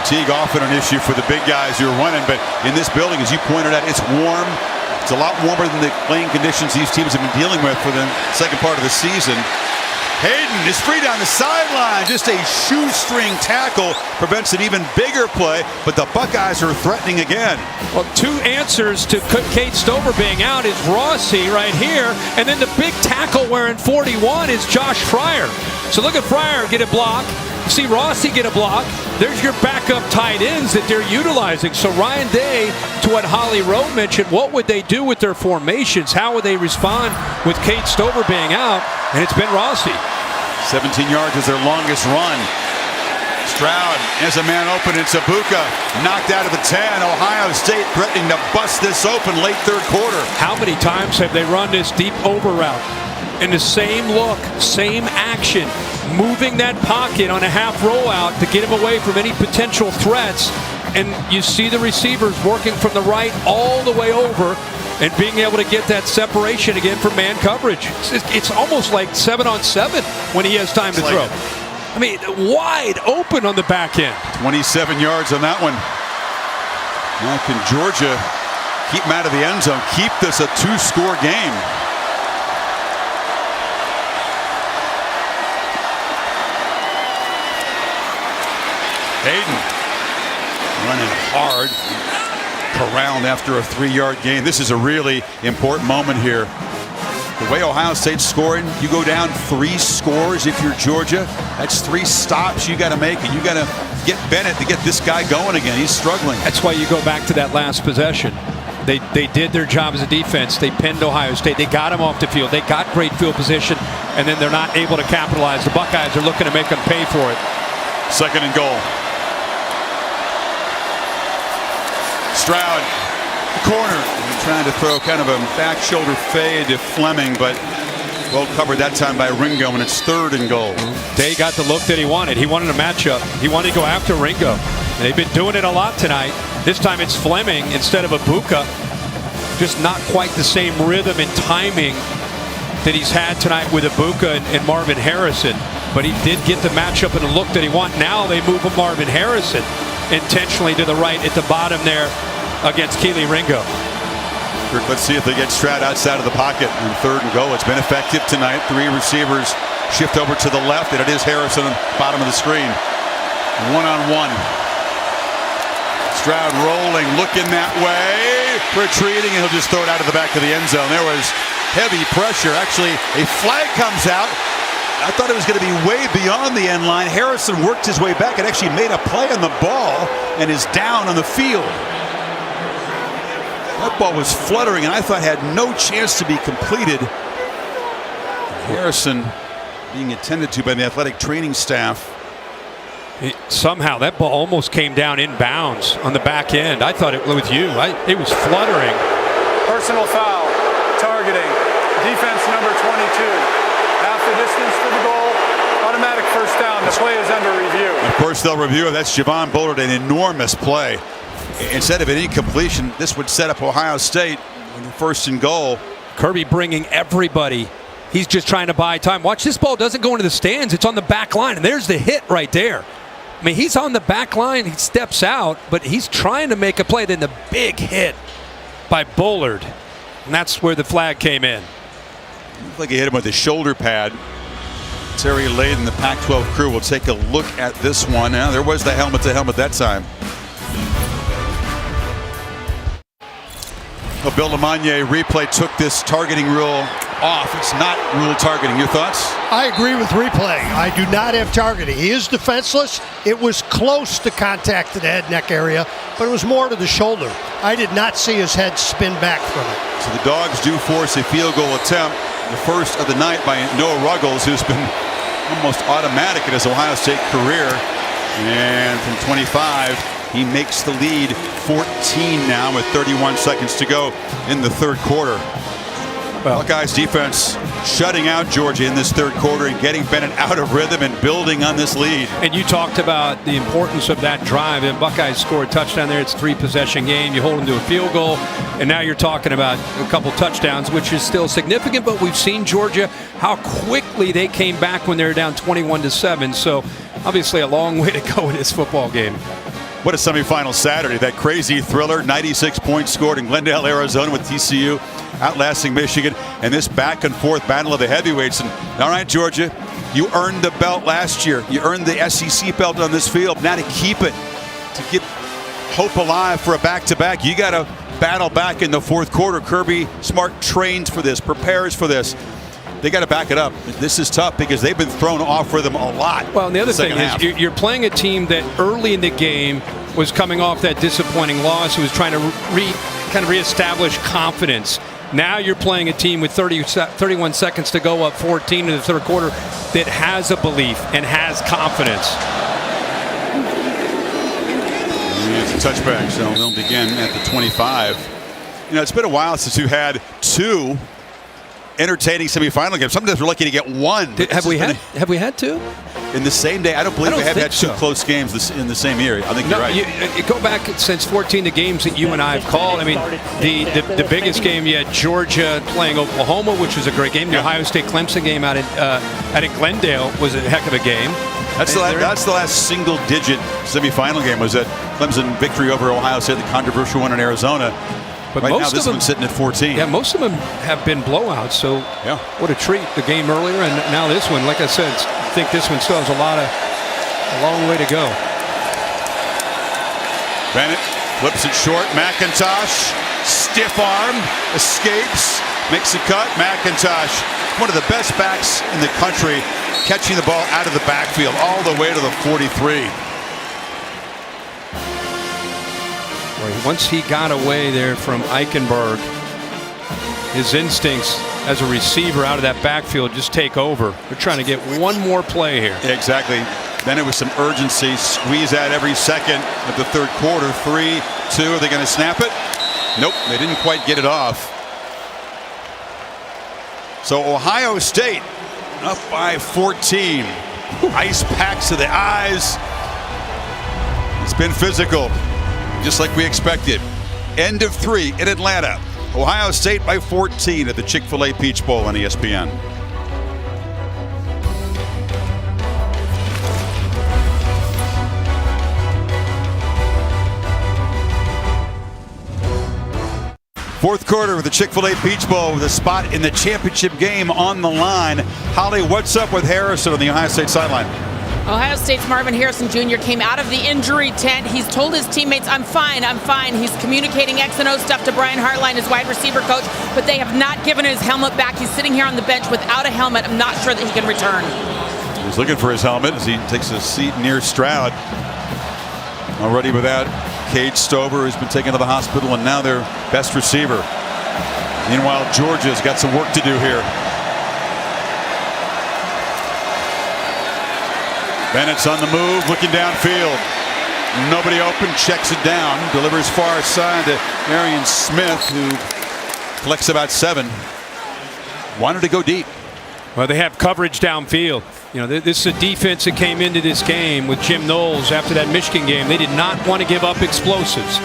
Fatigue often an issue for the big guys who are running, but in this building, as you pointed out, it's warm. It's a lot warmer than the playing conditions these teams have been dealing with for the second part of the season. Hayden is free down the sideline. Just a shoestring tackle prevents an even bigger play, but the Buckeyes are threatening again. Well, two answers to Kate Stover being out is Rossi right here, and then the big tackle wearing 41 is Josh Fryer. So look at Fryer get a block. See Rossi get a block. There's your backup tight ends that they're utilizing. So Ryan Day, to what Holly Rowe mentioned, what would they do with their formations? How would they respond with Kate Stover being out? And it's been Rossi. 17 yards is their longest run. Stroud has a man open. It's Ibuka knocked out of the 10. Ohio State threatening to bust this open late third quarter. How many times have they run this deep over route? In the same look, same action, moving that pocket on a half rollout to get him away from any potential threats. And you see the receivers working from the right all the way over and being able to get that separation again for man coverage. It's almost like 7-on-7 when he has time to throw. I mean, wide open on the back end. 27 yards on that one. Now can Georgia keep him out of the end zone, keep this a two-score game? Hayden running hard, corralled after a 3-yard gain. This is a really important moment here. The way Ohio State's scoring, you go down 3 scores if you're Georgia. That's 3 stops you got to make, and you got to get Bennett to get this guy going again. He's struggling. That's why you go back to that last possession. They did their job as a defense. They pinned Ohio State. They got him off the field. They got great field position, and then they're not able to capitalize. The Buckeyes are looking to make them pay for it. 2nd and goal. Stroud, corner, trying to throw kind of a back shoulder fade to Fleming, but well covered that time by Ringo, and it's 3rd and goal. Day got the look that he wanted. He wanted a matchup. He wanted to go after Ringo. And they've been doing it a lot tonight. This time it's Fleming instead of Ibuka. Just not quite the same rhythm and timing that he's had tonight with Ibuka and Marvin Harrison. But he did get the matchup and the look that he wanted. Now they move Marvin Harrison intentionally to the right at the bottom there against Keely Ringo. Let's see if they get Stroud outside of the pocket in 3rd and goal. It's been effective tonight. 3 receivers shift over to the left, and it is Harrison on the bottom of the screen. 1-on-1. Stroud rolling, looking that way, retreating, and he'll just throw it out of the back of the end zone. There was heavy pressure. Actually, a flag comes out. I thought it was going to be way beyond the end line. Harrison worked his way back and actually made a play on the ball and is down on the field. That ball was fluttering and I thought had no chance to be completed. Harrison being attended to by the athletic training staff. Somehow that ball almost came down in bounds on the back end. I thought it was you. It was fluttering. Personal foul, targeting, defense number 22. Half the distance to the goal, automatic first down. The play is under review. Of course, they'll review it. That's Javon Bullard, an enormous play. Instead of an incompletion, this would set up Ohio State with 1st and goal. Kirby bringing everybody. He's just trying to buy time. Watch, this ball doesn't go into the stands. It's on the back line, and there's the hit right there. I mean, he's on the back line. He steps out, but he's trying to make a play. Then the big hit by Bullard, and that's where the flag came in. Looked like he hit him with his shoulder pad. Terry Layden, the Pac-12 crew, will take a look at this one. Now, there was the helmet to helmet that time. Well, Bill Lamagna replay took this targeting rule off. It's not rule targeting. Your thoughts? I agree with replay. I do not have targeting. He is defenseless. It was close to contact to the head neck area, but it was more to the shoulder. I did not see his head spin back from it. So the Dogs do force a field goal attempt, the first of the night by Noah Ruggles, who's been almost automatic in his Ohio State career. And from 25, he makes the lead 14 now with 31 seconds to go in the 3rd quarter. Well, Buckeyes defense shutting out Georgia in this 3rd quarter and getting Bennett out of rhythm and building on this lead. And you talked about the importance of that drive. And Buckeyes scored a touchdown there. It's a 3-possession game. You hold them to a field goal. And now you're talking about a couple touchdowns, which is still significant, but we've seen Georgia, how quickly they came back when they were down 21-7. So obviously a long way to go in this football game. What a semifinal Saturday. That crazy thriller, 96 points scored in Glendale, Arizona with TCU outlasting Michigan, and this back and forth battle of the heavyweights. And all right, Georgia, you earned the belt last year. You earned the SEC belt on this field. Now to keep it, to get hope alive for a back-to-back, you got to battle back in the fourth quarter. Kirby Smart trains for this, prepares for this. They got to back it up. This is tough because they've been thrown off rhythm a lot. Well, and the other thing is you're playing a team that early in the game was coming off that disappointing loss, who was trying to kind of reestablish confidence. Now you're playing a team with 31 seconds to go, up 14 in the third quarter, that has a belief and has confidence. It's a touchback, so they'll begin at the 25. You know, it's been a while since you had two entertaining semifinal games. Sometimes we're lucky to get one. Have we had two in the same day? I don't believe we have had two close games in the same year. I think you're right. You go back since 14, the games that you and I have called. I mean, the biggest game, you had Georgia playing Oklahoma, which was a great game. The Ohio State Clemson game out at Glendale was a heck of a game. That's the last single-digit semifinal game, was that Clemson victory over Ohio State, the controversial one in Arizona. But right now, this one's sitting at 14. Yeah, most of them have been blowouts. So, yeah, what a treat! The game earlier, and now this one. Like I said, I think this one still has a long way to go. Bennett flips it short. McIntosh, stiff arm, escapes, makes a cut. McIntosh, one of the best backs in the country, catching the ball out of the backfield all the way to the 43. Once he got away there from Eichenberg, his instincts as a receiver out of that backfield just take over. They're trying to get one more play here. Yeah, exactly. Then it was some urgency, squeeze out every second of the third quarter. 3-2, are they going to snap it? Nope, they didn't quite get it off. So Ohio State up by 14. Ice packs to the eyes. It's been physical, just like we expected. End of 3 in Atlanta. Ohio State by 14 at the Chick-fil-A Peach Bowl on ESPN. Fourth quarter of the Chick-fil-A Peach Bowl with a spot in the championship game on the line. Holly, what's up with Harrison on the Ohio State sideline? Ohio State's Marvin Harrison Jr. came out of the injury tent. He's told his teammates, I'm fine, I'm fine. He's communicating X and O stuff to Brian Hartline, his wide receiver coach, but they have not given his helmet back. He's sitting here on the bench without a helmet. I'm not sure that he can return. He's looking for his helmet as he takes a seat near Stroud. Already without Cade Stover, who's been taken to the hospital, and now their best receiver. Meanwhile, Georgia's got some work to do here. Bennett's on the move, looking downfield. Nobody open, checks it down, delivers far side to Marion Smith, who collects about 7. Wanted to go deep. Well, they have coverage downfield. You know, this is a defense that came into this game with Jim Knowles after that Michigan game. They did not want to give up explosives.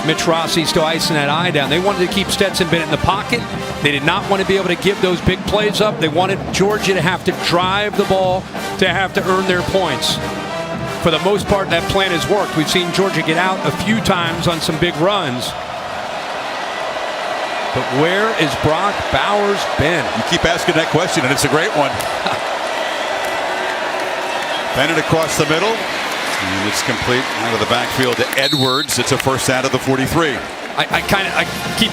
Mitch Rossi still icing that eye down. They wanted to keep Stetson Bennett in the pocket. They did not want to be able to give those big plays up. They wanted Georgia to have to drive the ball, to have to earn their points. For the most part, that plan has worked. We've seen Georgia get out a few times on some big runs. But where is Brock Bowers been? You keep asking that question, and it's a great one. Bennett across the middle. And it's complete out of the backfield to Edwards. It's a first out of the 43. I keep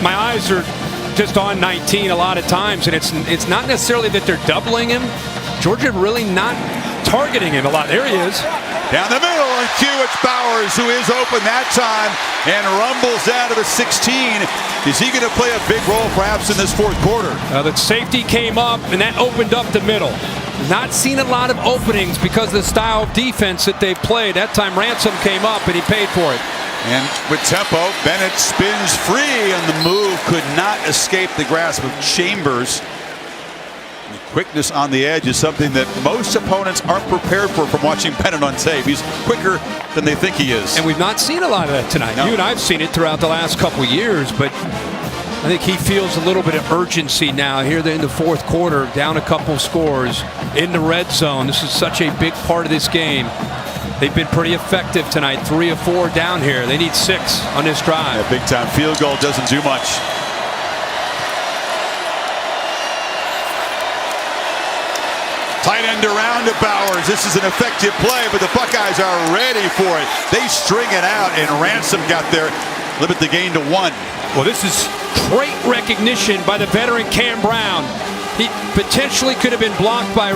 my eyes are just on 19 a lot of times, and it's not necessarily that they're doubling him. Georgia really not targeting him a lot. There he is. Down the middle on cue, it's Bowers, who is open that time and rumbles out of the 16. Is he going to play a big role perhaps in this fourth quarter? The safety came up, and that opened up the middle. Not seen a lot of openings because of the style of defense that they've played. That time Ransom came up, and he paid for it. And with tempo, Bennett spins free, and the move could not escape the grasp of Chambers. He Quickness on the edge is something that most opponents aren't prepared for from watching Penn on tape. He's quicker than they think he is. And we've not seen a lot of that tonight. No. You and I have seen it throughout the last couple of years, but I think he feels a little bit of urgency now here in the fourth quarter, down a couple scores in the red zone. This is such a big part of this game. They've been pretty effective tonight, 3 of 4 down here. They need 6 on this drive. A big-time field goal doesn't do much. Tight end around to Bowers. This is an effective play, but the Buckeyes are ready for it. They string it out, and Ransom got there. Limit the gain to 1. Well, this is great recognition by the veteran Cam Brown. He potentially could have been blocked by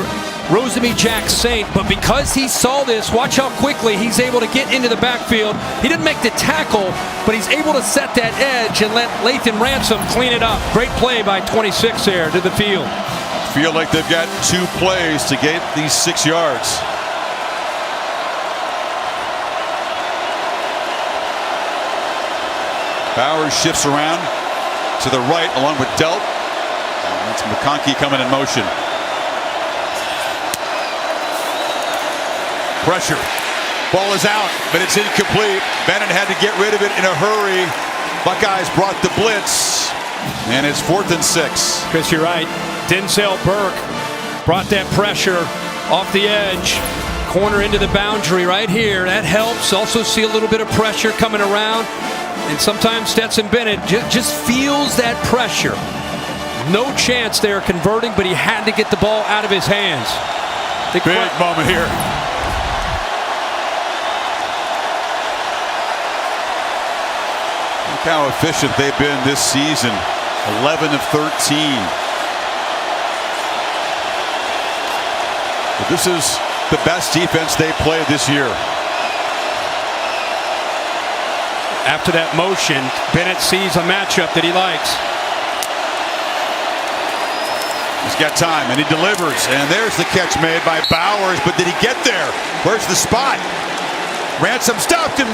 Rosemy Jack Saint, but because he saw this, watch how quickly he's able to get into the backfield. He didn't make the tackle, but he's able to set that edge and let Lathan Ransom clean it up. Great play by 26 there to the field. Feel like they've got 2 plays to get these 6 yards. Bowers shifts around to the right along with Delt. And that's McConkey coming in motion. Pressure. Ball is out, but it's incomplete. Bennett had to get rid of it in a hurry. Buckeyes brought the blitz, and it's 4th and 6. Chris, you're right. Denzel Burke brought that pressure off the edge. Corner into the boundary right here. That helps. Also see a little bit of pressure coming around. And sometimes Stetson Bennett just feels that pressure. No chance there converting, but he had to get the ball out of his hands. Big moment here. Look how efficient they've been this season. 11 of 13. But this is the best defense they played this year. After that motion, Bennett sees a matchup that he likes. He's got time, and he delivers. And there's the catch made by Bowers, but did he get there? Where's the spot? Ransom stopped him.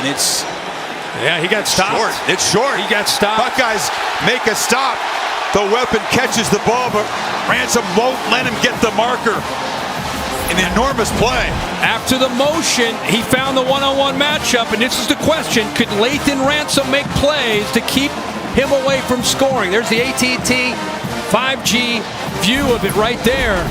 And it's... Yeah, he got stopped. Short. It's short. He got stopped. Buckeyes make a stop. The weapon catches the ball, but Ransom won't let him get the marker. An enormous play. After the motion, he found the one-on-one matchup, and this is the question. Could Lathan Ransom make plays to keep him away from scoring? There's the AT&T 5G view of it right there.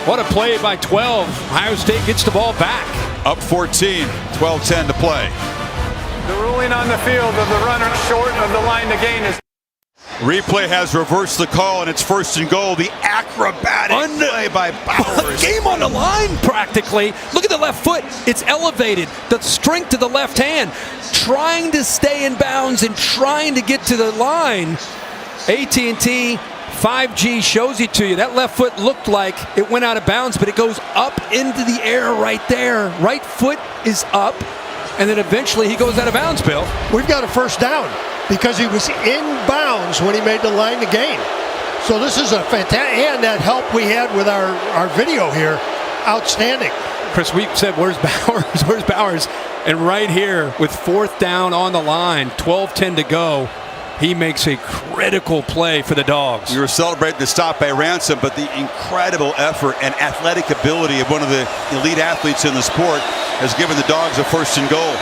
What a play by 12. Ohio State gets the ball back. Up 14, 12-10 to play. The ruling on the field of the runner short of the line to gain is... Replay has reversed the call, and it's 1st and goal. The acrobatic play by Bowers. Game on the line, practically. Look at the left foot. It's elevated. The strength of the left hand. Trying to stay in bounds and trying to get to the line. AT&T 5G shows it to you. That left foot looked like it went out of bounds, but it goes up into the air right there. Right foot is up, and then eventually he goes out of bounds, Bill. We've got a first down, because he was in bounds when he made the line to gain. So this is a fantastic, and that help we had with our video here, outstanding. Chris, we said, where's Bowers? Where's Bowers? And right here, with 4th down on the line, 12-10 to go, he makes a critical play for the Dogs. We were celebrating the stop by Ransom, but the incredible effort and athletic ability of one of the elite athletes in the sport has given the Dogs a 1st and goal.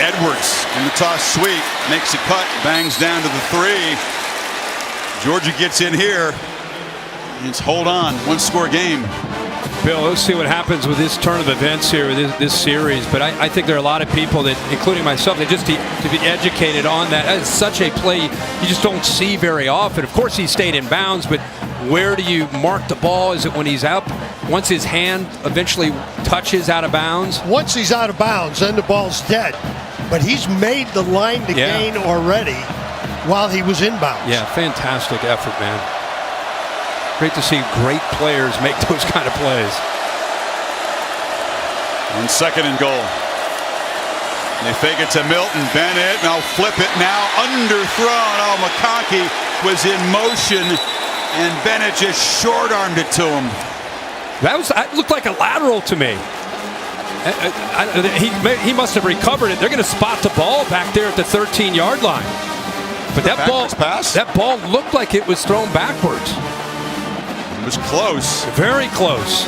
Edwards in the toss sweep, makes a cut, bangs down to the 3. Georgia gets in here. It's hold on, 1-score game. Bill, let's see what happens with this turn of events here with this series. But I think there are a lot of people that, including myself, that just to be educated on that. That is such a play you just don't see very often. Of course, he stayed in bounds, but where do you mark the ball? Is it when he's up? Once his hand eventually touches out of bounds? Once he's out of bounds, then the ball's dead. But he's made the line to gain already while he was inbounds. Yeah, fantastic effort, man. Great to see great players make those kind of plays. On 2nd and goal. They fake it to Milton. Bennett now flip it now. Underthrown. Oh, McConkey was in motion, and Bennett just short-armed it to him. That looked like a lateral to me. He must have recovered it. They're going to spot the ball back there at the 13-yard line. But that ball looked like it was thrown backwards. It was close. Very close.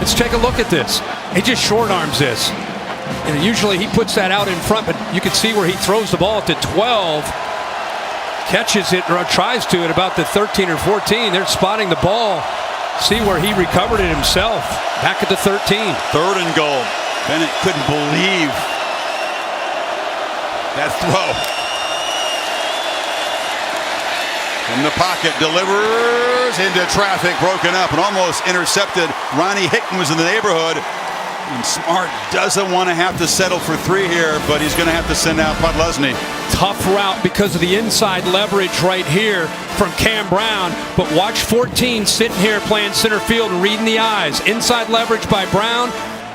Let's take a look at this. He just short arms this. And usually he puts that out in front, but you can see where he throws the ball at the 12. Catches it or tries to at about the 13 or 14. They're spotting the ball. See where he recovered it himself. Back at the 13. 3rd and goal. Bennett couldn't believe that throw. In the pocket, delivers into traffic, broken up and almost intercepted. Ronnie Hickman was in the neighborhood. And Smart doesn't want to have to settle for 3 here, but he's going to have to send out Podlesny. Tough route because of the inside leverage right here from Cam Brown. But watch 14 sitting here playing center field and reading the eyes. Inside leverage by Brown.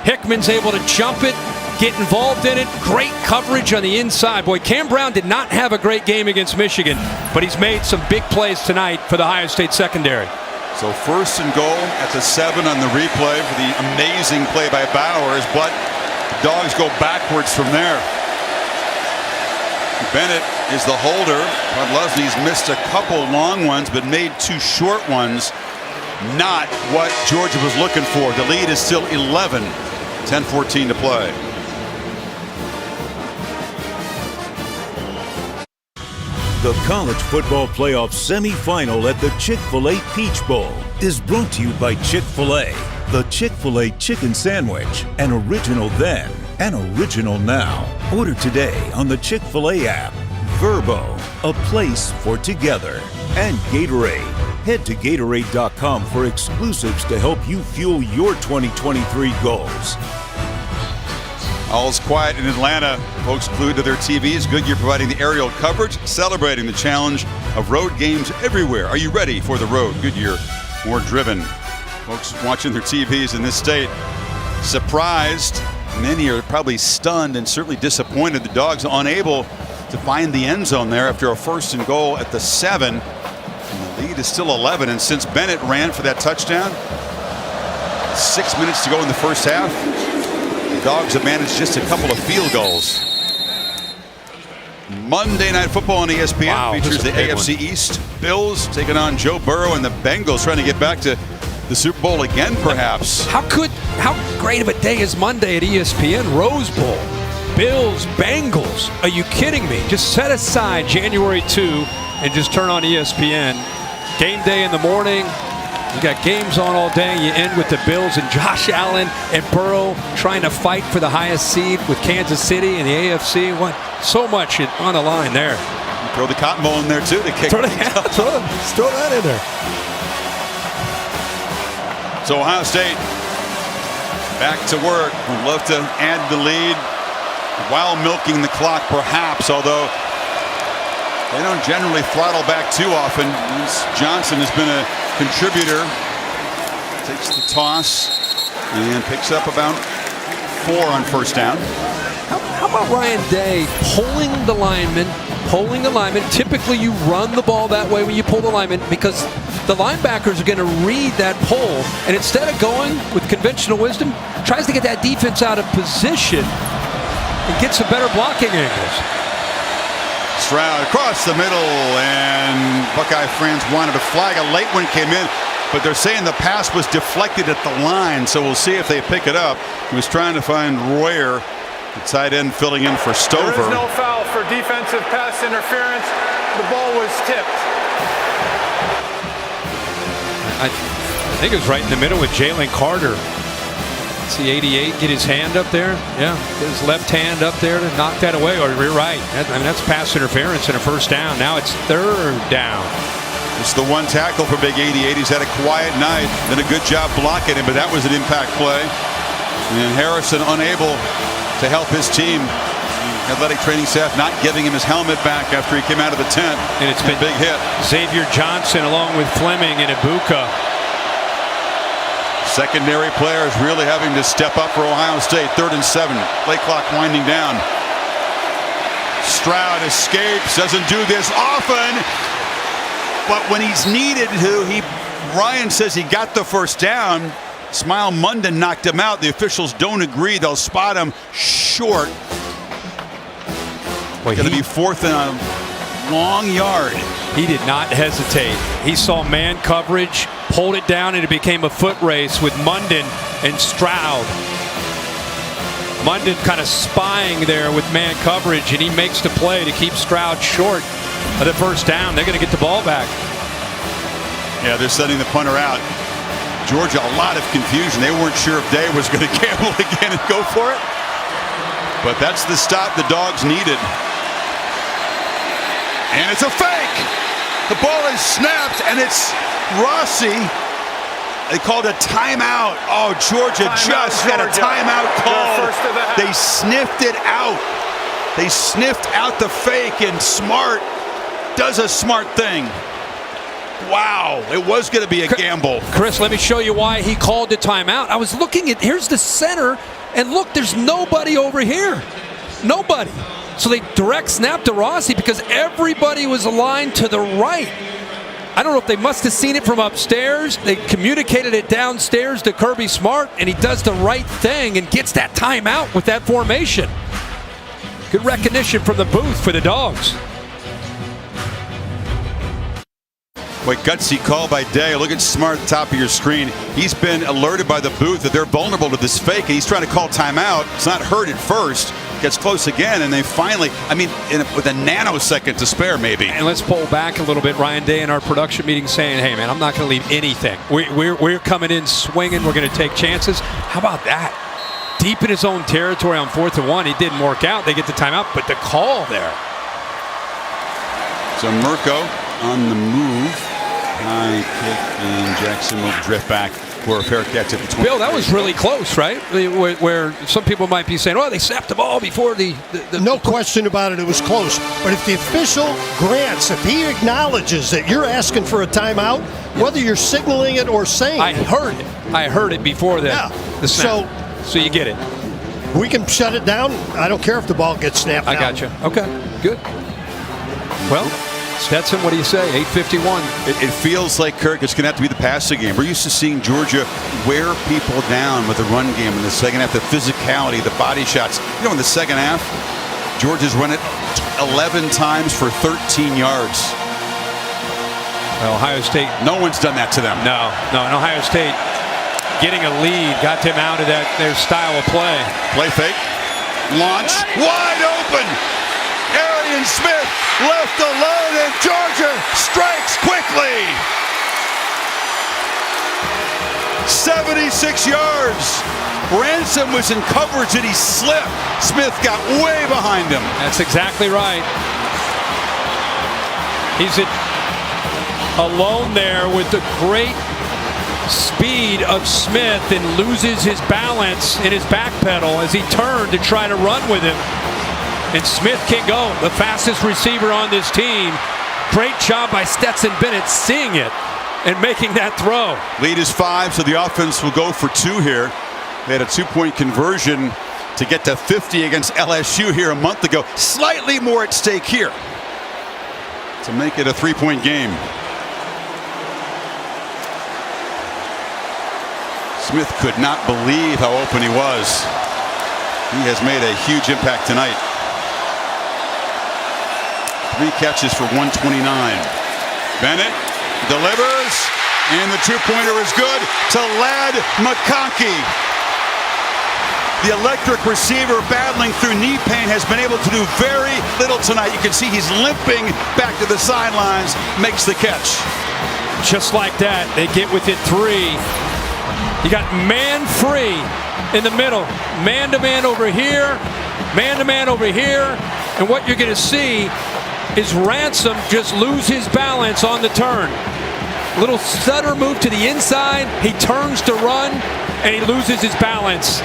Hickman's able to jump it, get involved in it. Great coverage on the inside. Boy, Cam Brown did not have a great game against Michigan, but he's made some big plays tonight for the Ohio State secondary. So 1st and goal at the 7 on the replay for the amazing play by Bowers, but the Dogs go backwards from there. Bennett is the holder. Podlesny's missed a couple long ones, but made 2 short ones. Not what Georgia was looking for. The lead is still 11. 10-14 to play. The College Football Playoff semifinal at the Chick-fil-A Peach Bowl is brought to you by Chick-fil-A. The Chick-fil-A Chicken Sandwich, an original then, an original now. Order today on the Chick-fil-A app. Verbo, a place for together. And Gatorade. Head to Gatorade.com for exclusives to help you fuel your 2023 goals. All's quiet in Atlanta. Folks glued to their TVs. Goodyear providing the aerial coverage, celebrating the challenge of road games everywhere. Are you ready for the road? Goodyear, more driven. Folks watching their TVs in this state, surprised. Many are probably stunned and certainly disappointed. The Dogs unable to find the end zone there after a 1st and goal at the 7. And the lead is still 11. And since Bennett ran for that touchdown, 6 minutes to go in the first half. The Dogs have managed just a couple of field goals. Monday Night Football on ESPN features the AFC East. Bills taking on Joe Burrow and the Bengals trying to get back to the Super Bowl again, perhaps. How great of a day is Monday at ESPN? Rose Bowl. Bills, Bengals. Are you kidding me? Just set aside January 2 and just turn on ESPN. Game day in the morning. You got games on all day. You end with the Bills and Josh Allen and Burrow trying to fight for the highest seed with Kansas City and the AFC. What? So much on the line there. You throw the Cotton Bowl in there too to kick. Throw that in there. So Ohio State back to work. Would love to add the lead while milking the clock, perhaps. Although they don't generally throttle back too often. Johnson has been a contributor. Takes the toss and picks up about 4 on 1st down. How about Ryan Day pulling the lineman? Typically you run the ball that way when you pull the lineman because the linebackers are going to read that pull, and instead of going with conventional wisdom, tries to get that defense out of position and get some better blocking angles. Stroud across the middle, and Buckeye fans wanted a flag. A late one came in, but they're saying the pass was deflected at the line, so we'll see if they pick it up. He was trying to find Royer, the tight end, filling in for Stover. There is no foul for defensive pass interference. The ball was tipped. I think it was right in the middle with Jalen Carter. See 88 get his hand up there. Yeah, get his left hand up there to knock that away. Or you're right. That's pass interference and a 1st down. Now it's 3rd down. It's the one tackle for Big 88. He's had a quiet night. Did a good job blocking him, but that was an impact play. And Harrison unable to help his team. Athletic training staff not giving him his helmet back after he came out of the tent. And it's been a big hit. Xavier Johnson along with Fleming and Ibuka. Secondary players really having to step up for Ohio State. 3rd and 7. Play clock winding down. Stroud escapes. Doesn't do this often. But when he's needed to, Ryan says he got the 1st down. Smile Munden knocked him out. The officials don't agree. They'll spot him short. It's going to be 4th and long yard. He did not hesitate. He saw man coverage, pulled it down, and it became a foot race with Munden and Stroud. Munden kind of spying there with man coverage, and he makes the play to keep Stroud short of the first down. They're going to get the ball back. Yeah, they're setting the punter out. Georgia, a lot of confusion. They weren't sure if Day was going to gamble again and go for it. But that's the stop the Dogs needed. And it's a fake. The ball is snapped, and it's Rossi. They called a timeout. Oh, Georgia just got a timeout call. They sniffed it out. They sniffed out the fake, and Smart does a smart thing. Wow, it was going to be a gamble. Chris, let me show you why he called the timeout. I was looking at, here's the center, and look, there's nobody over here. Nobody. So they direct snap to Rossi because everybody was aligned to the right. I don't know if they must have seen it from upstairs. They communicated it downstairs to Kirby Smart, and he does the right thing and gets that timeout with that formation. Good recognition from the booth for the Dogs. Boy, gutsy call by Day. Look at Smart at the top of your screen. He's been alerted by the booth that they're vulnerable to this fake, and he's trying to call timeout. It's not heard at first. Gets close again, and they finally, with a nanosecond to spare, maybe. And let's pull back a little bit. Ryan Day in our production meeting saying, hey, man, I'm not going to leave anything. We're coming in swinging. We're going to take chances. How about that? Deep in his own territory on 4th and 1. He didn't work out. They get the timeout, but the call there. So Mirko on the move. High kick, and Jackson will drift back for a fair catch at the 20. Bill, that was really close, right? Where some people might be saying, oh, they snapped the ball before the no question about it, it was close. But if the official grants, if he acknowledges that you're asking for a timeout, whether you're signaling it or saying I heard it. I heard it before the snap. So you get it. We can shut it down. I don't care if the ball gets snapped down. I got you. Okay, good. Well, Stetson, what do you say? 8:51. It feels like, Kirk, it's going to have to be the passing game. We're used to seeing Georgia wear people down with the run game in the second half, the physicality, the body shots. In the second half, Georgia's run it 11 times for 13 yards. Well, Ohio State. No one's done that to them. No. And Ohio State getting a lead got them out of their style of play. Play fake. Launch. Wide open. Arian Smith left alone, and Georgia strikes quickly. 76 yards. Ransom was in coverage and he slipped. Smith got way behind him. That's exactly right. He's alone there with the great speed of Smith and loses his balance in his back pedal as he turned to try to run with him. And Smith can go, the fastest receiver on this team. Great job by Stetson Bennett seeing it and making that throw. Lead is 5, so the offense will go for 2 here. They had a 2-point conversion to get to 50 against LSU here a month ago. Slightly more at stake here to make it a 3-point game. Smith could not believe how open he was. He has made a huge impact tonight. 3 catches for 129. Bennett delivers, and the 2-pointer is good to Ladd McConkey. The electric receiver battling through knee pain has been able to do very little tonight. You can see he's limping back to the sidelines, makes the catch. Just like that, they get within 3. You got man free in the middle. Man-to-man over here, man-to-man over here, and what you're going to see is Ransom just lose his balance on the turn. Little stutter move to the inside. He turns to run, and he loses his balance.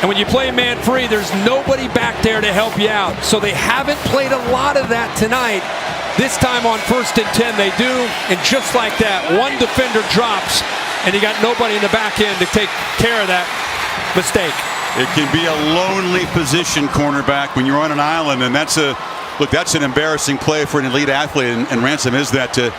And when you play man free, there's nobody back there to help you out. So they haven't played a lot of that tonight. This time on 1st and 10 they do, and just like that, one defender drops, and you got nobody in the back end to take care of that mistake. It can be a lonely position, cornerback, when you're on an island, and that's an embarrassing play for an elite athlete, and Ransom is that, to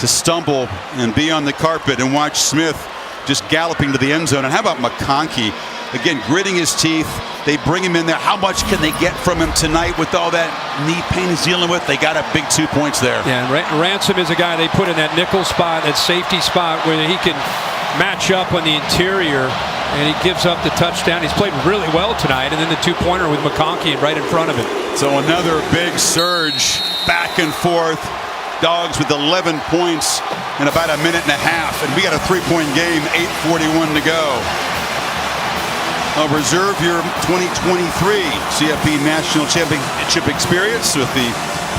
stumble and be on the carpet and watch Smith just galloping to the end zone. And how about McConkey? again, gritting his teeth. They bring him in there. How much can they get from him tonight with all that knee pain he's dealing with? They got a big 2 points there. Yeah, and Ransom is a guy they put in that nickel spot, that safety spot, where he can match up on the interior, and he gives up the touchdown. He's played really well tonight, and then the two-pointer with McConkey right in front of him. So another big surge back and forth. Dogs with 11 points in about a minute and a half, and we got a 3-point game, 8:41 to go. Reserve your 2023 CFB National Championship experience with the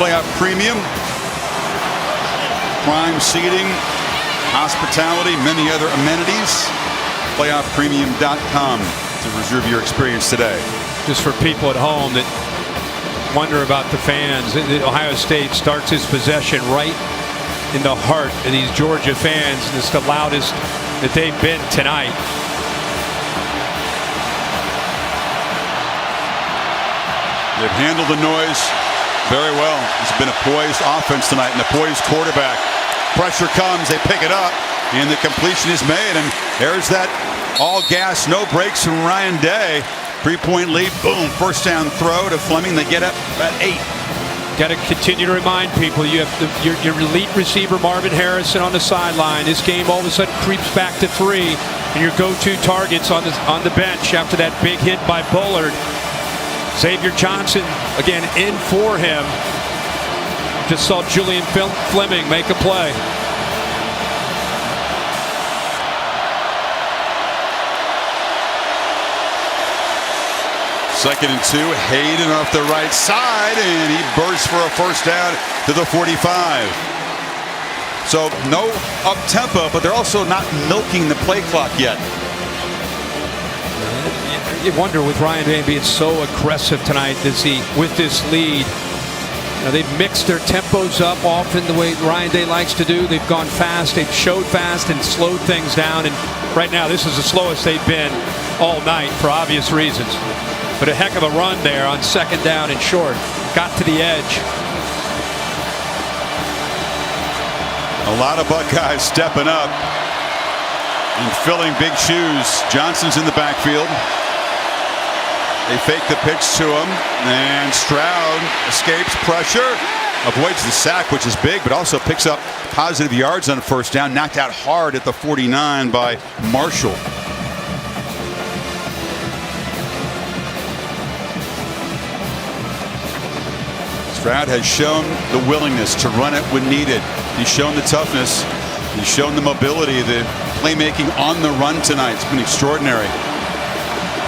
playoff premium, prime seating, hospitality, many other amenities. Playoffpremium.com to reserve your experience today. Just for people at home that wonder about the fans, Ohio State starts his possession right in the heart of these Georgia fans, and it's the loudest that they've been tonight. They've handled the noise very well. It's been a poised offense tonight and a poised quarterback. Pressure comes, they pick it up, and the completion is made, and there's that all gas, no brakes from Ryan Day. 3-point lead, boom, first down throw to Fleming. They get up at 8. Got to continue to remind people, you have your elite receiver Marvin Harrison on the sideline. This game all of a sudden creeps back to 3, and your go-to targets on the bench after that big hit by Bullard. Xavier Johnson again in for him. Just saw Julian Fleming make a play. Second and 2, Hayden off the right side, and he bursts for a first down to the 45. So no up-tempo, but they're also not milking the play clock yet. You wonder with Ryan Day being so aggressive tonight, with this lead. They've mixed their tempos up often the way Ryan Day likes to do. They've gone fast, they've showed fast and slowed things down, and right now this is the slowest they've been all night for obvious reasons. But a heck of a run there on second down and short. Got to the edge. A lot of Buckeyes stepping up and filling big shoes. Johnson's in the backfield. They fake the pitch to him, and Stroud escapes pressure, avoids the sack, which is big, but also picks up positive yards on first down. Knocked out hard at the 49 by Marshall. Stroud has shown the willingness to run it when needed. He's shown the toughness. He's shown the mobility, the playmaking on the run tonight. It's been extraordinary.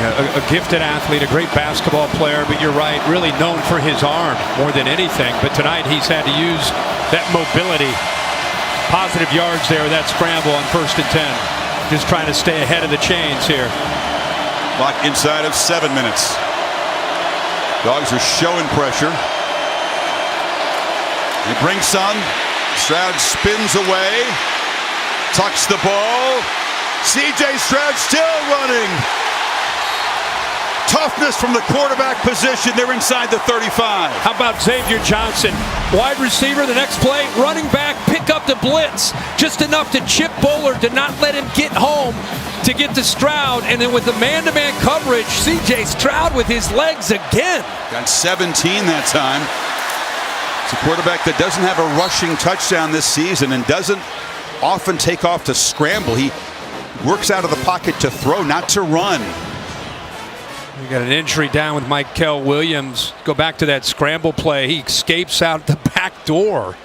Yeah, a gifted athlete, a great basketball player, but you're right, really known for his arm more than anything. But tonight he's had to use that mobility. Positive yards there, that scramble on 1st and 10. Just trying to stay ahead of the chains here. Clock inside of 7 minutes. Dogs are showing pressure. They bring some. Stroud spins away. Tucks the ball. C.J. Stroud still running. Toughness from the quarterback position. They're inside the 35. How about Xavier Johnson? Wide receiver, the next play, running back, pick up the blitz. Just enough to chip Bullard to not let him get home to get to Stroud. And then with the man-to-man coverage, C.J. Stroud with his legs again. Got 17 that time. It's a quarterback that doesn't have a rushing touchdown this season and doesn't often take off to scramble. He works out of the pocket to throw, not to run. We got an injury down with Michael Williams. Go back to that scramble play. He escapes out the back door.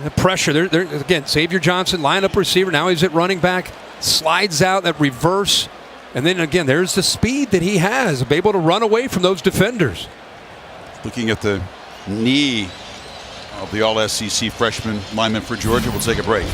The pressure. There again, Xavier Johnson, lineup receiver. Now he's at running back. Slides out that reverse. And then again, there's the speed that he has. Able to run away from those defenders. Looking at the knee of the all-SEC freshman lineman for Georgia. We'll take a break.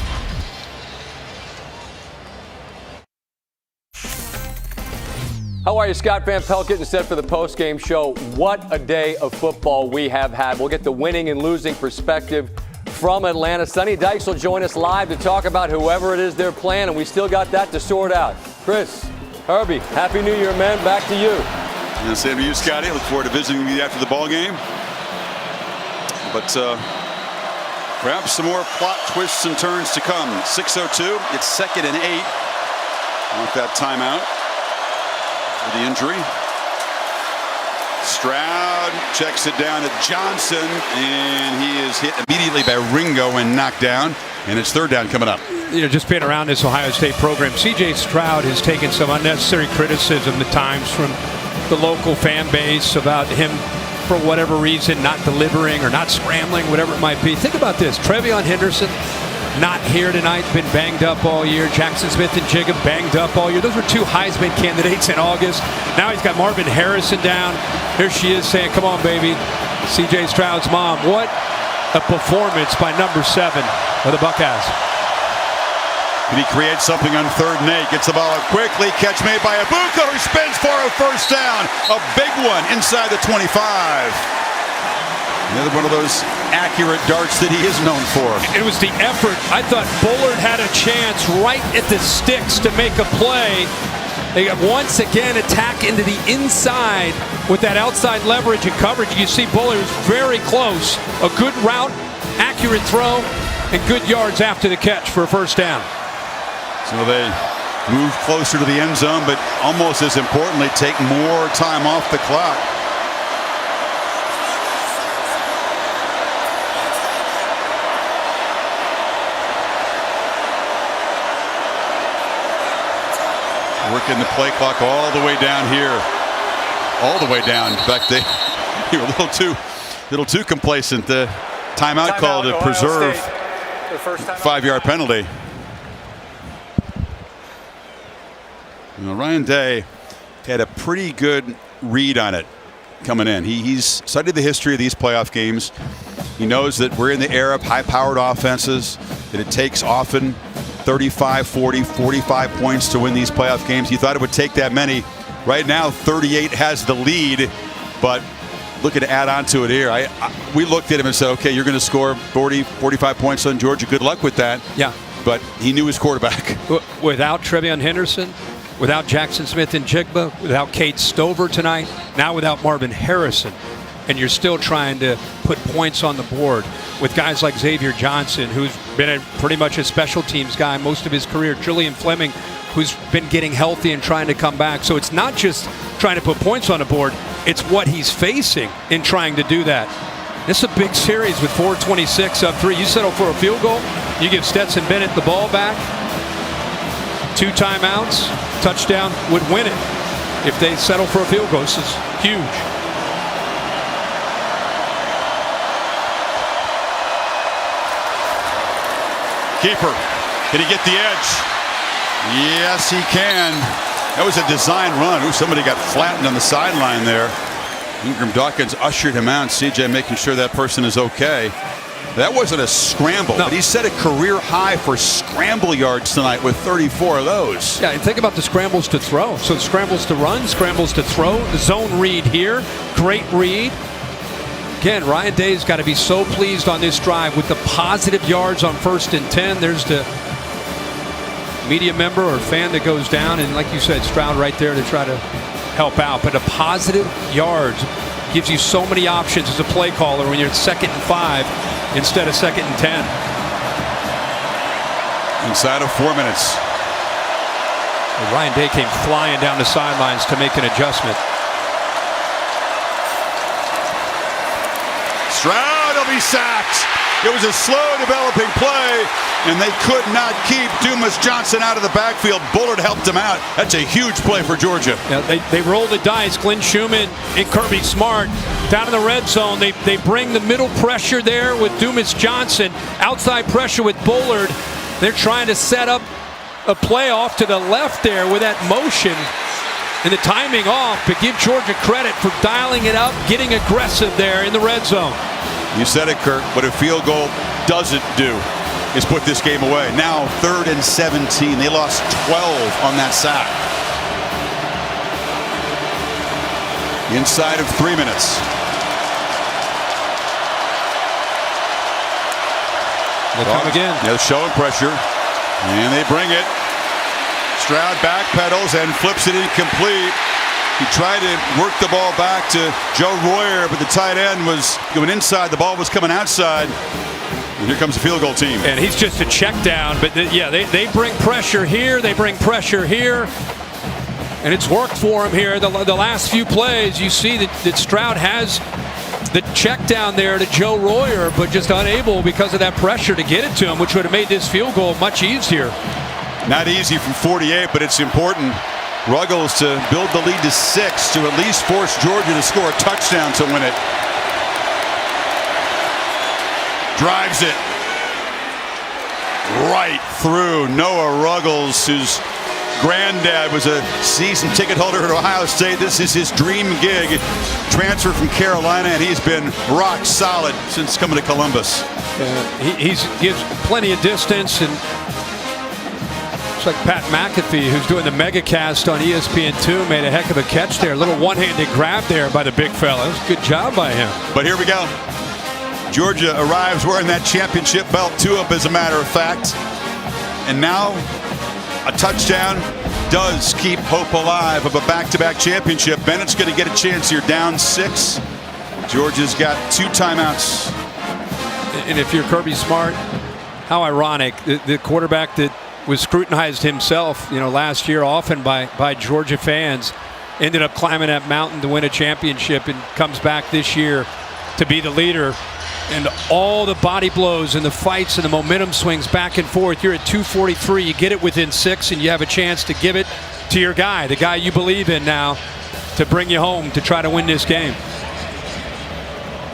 How are you? Scott Van Pelt getting set for the post-game show. What a day of football we have had. We'll get the winning and losing perspective from Atlanta. Sonny Dykes will join us live to talk about whoever it is they're playing, and we still got that to sort out. Chris, Herbie, Happy New Year, man. Back to you. And same to you, Scotty. Look forward to visiting with you after the ball game. But perhaps some more plot twists and turns to come. 6:02. It's 2nd and 8. Want that timeout for the injury. Stroud checks it down to Johnson, and he is hit immediately by Ringo and knocked down. And it's third down coming up. Just being around this Ohio State program, C.J. Stroud has taken some unnecessary criticism at times from the local fan base about him, for whatever reason, not delivering or not scrambling, whatever it might be. Think about this. Trevion Henderson, not here tonight, been banged up all year. Jackson Smith-Njigba banged up all year. Those were two Heisman candidates in August. Now he's got Marvin Harrison down. Here she is saying, come on, baby. C.J. Stroud's mom. What a performance by number 7 of the Buckeyes. And he creates something on 3rd and 8. Gets the ball out quickly. Catch made by Abuka, who spins for a first down. A big one inside the 25. Another one of those accurate darts that he is known for. It was the effort. I thought Bullard had a chance right at the sticks to make a play. They once again attack into the inside with that outside leverage and coverage. You see Bullard was very close. A good route, accurate throw, and good yards after the catch for a first down. So they move closer to the end zone, but almost as importantly, take more time off the clock. Working the play clock all the way down here. All the way down. In fact, they were a little too complacent. The timeout call to preserve the first 5-yard penalty. You know, Ryan Day had a pretty good read on it coming in. He's studied the history of these playoff games. He knows that we're in the era of high-powered offenses, that it takes often 35, 40, 45 points to win these playoff games. He thought it would take that many. Right now, 38 has the lead, but looking to add on to it here. We looked at him and said, okay, you're going to score 40, 45 points on Georgia. Good luck with that. Yeah. But he knew his quarterback. Without Trevion Henderson, without Jackson Smith-Njigba, without Kate Stover tonight, now without Marvin Harrison, and you're still trying to put points on the board with guys like Xavier Johnson, who's been pretty much a special teams guy most of his career, Julian Fleming, who's been getting healthy and trying to come back. So it's not just trying to put points on the board, it's what he's facing in trying to do that. This is a big series with 4:26 up 3. You settle for a field goal, you give Stetson Bennett the ball back, 2 timeouts, touchdown would win it. If they settle for a field goal, this is huge. Keeper, can he get the edge? Yes, he can. That was a design run. Ooh, somebody got flattened on the sideline there. Ingram Dawkins ushered him out. CJ making sure that person is okay. That wasn't a scramble, but he set a career high for scramble yards tonight with 34 of those. Yeah, and think about the scrambles to throw. So scrambles to run, scrambles to throw. The zone read here, great read. Again, Ryan Day's got to be so pleased on this drive with the positive yards on 1st and 10. There's the media member or fan that goes down, and like you said, Stroud right there to try to help out. But a positive yards gives you so many options as a play caller when you're at 2nd and 5 instead of 2nd and 10. Inside of 4 minutes. And Ryan Day came flying down the sidelines to make an adjustment. Stroud will be sacked. It was a slow developing play, and they could not keep Dumas Johnson out of the backfield. Bullard helped him out. That's a huge play for Georgia. Yeah, they roll the dice. Glenn Schumann and Kirby Smart down in the red zone. They bring the middle pressure there with Dumas Johnson. Outside pressure with Bullard. They're trying to set up a play off to the left there with that motion. And the timing off, but give Georgia credit for dialing it up, getting aggressive there in the red zone. You said it, Kurt. What a field goal doesn't do is put this game away. Now 3rd and 17. They lost 12 on that sack. Inside of 3 minutes. They come again. They're showing pressure, and they bring it. Stroud backpedals and flips it incomplete. He tried to work the ball back to Joe Royer, but the tight end was going inside. The ball was coming outside. And here comes the field goal team. And he's just a check down, but they bring pressure here, they bring pressure here, and it's worked for him here. The last few plays, you see that Stroud has the check down there to Joe Royer, but just unable because of that pressure to get it to him, which would have made this field goal much easier. Not easy from 48, but it's important. Ruggles to build the lead to 6 to at least force Georgia to score a touchdown to win it. Drives it right through Noah Ruggles, whose granddad was a season ticket holder at Ohio State. This is his dream gig. Transfer from Carolina, and he's been rock solid since coming to Columbus. He gives plenty of distance, and it's like Pat McAfee, who's doing the megacast on ESPN2, made a heck of a catch there. A little one-handed grab there by the big fella. It was a good job by him. But here we go. Georgia arrives wearing that championship belt, 2 up as a matter of fact. And now a touchdown does keep hope alive of a back-to-back championship. Bennett's going to get a chance here, down 6. Georgia's got 2 timeouts. And if you're Kirby Smart, how ironic. The quarterback that was scrutinized himself, last year often by Georgia fans, ended up climbing that mountain to win a championship and comes back this year to be the leader. And all the body blows and the fights and the momentum swings back and forth. You're at 243. You get it within 6, and you have a chance to give it to your guy, the guy you believe in now, to bring you home to try to win this game.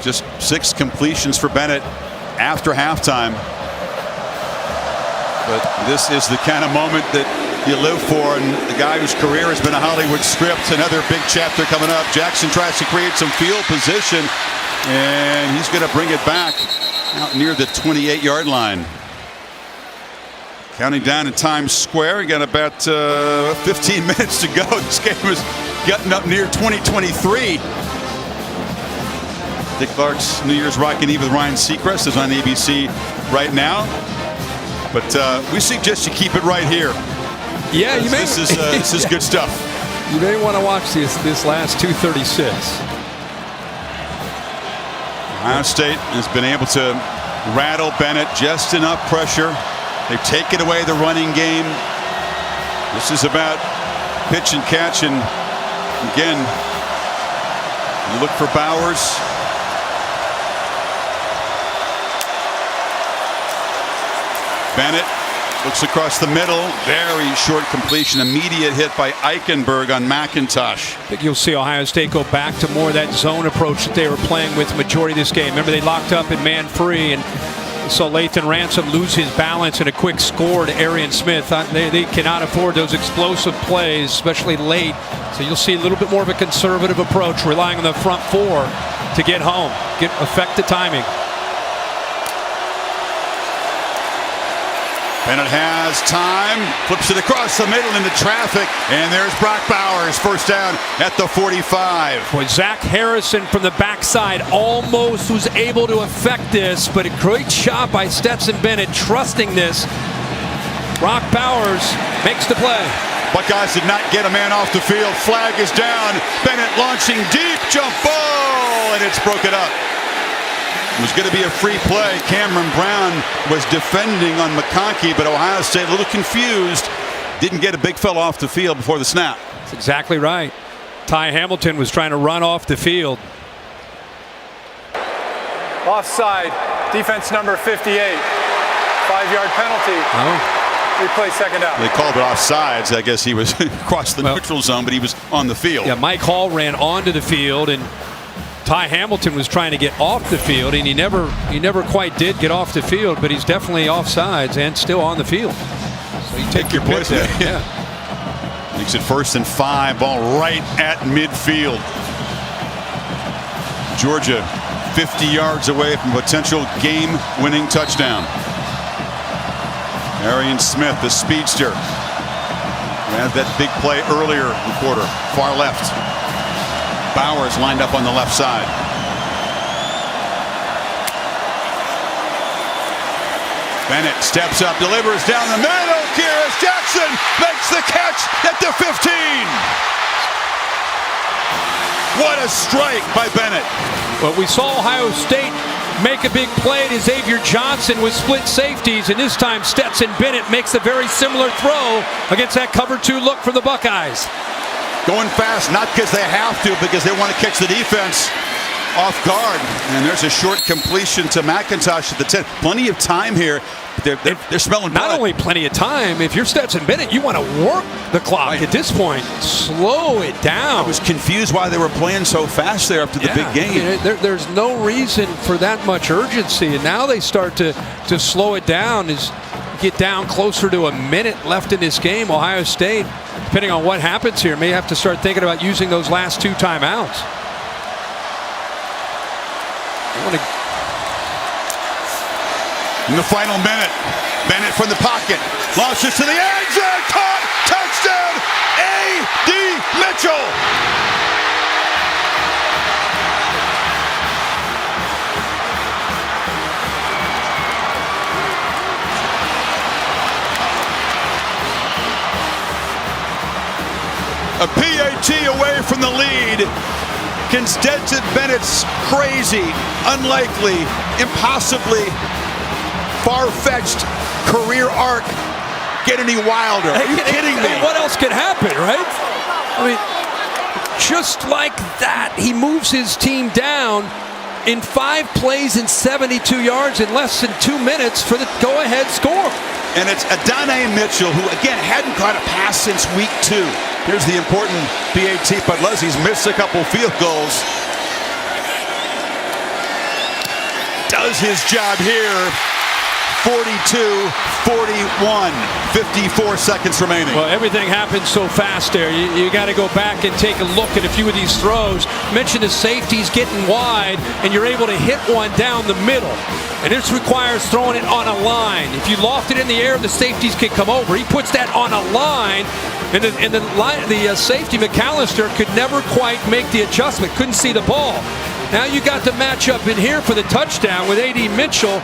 Just 6 completions for Bennett after halftime. But this is the kind of moment that you live for, and the guy whose career has been a Hollywood script. Another big chapter coming up. Jackson tries to create some field position, and he's going to bring it back out near the 28-yard line. Counting down in Times Square. You got about 15 minutes to go. This game is getting up near 2023. Dick Clark's New Year's Rockin' Eve with Ryan Seacrest is on ABC right now. But we suggest you keep it right here. Yeah, you may. This is good stuff. You may want to watch this last 2:36. Ohio State has been able to rattle Bennett, just enough pressure. They've taken away the running game. This is about pitch and catch, and again, you look for Bowers. Bennett looks across the middle. Very short completion. Immediate hit by Eichenberg on McIntosh. I think you'll see Ohio State go back to more of that zone approach that they were playing with the majority of this game. Remember, they locked up in man free, and saw Lathan Ransom lose his balance and a quick score to Arian Smith. They cannot afford those explosive plays, especially late. So you'll see a little bit more of a conservative approach, relying on the front 4 to get home, affect the timing. Bennett has time, flips it across the middle into traffic, and there's Brock Bowers, first down at the 45. Boy, Zach Harrison from the backside almost was able to affect this, but a great shot by Stetson Bennett, trusting this. Brock Bowers makes the play. Buckeyes did not get a man off the field. Flag is down. Bennett launching deep, jump ball, and it's broken up. It was going to be a free play. Cameron Brown was defending on McConkey, but Ohio State a little confused. Didn't get a big fella off the field before the snap. That's exactly right. Ty Hamilton was trying to run off the field. Offside, defense number 58. 5-yard penalty. Replay second down. They called it offsides. I guess he was across the neutral zone, but he was on the field. Yeah, Mike Hall ran onto the field, and Ty Hamilton was trying to get off the field, and he never quite did get off the field, but he's definitely offsides and still on the field. So you take your poison there. Yeah. Makes it 1st and 5, ball right at midfield. Georgia 50 yards away from potential game-winning touchdown. Arian Smith, the speedster, had that big play earlier in the quarter, far left. Bowers lined up on the left side. Bennett steps up, delivers down the middle. Kyrus Jackson makes the catch at the 15. What a strike by Bennett. Well, we saw Ohio State make a big play to Xavier Johnson with split safeties, and this time Stetson Bennett makes a very similar throw against that cover 2 look for the Buckeyes. Going fast, not because they have to, because they want to catch the defense off guard. And there's a short completion to McIntosh at the 10. Plenty of time here. They're smelling blood. Not only plenty of time, if you're Stetson Bennett, you want to work the clock at this point. Slow it down. I was confused why they were playing so fast there up to the big game. I mean, there's no reason for that much urgency, and now they start to slow it down as get down closer to a minute left in this game. Ohio State, depending on what happens here, may have to start thinking about using those last 2 timeouts. In the final minute, Bennett from the pocket, launches to the end zone, caught, touchdown, A.D. Mitchell. A PAT away from the lead. Can Stetson Bennett's crazy, unlikely, impossibly far-fetched career arc get any wilder? Are you kidding me? What else could happen, right? I mean, just like that, he moves his team down in 5 plays and 72 yards in less than 2 minutes for the go-ahead score. And it's Adonai Mitchell, who, again, hadn't caught a pass since week 2. Here's the important PAT, but Leslie's missed a couple field goals. Does his job here. 42-41, 54 seconds remaining. Well, everything happens so fast there. You got to go back and take a look at a few of these throws. Mention the safeties getting wide, and you're able to hit one down the middle. And this requires throwing it on a line. If you loft it in the air, the safeties can come over. He puts that on a line, and the safety, McAllister, could never quite make the adjustment. Couldn't see the ball. Now you got the matchup in here for the touchdown with A.D. Mitchell.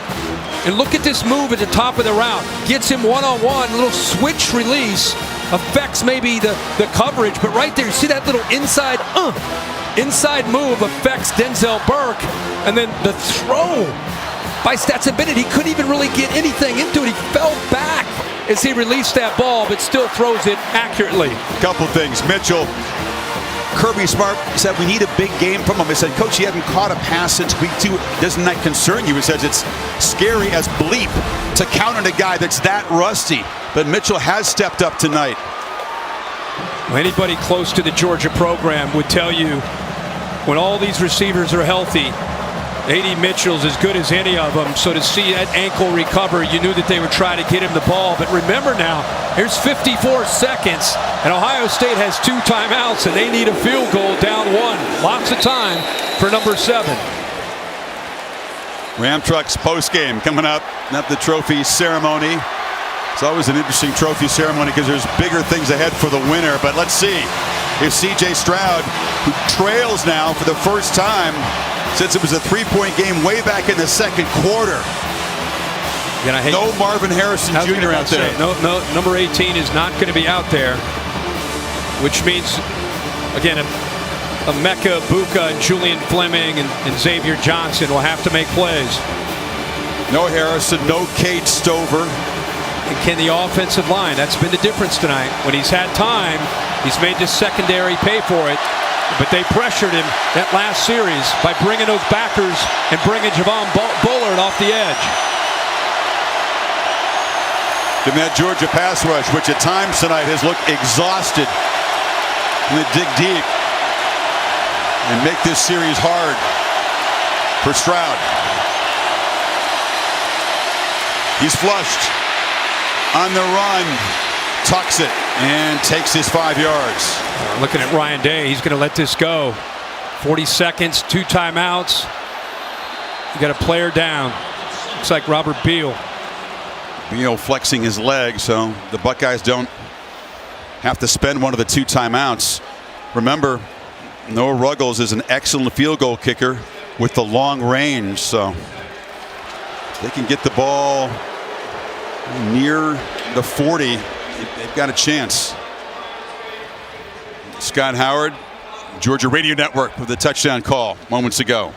And look at this move at the top of the route. Gets him one-on-one, little switch release. Affects maybe the coverage, but right there, you see that little inside move affects Denzel Burke. And then the throw by Stetson Bennett, he couldn't even really get anything into it. He fell back as he released that ball, but still throws it accurately. Couple things. Mitchell, Kirby Smart said we need a big game from him. He said, Coach, he hadn't caught a pass since week 2. Doesn't that concern you? He says it's scary as bleep to count on a guy that's that rusty. But Mitchell has stepped up tonight. Anybody close to the Georgia program would tell you when all these receivers are healthy, A.D. Mitchell's as good as any of them. So to see that ankle recover, you knew that they would try to get him the ball. But remember now, here's 54 seconds, and Ohio State has 2 timeouts, and they need a field goal down 1. Lots of time for number 7. Ram Trucks postgame coming up. Not the trophy ceremony. It's always an interesting trophy ceremony because there's bigger things ahead for the winner. But let's see if C.J. Stroud, who trails now for the first time since it was a 3-point game way back in the second quarter. No Marvin Harrison Jr. out there. No, number 18 is not going to be out there, which means, again, Emeka Egbuka and Julian Fleming and Xavier Johnson will have to make plays. No Harrison, no Cade Stover. And can the offensive line, that's been the difference tonight. When he's had time, he's made this secondary pay for it. But they pressured him that last series by bringing those backers and bringing Javon Bullard off the edge. In that Georgia pass rush, which at times tonight has looked exhausted. And they dig deep and make this series hard for Stroud. He's flushed on the run, tucks it, and takes his 5 yards. Looking at Ryan Day, he's going to let this go. 40 seconds, 2 timeouts. You got a player down. Looks like Robert Beal. Beal flexing his leg, so the Buckeyes don't have to spend one of the 2 timeouts. Remember, Noah Ruggles is an excellent field goal kicker with the long range, so they can get the ball near the 40. They've got a chance. Scott Howard, Georgia Radio Network with a touchdown call moments ago.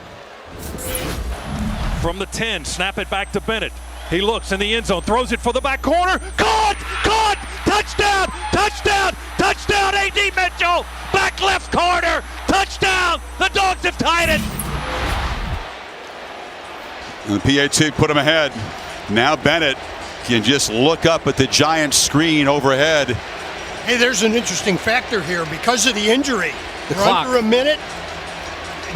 from the 10, snap it back to Bennett. He looks in the end zone, throws it for the back corner. Caught! Touchdown! Touchdown! Touchdown! A.D. Mitchell! Back left corner! Touchdown! The Dogs have tied it! And the PAT put him ahead. Now Bennett can just look up at the giant screen overhead. Hey, there's an interesting factor here because of the injury. The We're clock. under a minute.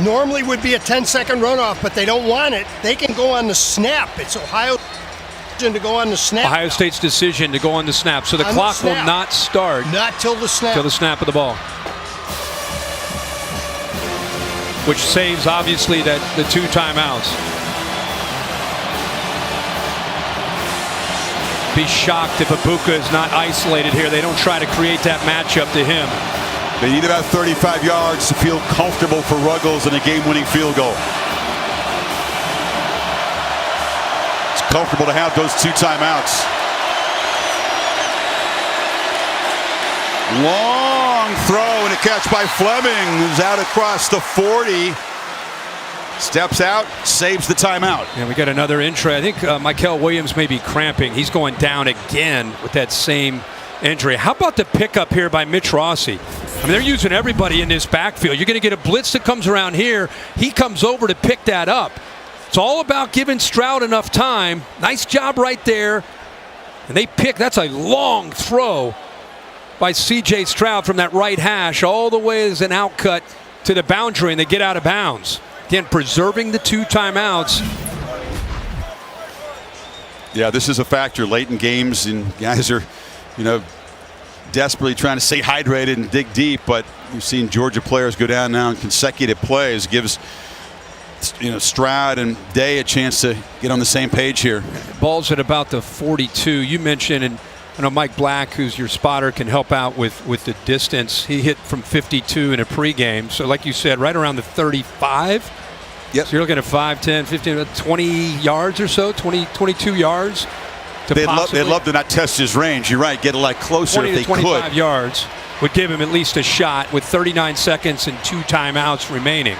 Normally would be a 10-second runoff, but they don't want it. They can go on the snap. It's Ohio to go on the snap. Ohio State's decision to go on the snap. So the clock will not start. Not till the snap. Till the snap of the ball. Which saves, obviously, the 2 timeouts. Be shocked if Ibuka is not isolated here. They don't try to create that matchup to him. They need about 35 yards to feel comfortable for Ruggles in a game-winning field goal. It's comfortable to have those 2 timeouts. Long throw and a catch by Fleming, who's out across the 40. Steps out, saves the timeout. And we got another injury. I think Michael Williams may be cramping. He's going down again with that same injury. How about the pickup here by Mitch Rossi? I mean, they're using everybody in this backfield. You're going to get a blitz that comes around here. He comes over to pick that up. It's all about giving Stroud enough time. Nice job right there. And they pick. That's a long throw by C.J. Stroud from that right hash all the way as an outcut to the boundary, and they get out of bounds. Again, preserving the 2 timeouts. Yeah, this is a factor late in games, and guys are, desperately trying to stay hydrated and dig deep. But we've seen Georgia players go down now in consecutive plays. Gives Stroud and Day a chance to get on the same page here. Ball's at about the 42. You mentioned, and I know Mike Black, who's your spotter, can help out with the distance. He hit from 52 in a pregame. So like you said, right around the 35. Yep. So you're looking at 5, 10, 15, 20 yards or so, 22 yards. They'd love to not test his range. You're right. Get a lot closer 20 if they to 25 could. yards would give him at least a shot with 39 seconds and 2 timeouts remaining.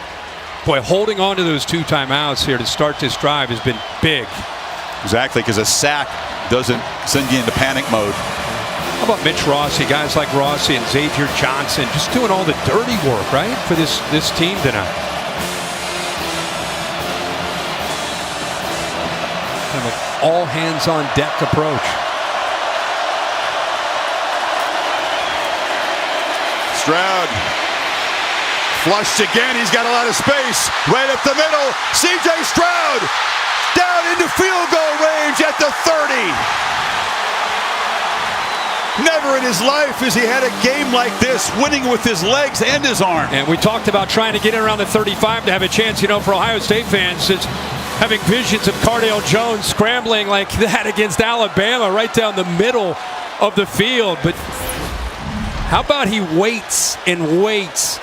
Boy, holding on to those 2 timeouts here to start this drive has been big. Exactly, because a sack doesn't send you into panic mode. How about Mitch Rossi, guys like Rossi and Xavier Johnson, just doing all the dirty work, right, for this team tonight. Kind of an all hands on deck approach. Stroud flushed again. He's got a lot of space right up the middle. C.J. Stroud down into field goal range at the 30. Never in his life has he had a game like this, winning with his legs and his arm. And we talked about trying to get in around the 35 to have a chance, for Ohio State fans. It's having visions of Cardale Jones scrambling like that against Alabama right down the middle of the field. But how about he waits and waits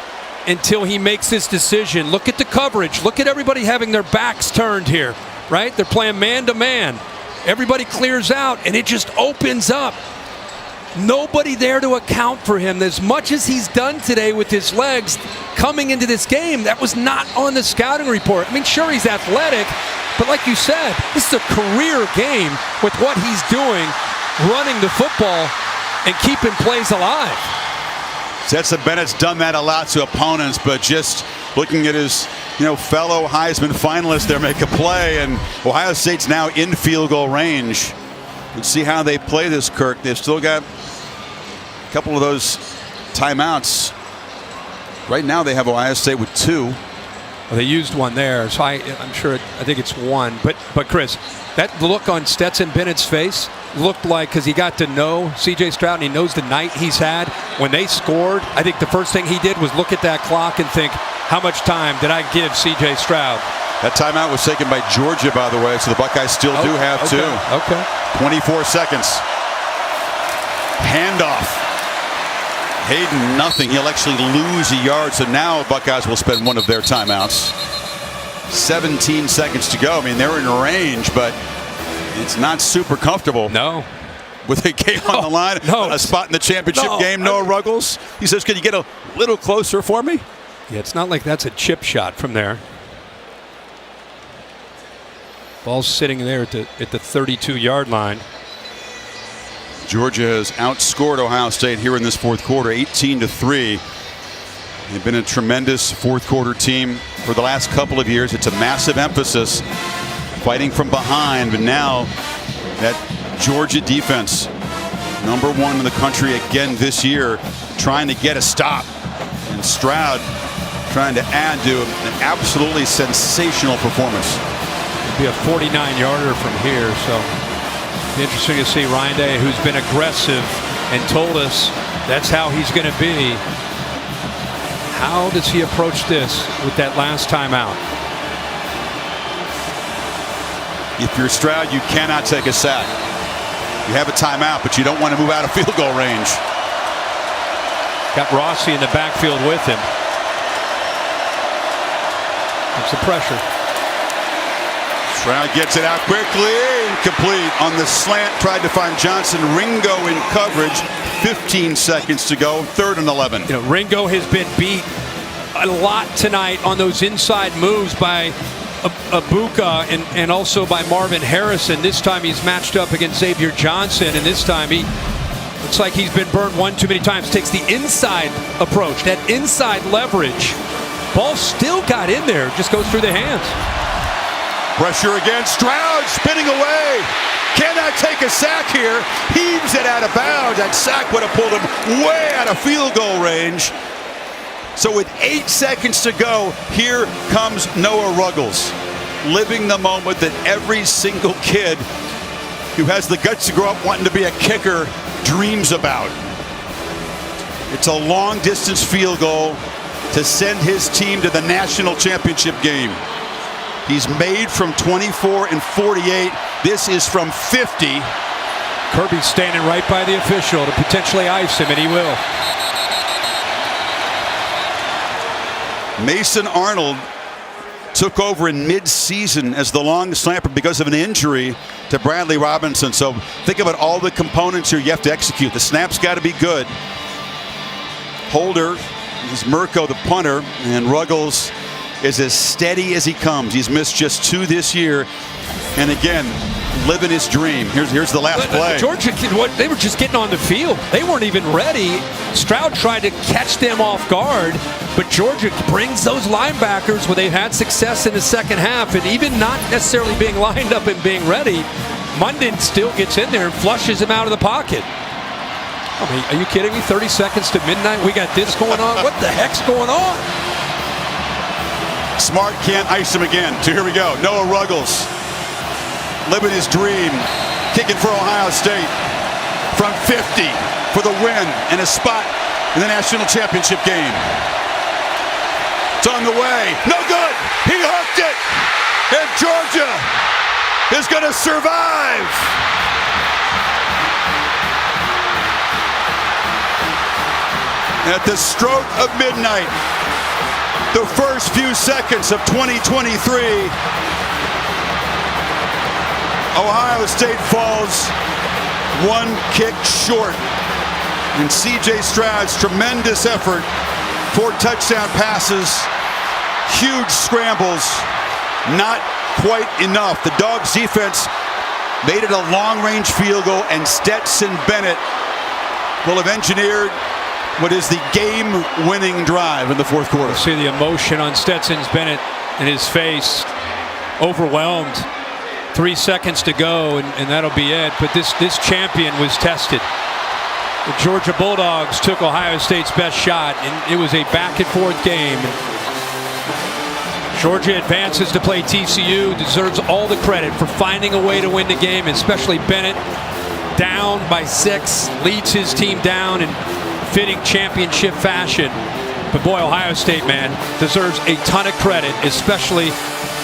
until he makes his decision? Look at the coverage. Look at everybody having their backs turned here, right? They're playing man-to-man. Everybody clears out, and it just opens up. Nobody there to account for him. As much as he's done today with his legs coming into this game, that was not on the scouting report. I mean, sure, he's athletic, but like you said, this is a career game with what he's doing, running the football and keeping plays alive. Stetson Bennett's done that a lot to opponents, but just looking at his fellow Heisman finalists there make a play, and Ohio State's now in field goal range. Let's see how they play this, Kirk. They've still got a couple of those timeouts. Right now they have Ohio State with 2. Well, they used one there, so I'm sure I think it's 1. But Chris, that look on Stetson Bennett's face looked like, because he got to know C.J. Stroud and he knows the night he's had. When they scored, I think the first thing he did was look at that clock and think, how much time did I give C.J. Stroud? That timeout was taken by Georgia, by the way, so the Buckeyes still do have 2. Okay. 24 seconds. Handoff. Hayden, nothing. He'll actually lose a yard, so now Buckeyes will spend one of their timeouts. 17 seconds to go. I mean, they're in range, but it's not super comfortable. No. With a game on the line, a spot in the championship game, Noah Ruggles. He says, can you get a little closer for me? Yeah, it's not like that's a chip shot from there. Ball's sitting there at the 32-yard line. Georgia has outscored Ohio State here in this fourth quarter, 18-3. They've been a tremendous fourth quarter team for the last couple of years. It's a massive emphasis, fighting from behind. But now that Georgia defense, #1 in the country again this year, trying to get a stop. And Stroud trying to add to an absolutely sensational performance. It'll be a 49-yarder from here, so it'll be interesting to see Ryan Day, who's been aggressive and told us that's how he's going to be. How does he approach this with that last time out? If you're Stroud, you cannot take a sack. You have a timeout, but you don't want to move out of field goal range. Got Rossi in the backfield with him. That's the pressure. Stroud gets it out quickly. Incomplete on the slant. Tried to find Johnson. Ringo in coverage. 15 seconds to go. 3rd and 11. You know, Ringo has been beat a lot tonight on those inside moves by Abuka and also by Marvin Harrison. This time he's matched up against Xavier Johnson, and this time he looks like he's been burned one too many times. Takes the inside approach, that inside leverage. Ball still got in there, just goes through the hands. Pressure again. Stroud spinning away. Cannot take a sack here. Heaves it out of bounds. That sack would have pulled him way out of field goal range. So with 8 seconds to go, here comes Noah Ruggles, living the moment that every single kid who has the guts to grow up wanting to be a kicker dreams about. It's a long distance field goal to send his team to the national championship game. He's made from 24 and 48. This is from 50. Kirby's standing right by the official to potentially ice him, and he will. Mason Arnold took over in mid-season as the long snapper because of an injury to Bradley Robinson. So think about all the components here you have to execute. The snap's got to be good. Holder is Mirko, the punter, and Ruggles is as steady as he comes. He's missed just 2 this year. And again, living his dream. Here's the last play. Georgia, they were just getting on the field. They weren't even ready. Stroud tried to catch them off guard, but Georgia brings those linebackers where they've had success in the second half, and even not necessarily being lined up and being ready, Munden still gets in there and flushes him out of the pocket. I mean, are you kidding me? 30 seconds to midnight, we got this going on? What the heck's going on? Smart can't ice him again. So here we go. Noah Ruggles, living his dream, kicking for Ohio State from 50 for the win and a spot in the national championship game. It's on the way. No good. He hooked it. And Georgia is going to survive. At the stroke of midnight, the first few seconds of 2023, Ohio State falls 1 kick short. And C.J. Stroud's tremendous effort, 4 touchdown passes, huge scrambles, not quite enough. The Dogs defense made it a long-range field goal, and Stetson Bennett will have engineered what is the game-winning drive in the fourth quarter. See the emotion on Stetson Bennett in his face, overwhelmed. 3 seconds to go, and that'll be it. But this champion was tested. The Georgia Bulldogs took Ohio State's best shot, and it was a back-and-forth game. Georgia advances to play TCU, deserves all the credit for finding a way to win the game, especially Bennett, down by 6, leads his team down in fitting championship fashion. But boy, Ohio State, man, deserves a ton of credit, especially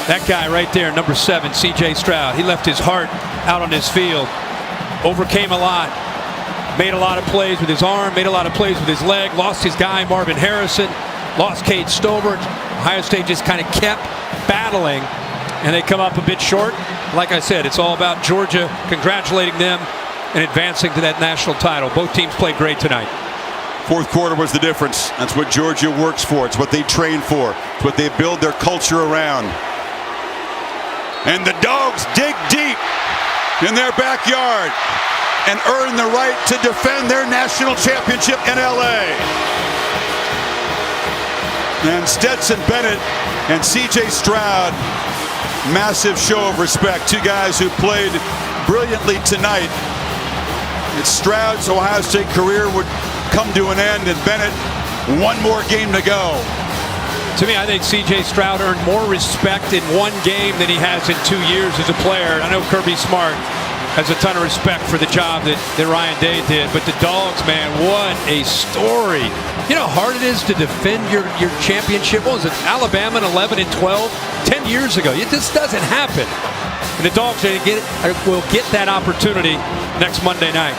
that guy right there, number 7, C.J. Stroud. He left his heart out on this field, overcame a lot, made a lot of plays with his arm, made a lot of plays with his leg, lost his guy, Marvin Harrison, lost Cade Stover. Ohio State just kind of kept battling, and they come up a bit short. Like I said, it's all about Georgia congratulating them and advancing to that national title. Both teams played great tonight. Fourth quarter was the difference. That's what Georgia works for. It's what they train for. It's what they build their culture around. And the Dogs Dogs dig deep in their backyard and earn the right to defend their national championship in LA. And Stetson Bennett and C.J. Stroud, massive show of respect. Two guys who played brilliantly tonight. It's Stroud's Ohio State career would come to an end, and Bennett, one more game to go. To me, I think C.J. Stroud earned more respect in one game than he has in 2 years as a player. I know Kirby Smart has a ton of respect for the job that Ryan Day did, but the Dogs, man, what a story. You know how hard it is to defend your championship? What was it, Alabama in 11 and 12? 10 years ago. It just doesn't happen. And the Dogs will get that opportunity next Monday night.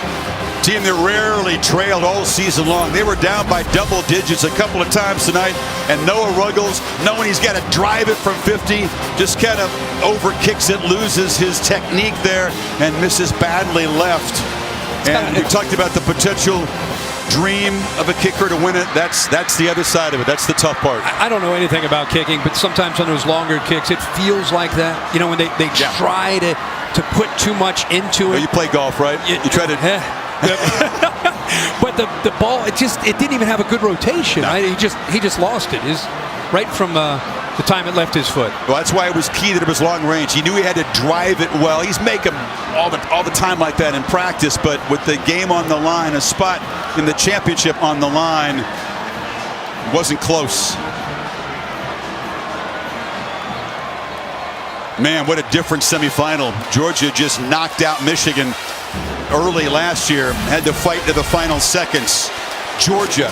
Team that rarely trailed all season long. They were down by double digits a couple of times tonight, and Noah Ruggles, knowing he's got to drive it from 50, just kind of overkicks it, loses his technique there, and misses badly left. And we talked about the potential dream of a kicker to win it. That's the other side of it. That's the tough part. I don't know anything about kicking, but sometimes on those longer kicks, it feels like that. You know, when they try to put too much into it. You play golf, right? You try to... But the ball, it didn't even have a good rotation. No. He just lost it. Right from the time it left his foot. Well, that's why it was key that it was long range. He knew he had to drive it well. He's making all the time like that in practice, but with the game on the line, a spot in the championship on the line, wasn't close. Man, what a different semifinal. Georgia just knocked out Michigan early last year, had to fight to the final seconds. Georgia,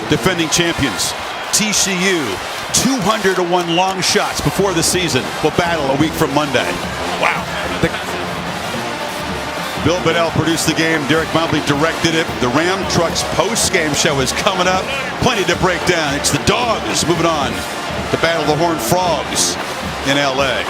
defending champions. TCU, 200-1 long shots before the season, will battle a week from Monday. Wow. Bill Bedell produced the game. Derek Mobley directed it. The Ram Trucks post-game show is coming up. Plenty to break down. It's the Dogs moving on to battle the Horned Frogs in LA.